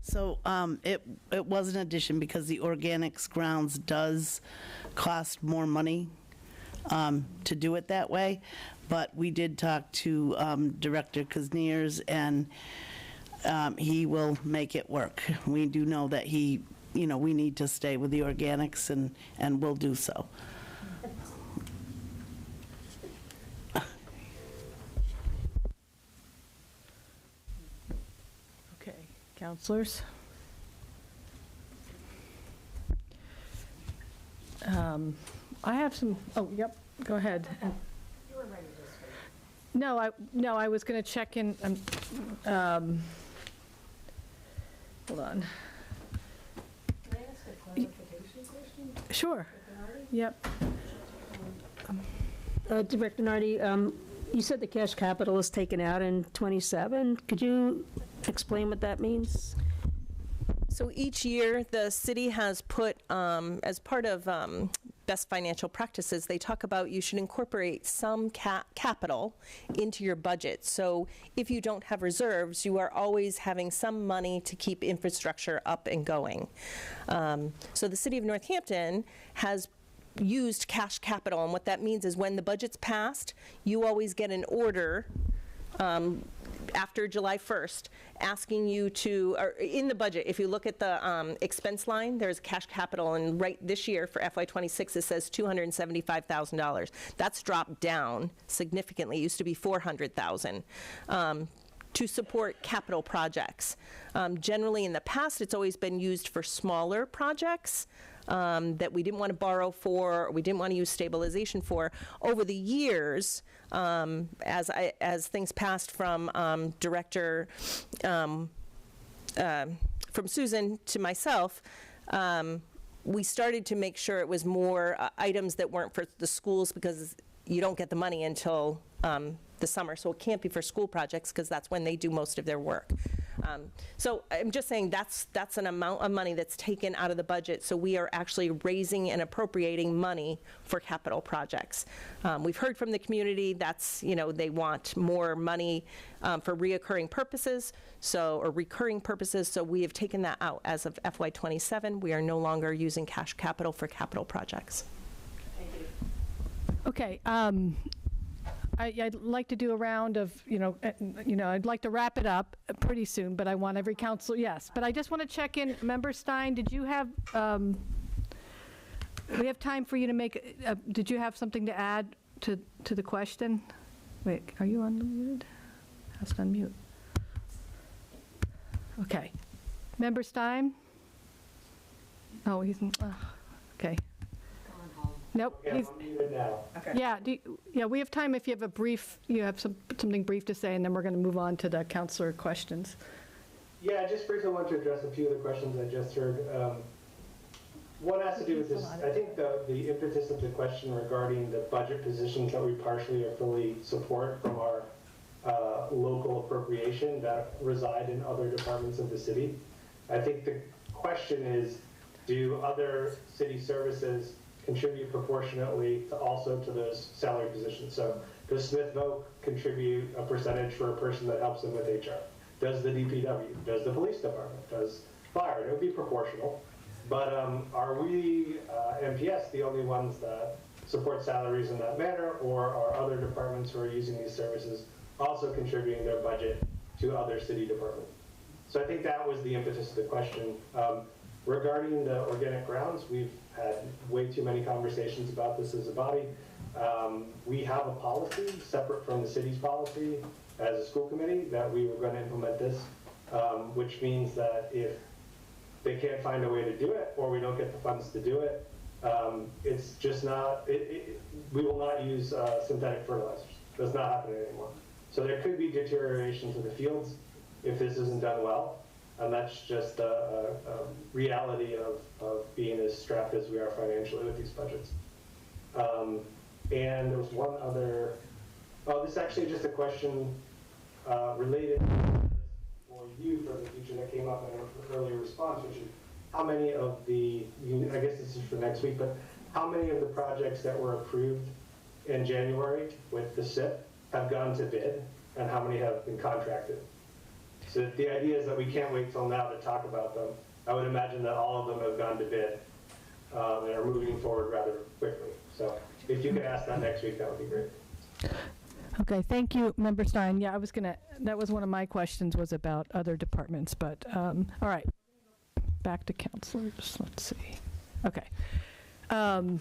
So it was an addition because the organics grounds does cost more money to do it that way. But we did talk to Director Kuzniers, and he will make it work. We do know that we need to stay with the organics, and we'll do so. Okay, counselors. I have some, yep, go ahead. You were ready to speak. No, I was going to check in, hold on. Can I ask a clarification question? Sure. Yep. Director Nardi, you said the cash capital is taken out in 27. Could you explain what that means? So each year, the city has put, as part of best financial practices, they talk about you should incorporate some capital into your budget. So if you don't have reserves, you are always having some money to keep infrastructure up and going. So the city of Northampton has used cash capital, and what that means is when the budget's passed, you always get an order after July 1st, asking you to, or in the budget, if you look at the expense line, there's cash capital, and right this year for FY26, it says $275,000. That's dropped down significantly. It used to be $400,000. To support capital projects. Generally, in the past, it's always been used for smaller projects that we didn't want to borrow for, or we didn't want to use stabilization for. Over the years, as things passed from director, from Susan to myself, we started to make sure it was more items that weren't for the schools, because you don't get the money until the summer, so it can't be for school projects because that's when they do most of their work. So I'm just saying that's an amount of money that's taken out of the budget, so we are actually raising and appropriating money for capital projects. We've heard from the community that's, they want more money for recurring purposes, so we have taken that out. As of FY27, we are no longer using cash capital for capital projects. Okay, I'd like to do a round of, I'd like to wrap it up pretty soon, but I want every council, yes. But I just want to check in, Member Stein, did you have, we have time for you to make, did you have something to add to the question? Wait, are you unmuted? Has to unmute. Okay. Member Stein? Oh, he's, okay. Nope. Okay, I'm muted now. Okay. Yeah, we have time if you have a brief, you have something brief to say, and then we're going to move on to the councilor questions. Yeah, I just briefly want to address a few of the questions I just heard. One has to do with this, I think the impetus of the question regarding the budget positions that we partially or fully support from our local appropriation that reside in other departments of the city. I think the question is, do other city services contribute proportionately to those salary positions? So does Smith Voc contribute a percentage for a person that helps them with HR? Does the DPW? Does the police department? Does fire? It would be proportional. But are we, MPS, the only ones that support salaries in that manner, or are other departments who are using these services also contributing their budget to other city departments? So I think that was the impetus of the question. Regarding the organic grounds, we've had way too many conversations about this as a body. We have a policy separate from the city's policy as a school committee that we were going to implement this, which means that if they can't find a way to do it, or we don't get the funds to do it, it's just not, we will not use synthetic fertilizers. That's not happening anymore. So there could be deterioration to the fields if this isn't done well. And that's just a reality of being as strapped as we are financially with these budgets. And there was one other, this is actually just a question related for you for the future that came up in an earlier response, which is how many of the, I guess this is for next week, but how many of the projects that were approved in January with the SIP have gone to bid, and how many have been contracted? So the idea is that we can't wait till now to talk about them. I would imagine that all of them have gone to bid and are moving forward rather quickly. So if you could ask that next week, that would be great. Okay, thank you, Member Stein. Yeah, that was one of my questions, was about other departments, but all right. Back to councilors, let's see. Okay. Councilor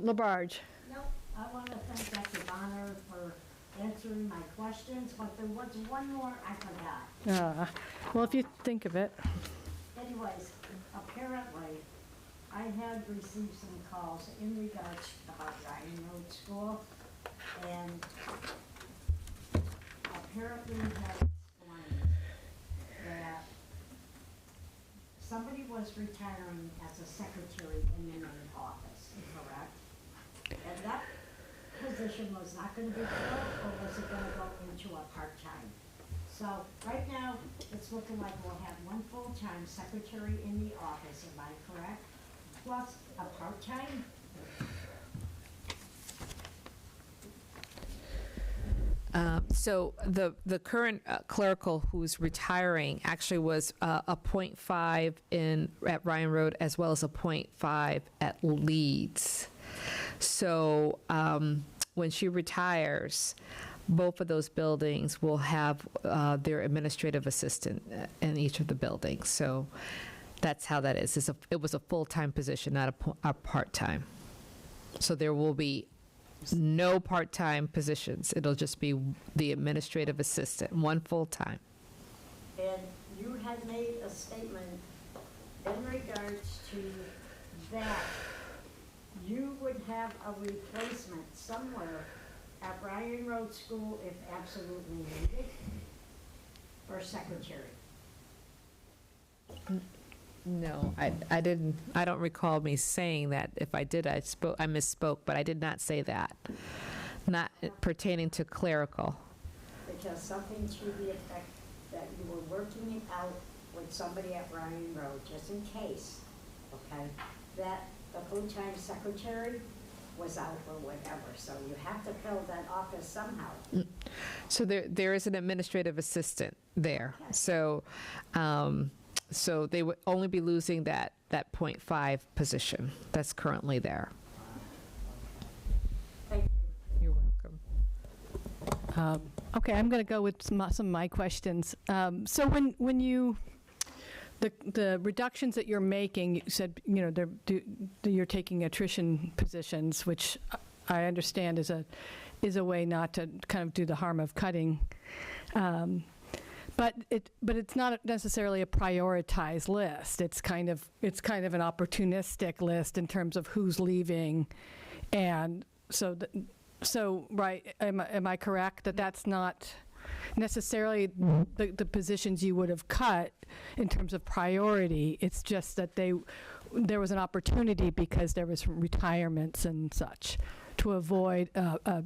Labarge. No, I want to thank Dr. Bonner for answering my questions, but there was one more I forgot. Well, if you think of it. Anyways, apparently, I had received some calls in regards about Ryan Road School, and apparently that explained that somebody was retiring as a secretary in the main office, correct? And that position was not going to be filled, or was it going to go into a part-time? So right now, it's looking like we'll have one full-time secretary in the office, am I correct? plus a part-time? So the current clerical who's retiring actually was a .5 at Ryan Road as well as a .5 at Leeds. So when she retires, both of those buildings will have their administrative assistant in each of the buildings. So that's how that is. It was a full-time position, not a part-time. So there will be no part-time positions. It'll just be the administrative assistant, one full-time. And you had made a statement in regards to that you would have a replacement somewhere at Ryan Road School if absolutely needed for secretary. No, I didn't. I don't recall me saying that. If I did, I misspoke, but I did not say that. Not pertaining to clerical. Because something to the effect that you were working it out with somebody at Ryan Road, just in case, okay, that the full-time secretary was out or whatever. So you have to fill that office somehow. So there is an administrative assistant there. Okay. So they would only be losing that .5 position that's currently there. Thank you. You're welcome. Okay, I'm going to go with some of my questions. So when you, the reductions that you're making, you said, you're taking attrition positions, which I understand is a way not to kind of do the harm of cutting. But it's not necessarily a prioritized list. It's kind of an opportunistic list in terms of who's leaving, and so right. Am I correct that that's not necessarily the positions you would have cut in terms of priority? It's just that there was an opportunity because there was retirements and such to avoid a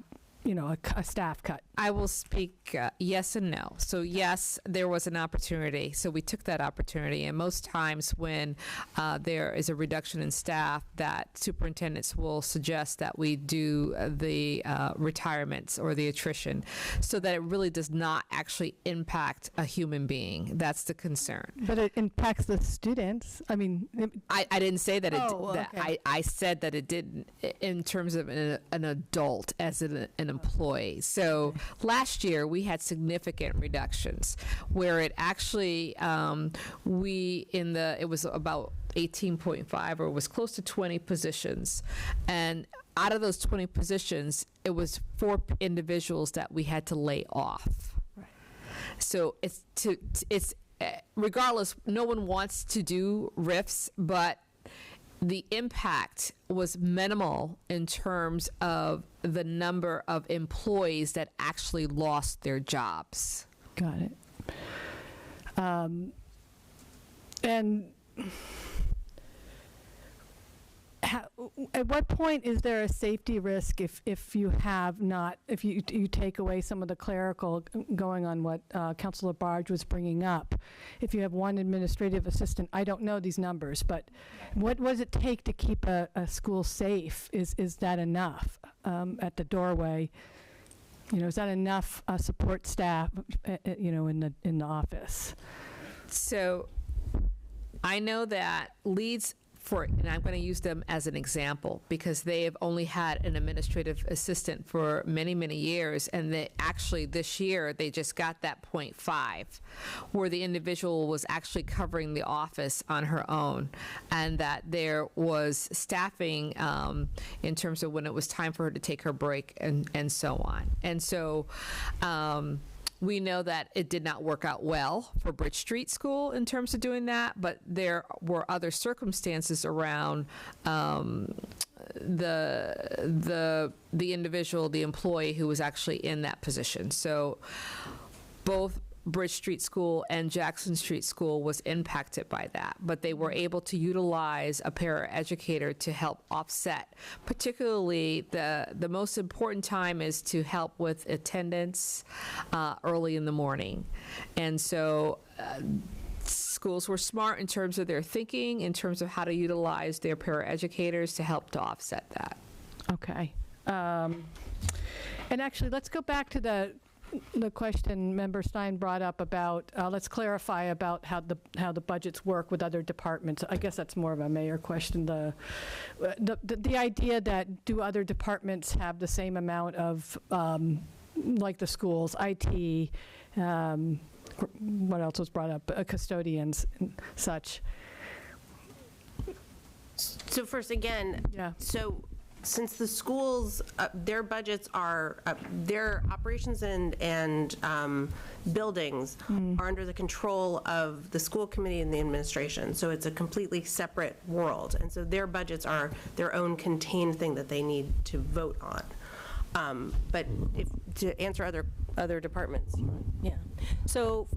staff cut. I will speak yes and no. So yes, there was an opportunity. So we took that opportunity. And most times when there is a reduction in staff, that superintendents will suggest that we do the retirements or the attrition so that it really does not actually impact a human being. That's the concern. But it impacts the students. I mean, I didn't say that it okay. I said that it didn't in terms of an adult as an employee. So last year we had significant reductions where it actually it was about 18.5 or it was close to 20 positions, and out of those 20 positions it was 4 individuals that we had to lay off. Right. So it's regardless, no one wants to do RIFs, but the impact was minimal in terms of the number of employees that actually lost their jobs. Got it. And at what point is there a safety risk if you take away some of the clerical, going on what Councilor Barge was bringing up? If you have one administrative assistant, I don't know these numbers, but what does it take to keep a school safe? Is that enough at the doorway? Is that enough support staff, in the office? So I know that Leeds, and I'm going to use them as an example because they have only had an administrative assistant for many, many years, and they actually this year they just got that .5 where the individual was actually covering the office on her own, and that there was staffing in terms of when it was time for her to take her break and so on. And so we know that it did not work out well for Bridge Street School in terms of doing that, but there were other circumstances around the individual, the employee who was actually in that position. So both Bridge Street School and Jackson Street School was impacted by that, but they were able to utilize a paraeducator to help offset. Particularly, the most important time is to help with attendance early in the morning, and so schools were smart in terms of their thinking, in terms of how to utilize their paraeducators to help to offset that. Okay. And actually, let's go back to the question Member Stein brought up about, let's clarify about how the budgets work with other departments. I guess that's more of a mayor question. The idea that do other departments have the same amount of, like the schools, IT, what else was brought up, custodians and such. So first, again, so since the schools, their budgets are, their operations and buildings are under the control of the school committee and the administration. So it's a completely separate world. And so their budgets are their own contained thing that they need to vote on. But to answer other departments. Yeah. So,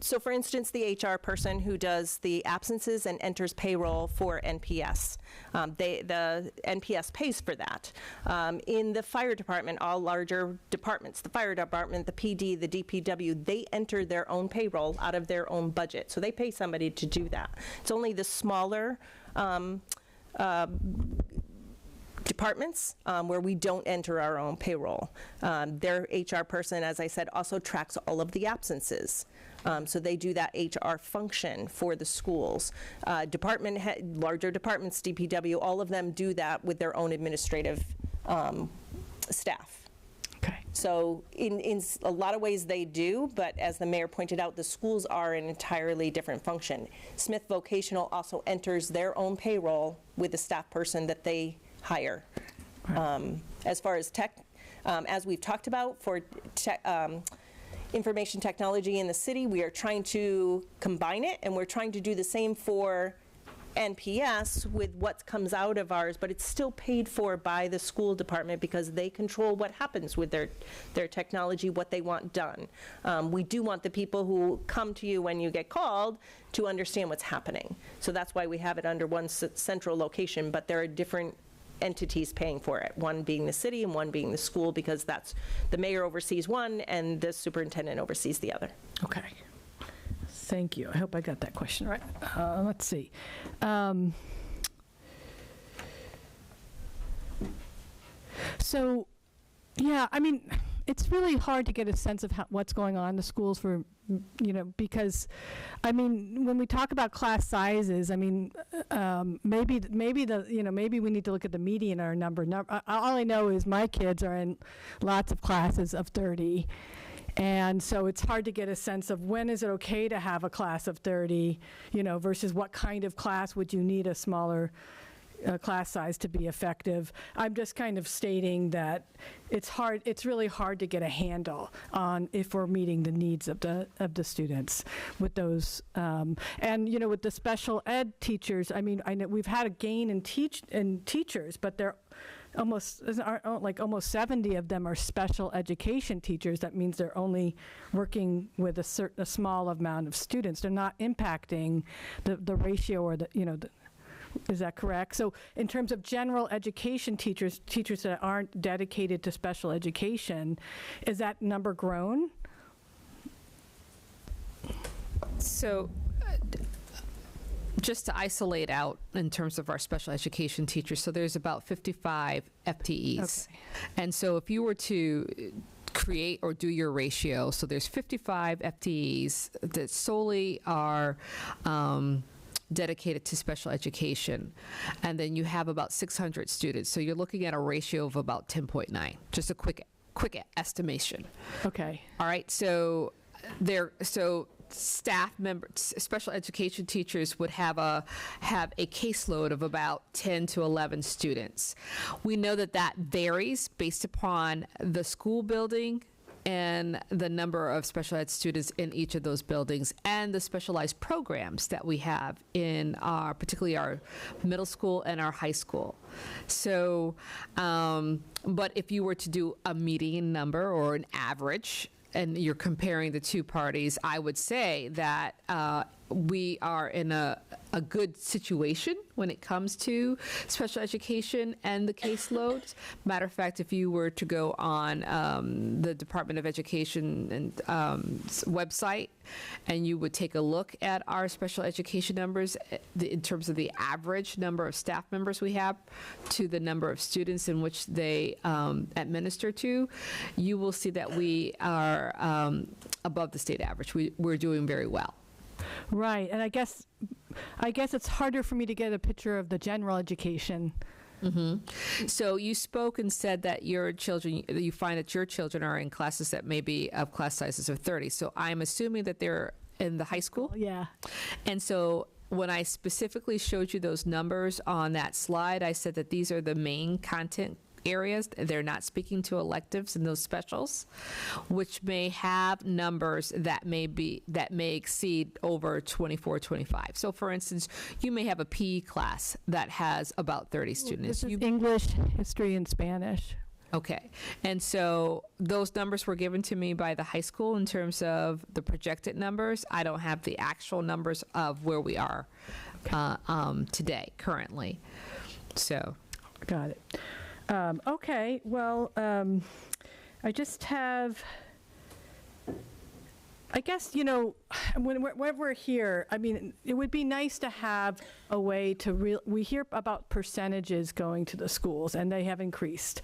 so for instance, the HR person who does the absences and enters payroll for NPS, the NPS pays for that. In the fire department, all larger departments, the fire department, the PD, the DPW, they enter their own payroll out of their own budget. So they pay somebody to do that. It's only the smaller departments where we don't enter our own payroll. Their HR person, as I said, also tracks all of the absences. So they do that HR function for the schools. Larger departments, DPW, all of them do that with their own administrative staff. Okay. So in a lot of ways they do, but as the mayor pointed out, the schools are an entirely different function. Smith Vocational also enters their own payroll with the staff person that they hire. As far as tech, as we've talked about for information technology in the city, we are trying to combine it, and we're trying to do the same for NPS with what comes out of ours, but it's still paid for by the school department because they control what happens with their technology, what they want done. We do want the people who come to you when you get called to understand what's happening. So that's why we have it under one central location, but there are different entities paying for it, one being the city and one being the school, because that's the mayor oversees one and the superintendent oversees the other. Okay. Thank you. I hope I got that question right. Let's see. So, yeah, I mean, it's really hard to get a sense of what's going on in the schools for, because, I mean, when we talk about class sizes, I mean, maybe we need to look at the median or number. All I know is my kids are in lots of classes of 30. And so it's hard to get a sense of when is it okay to have a class of 30, versus what kind of class would you need a smaller class size to be effective. I'm just kind of stating that it's really hard to get a handle on if we're meeting the needs of the students with those. And, with the special ed teachers, I mean, I know we've had a gain in teachers, but they're almost 70 of them are special education teachers. That means they're only working with a small amount of students. They're not impacting the ratio or is that correct? So in terms of general education teachers that aren't dedicated to special education, is that number grown? So just to isolate out in terms of our special education teachers, so there's about 55 FTEs. Okay. And so if you were to create or do your ratio, so there's 55 FTEs that solely are dedicated to special education, and then you have about 600 students. So you're looking at a ratio of about 10.9, just a quick estimation. Okay. All right, so staff members, special education teachers would have a caseload of about 10 to 11 students. We know that varies based upon the school building and the number of special ed students in each of those buildings and the specialized programs that we have in particularly our middle school and our high school. So, but if you were to do a median number or an average, and you're comparing the two parties, I would say that we are in a good situation when it comes to special education and the caseloads. Matter of fact, if you were to go on the Department of Education and website, and you would take a look at our special education numbers in terms of the average number of staff members we have to the number of students in which they administer to, you will see that we are above the state average. We're doing very well. Right, and I guess it's harder for me to get a picture of the general education. So you spoke and said that your children, you find that your children are in classes that may be of class sizes of 30. So I'm assuming that they're in the high school? Yeah. And so when I specifically showed you those numbers on that slide, I said that these are the main content areas. They're not speaking to electives and those specials, which may have numbers that may exceed over 24, 25. So for instance, you may have a PE class that has about 30 students. This is English, history, and Spanish. Okay. And so those numbers were given to me by the high school in terms of the projected numbers. I don't have the actual numbers of where we are today, currently. So. Got it. Okay, well, I just have, I guess, when we're here, I mean, it would be nice to have a way to we hear about percentages going to the schools, and they have increased.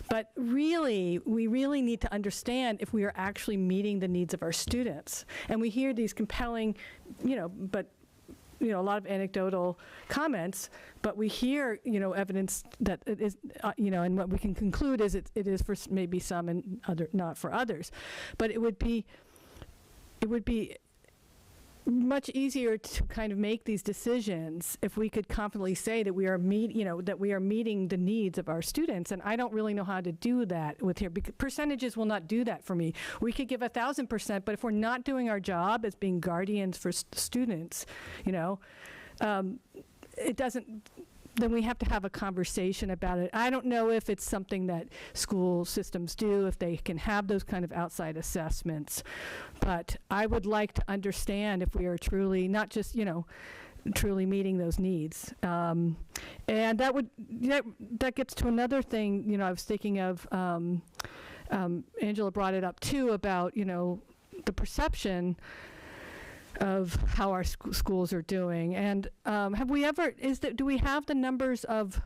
But really, we really need to understand if we are actually meeting the needs of our students. And we hear these compelling, a lot of anecdotal comments, but we hear, evidence that it is, and what we can conclude is it is for maybe some and not for others. But it would be much easier to kind of make these decisions if we could confidently say that we are meeting the needs of our students. And I don't really know how to do that with here, because percentages will not do that for me. We could give 1,000%, but if we're not doing our job as being guardians for students, it doesn't. Then we have to have a conversation about it. I don't know if it's something that school systems do, if they can have those kind of outside assessments, but I would like to understand if we are truly, not just, truly meeting those needs. And that gets to another thing, I was thinking of, Angela brought it up too, about, the perception of how our schools are doing. And do we have the numbers of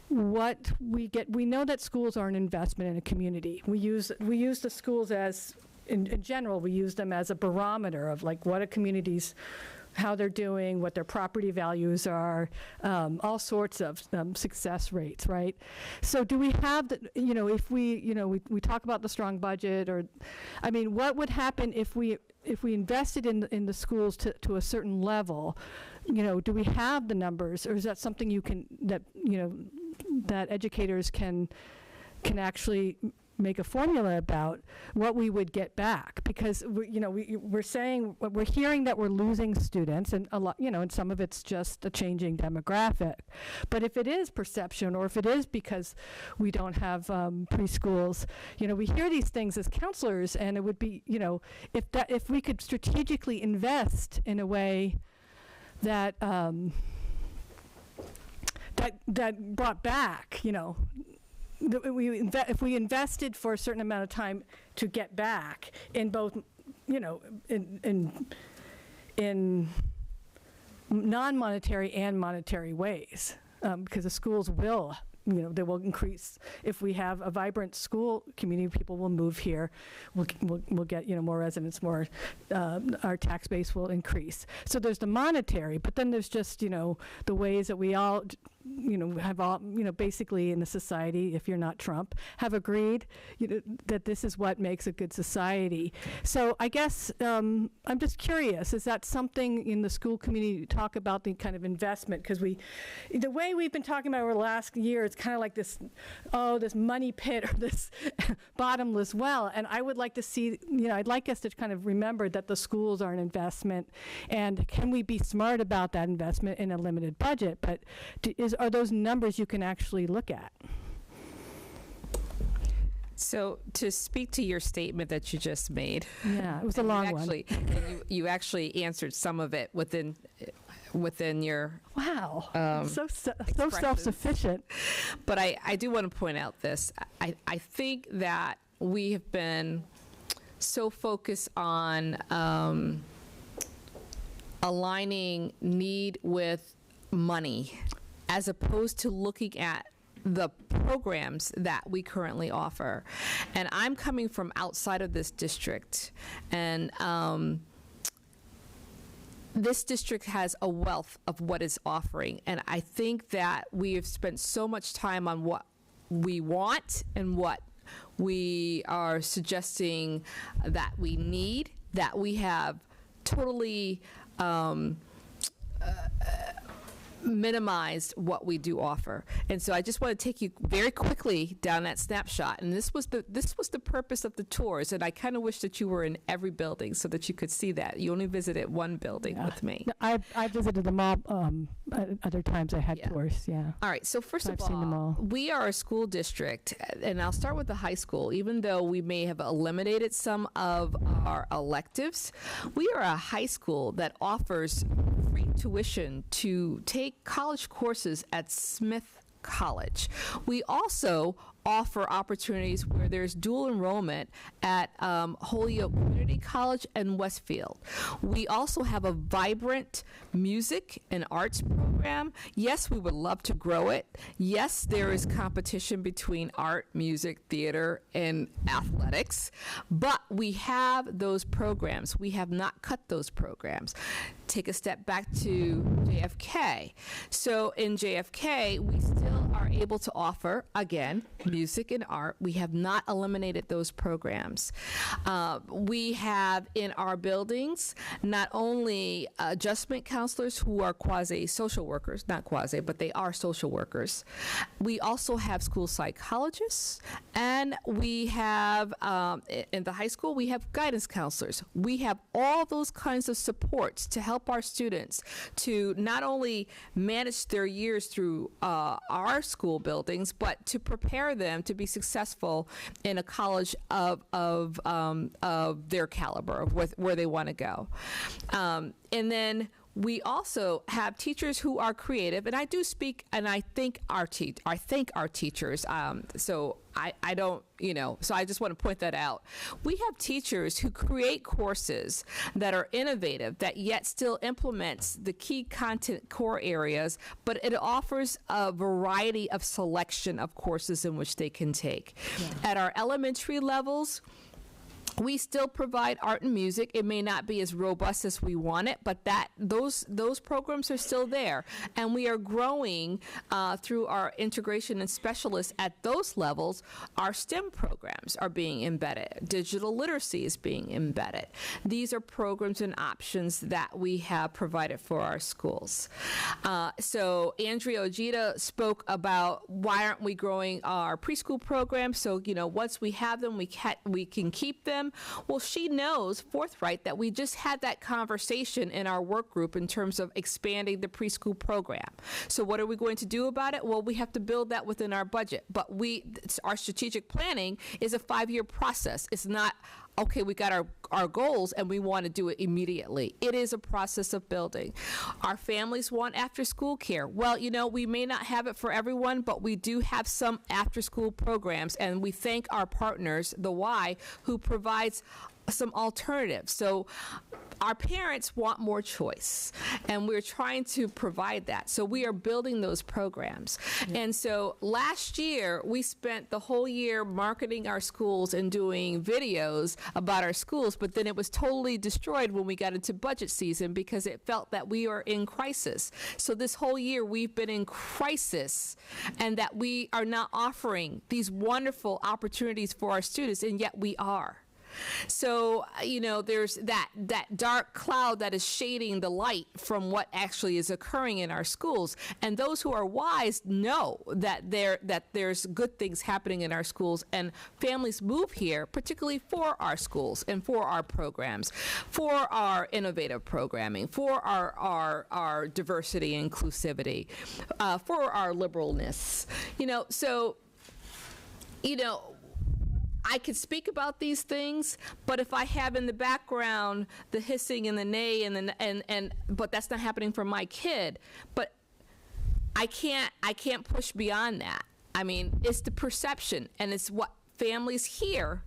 what we get? We know that schools are an investment in a community. We use the schools as, in general, we use them as a barometer of like what a community's, how they're doing, what their property values are, all sorts of success rates, right? So do we have, if we talk about the strong budget, or, I mean, what would happen if we invested in the schools to a certain level? Do we have the numbers, or is that something that educators can actually make a formula about what we would get back? Because we're hearing that we're losing students, and a lot, and some of it's just a changing demographic. But if it is perception, or if it is because we don't have preschools, we hear these things as counselors, and it would be, if we could strategically invest in a way that that brought back, if we invested for a certain amount of time to get back in both, in non-monetary and monetary ways, because the schools will, they will increase. If we have a vibrant school community, people will move here. We'll get, more residents, more, our tax base will increase. So there's the monetary, but then there's just, the ways that we all, have all, basically in the society, if you're not Trump, have agreed, that this is what makes a good society. So I guess I'm just curious, is that something in the school community to talk about, the kind of investment? Because the way we've been talking about over the last year, it's kind of like this money pit or this bottomless well. And I would like to see, I'd like us to kind of remember that the schools are an investment, and can we be smart about that investment in a limited budget? But are those numbers you can actually look at? So to speak to your statement that you just made. Yeah, it was a long one. You actually answered some of it within your wow, so self-sufficient. But I do want to point out this. I think that we have been so focused on aligning need with money as opposed to looking at the programs that we currently offer. And I'm coming from outside of this district, and this district has a wealth of what it's offering. And I think that we have spent so much time on what we want and what we are suggesting that we need, that we have totally minimized what we do offer. And so I just want to take you very quickly down that snapshot. And this was the purpose of the tours. And I kind of wish that you were in every building so that you could see that. You only visited one building with me. No, I visited them all. Other times I had tours. Yeah. All right. So first I've of seen them all. we are a school district, and I'll start with the high school. Even though we may have eliminated some of our electives, we are a high school that offers free tuition to take college courses at Smith College. We also offer opportunities where there's dual enrollment at Holyoke Community College and Westfield. We also have a vibrant music and arts program. Yes, we would love to grow it. Yes, there is competition between art, music, theater, and athletics, but we have those programs. We have not cut those programs. Take a step back to JFK. So in JFK, we still are able to offer, again, music and art. We have not eliminated those programs. We have in our buildings not only adjustment counselors who are quasi-social workers, not quasi, but they are social workers. We also have school psychologists, and we have, in the high school, we have guidance counselors. We have all those kinds of supports to help our students to not only manage their years through our school buildings, but to prepare them to be successful in a college of their caliber, of where they want to go. And then we also have teachers who are creative, and I do speak, and I thank our teachers. So I don't, so I just want to point that out. We have teachers who create courses that are innovative, that yet still implements the key content core areas, but it offers a variety of selection of courses in which they can take. Yeah. At our elementary levels, we still provide art and music. It may not be as robust as we want it, but those programs are still there. And we are growing through our integration and specialists at those levels. Our STEM programs are being embedded. Digital literacy is being embedded. These are programs and options that we have provided for our schools. So Andrea Ojeda spoke about why aren't we growing our preschool programs? So, once we have them, we can keep them. Well, she knows, forthright, that we just had that conversation in our work group in terms of expanding the preschool program. So what are we going to do about it? Well, we have to build that within our budget. But our strategic planning is a 5-year process. It's not, okay, we got our goals and we want to do it immediately. It is a process of building. Our families want after-school care. Well, we may not have it for everyone, but we do have some after-school programs, and we thank our partners, the Y, who provides some alternatives. So our parents want more choice, and we're trying to provide that. So we are building those programs. And so last year, we spent the whole year marketing our schools and doing videos about our schools, but then it was totally destroyed when we got into budget season because it felt that we are in crisis. So this whole year, we've been in crisis, and that we are not offering these wonderful opportunities for our students, and yet we are. So, there's that dark cloud that is shading the light from what actually is occurring in our schools. And those who are wise know that there's good things happening in our schools, and families move here, particularly for our schools and for our programs, for our innovative programming, for our diversity and inclusivity, for our liberalness. I could speak about these things, but if I have in the background the hissing and the neigh and but that's not happening for my kid, but I can't push beyond that. I mean, it's the perception, and it's what families hear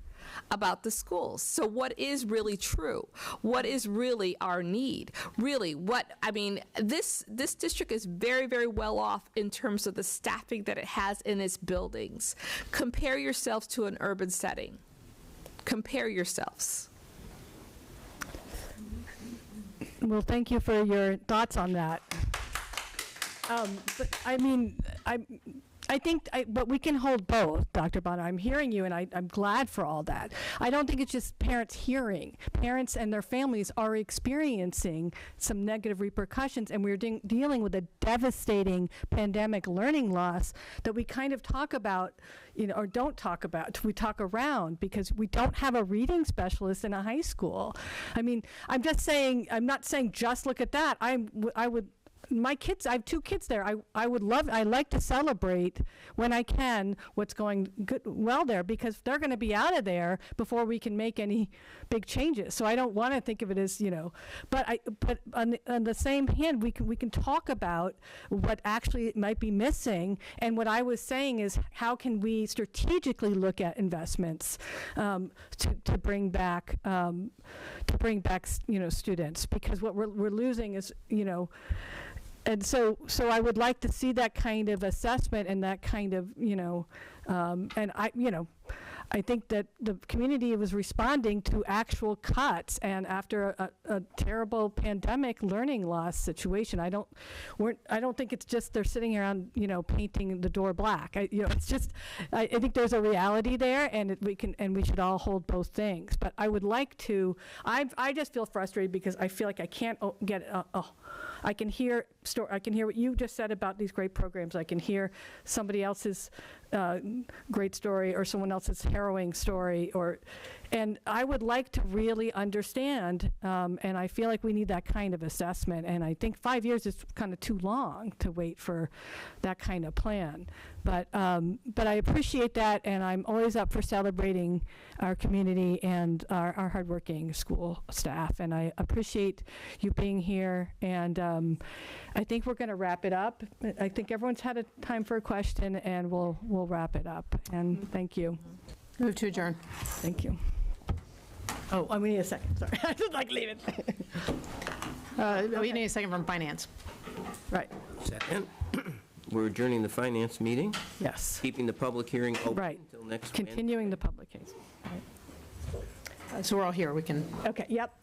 about the schools. So what is really true? What is really our need? Really, this district is very, very well off in terms of the staffing that it has in its buildings. Compare yourselves to an urban setting. Compare yourselves. Well, thank you for your thoughts on that. But I mean, I think, but we can hold both, Dr. Bonner. I'm hearing you, and I'm glad for all that. I don't think it's just parents hearing. Parents and their families are experiencing some negative repercussions, and we're dealing with a devastating pandemic learning loss that we kind of talk about, or don't talk about. We talk around because we don't have a reading specialist in a high school. I mean, I'm not saying just look at that. My kids, I have 2 kids there. I like to celebrate when I can what's going well there, because they're going to be out of there before we can make any big changes. So I don't want to think of it as, but on the same hand, we can talk about what actually might be missing. And what I was saying is, how can we strategically look at investments to bring back students, because what we're losing is, and so I would like to see that kind of assessment and that kind of, and I think that the community was responding to actual cuts, and after a terrible pandemic learning loss situation, I don't think it's just they're sitting around, painting the door black. It's just, I think there's a reality there, and we should all hold both things. But I would like to. I just feel frustrated because I feel like I can't get. I can hear what you just said about these great programs. I can hear somebody else's great story or someone else's harrowing story, and I would like to really understand, and I feel like we need that kind of assessment, and I think 5 years is kind of too long to wait for that kind of plan. But I appreciate that, and I'm always up for celebrating our community and our hardworking school staff, and I appreciate you being here, and I think we're going to wrap it up. I think everyone's had a time for a question, and we'll wrap it up, and thank you. Move to adjourn. Thank you. Oh, we need a second, sorry. I just leave it. We need a second from finance. Right. Second. We're adjourning the finance meeting. Yes. Keeping the public hearing open Right. until next Continuing the public case. Right. So we're all here, we can. Okay, yep.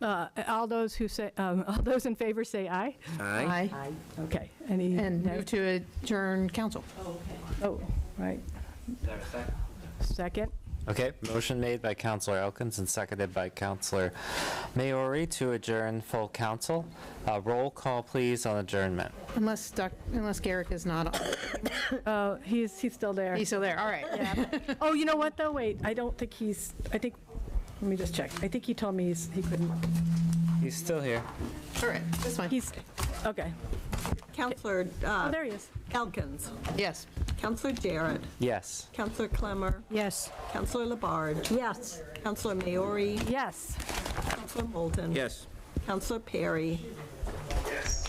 All those in favor say aye. Aye. Aye. Okay. And move to adjourn council. Oh, right. Is there a second? Second. Okay, motion made by Councilor Elkins and seconded by Councilor Maori to adjourn full council. Roll call, please, on adjournment. Unless Garrick is not on. He's still there. He's still there, all right. Yeah. Oh, you know what, though? Wait, let me just check. I think he told me he couldn't. He's still here. All right, that's fine. Okay. Counselor there he is. Elkins. Yes. Counselor Jarrett. Yes. Counselor Clemmer. Yes. Counselor Labarge. Yes. Counselor Maori. Yes. Counselor Moulton. Yes. Counselor Perry. Yes.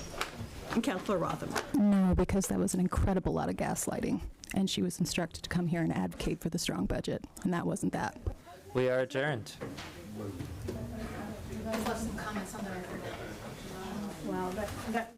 And Counselor Rothermere. No, because that was an incredible lot of gaslighting, and she was instructed to come here and advocate for the strong budget, and that wasn't that. We are adjourned. Well, that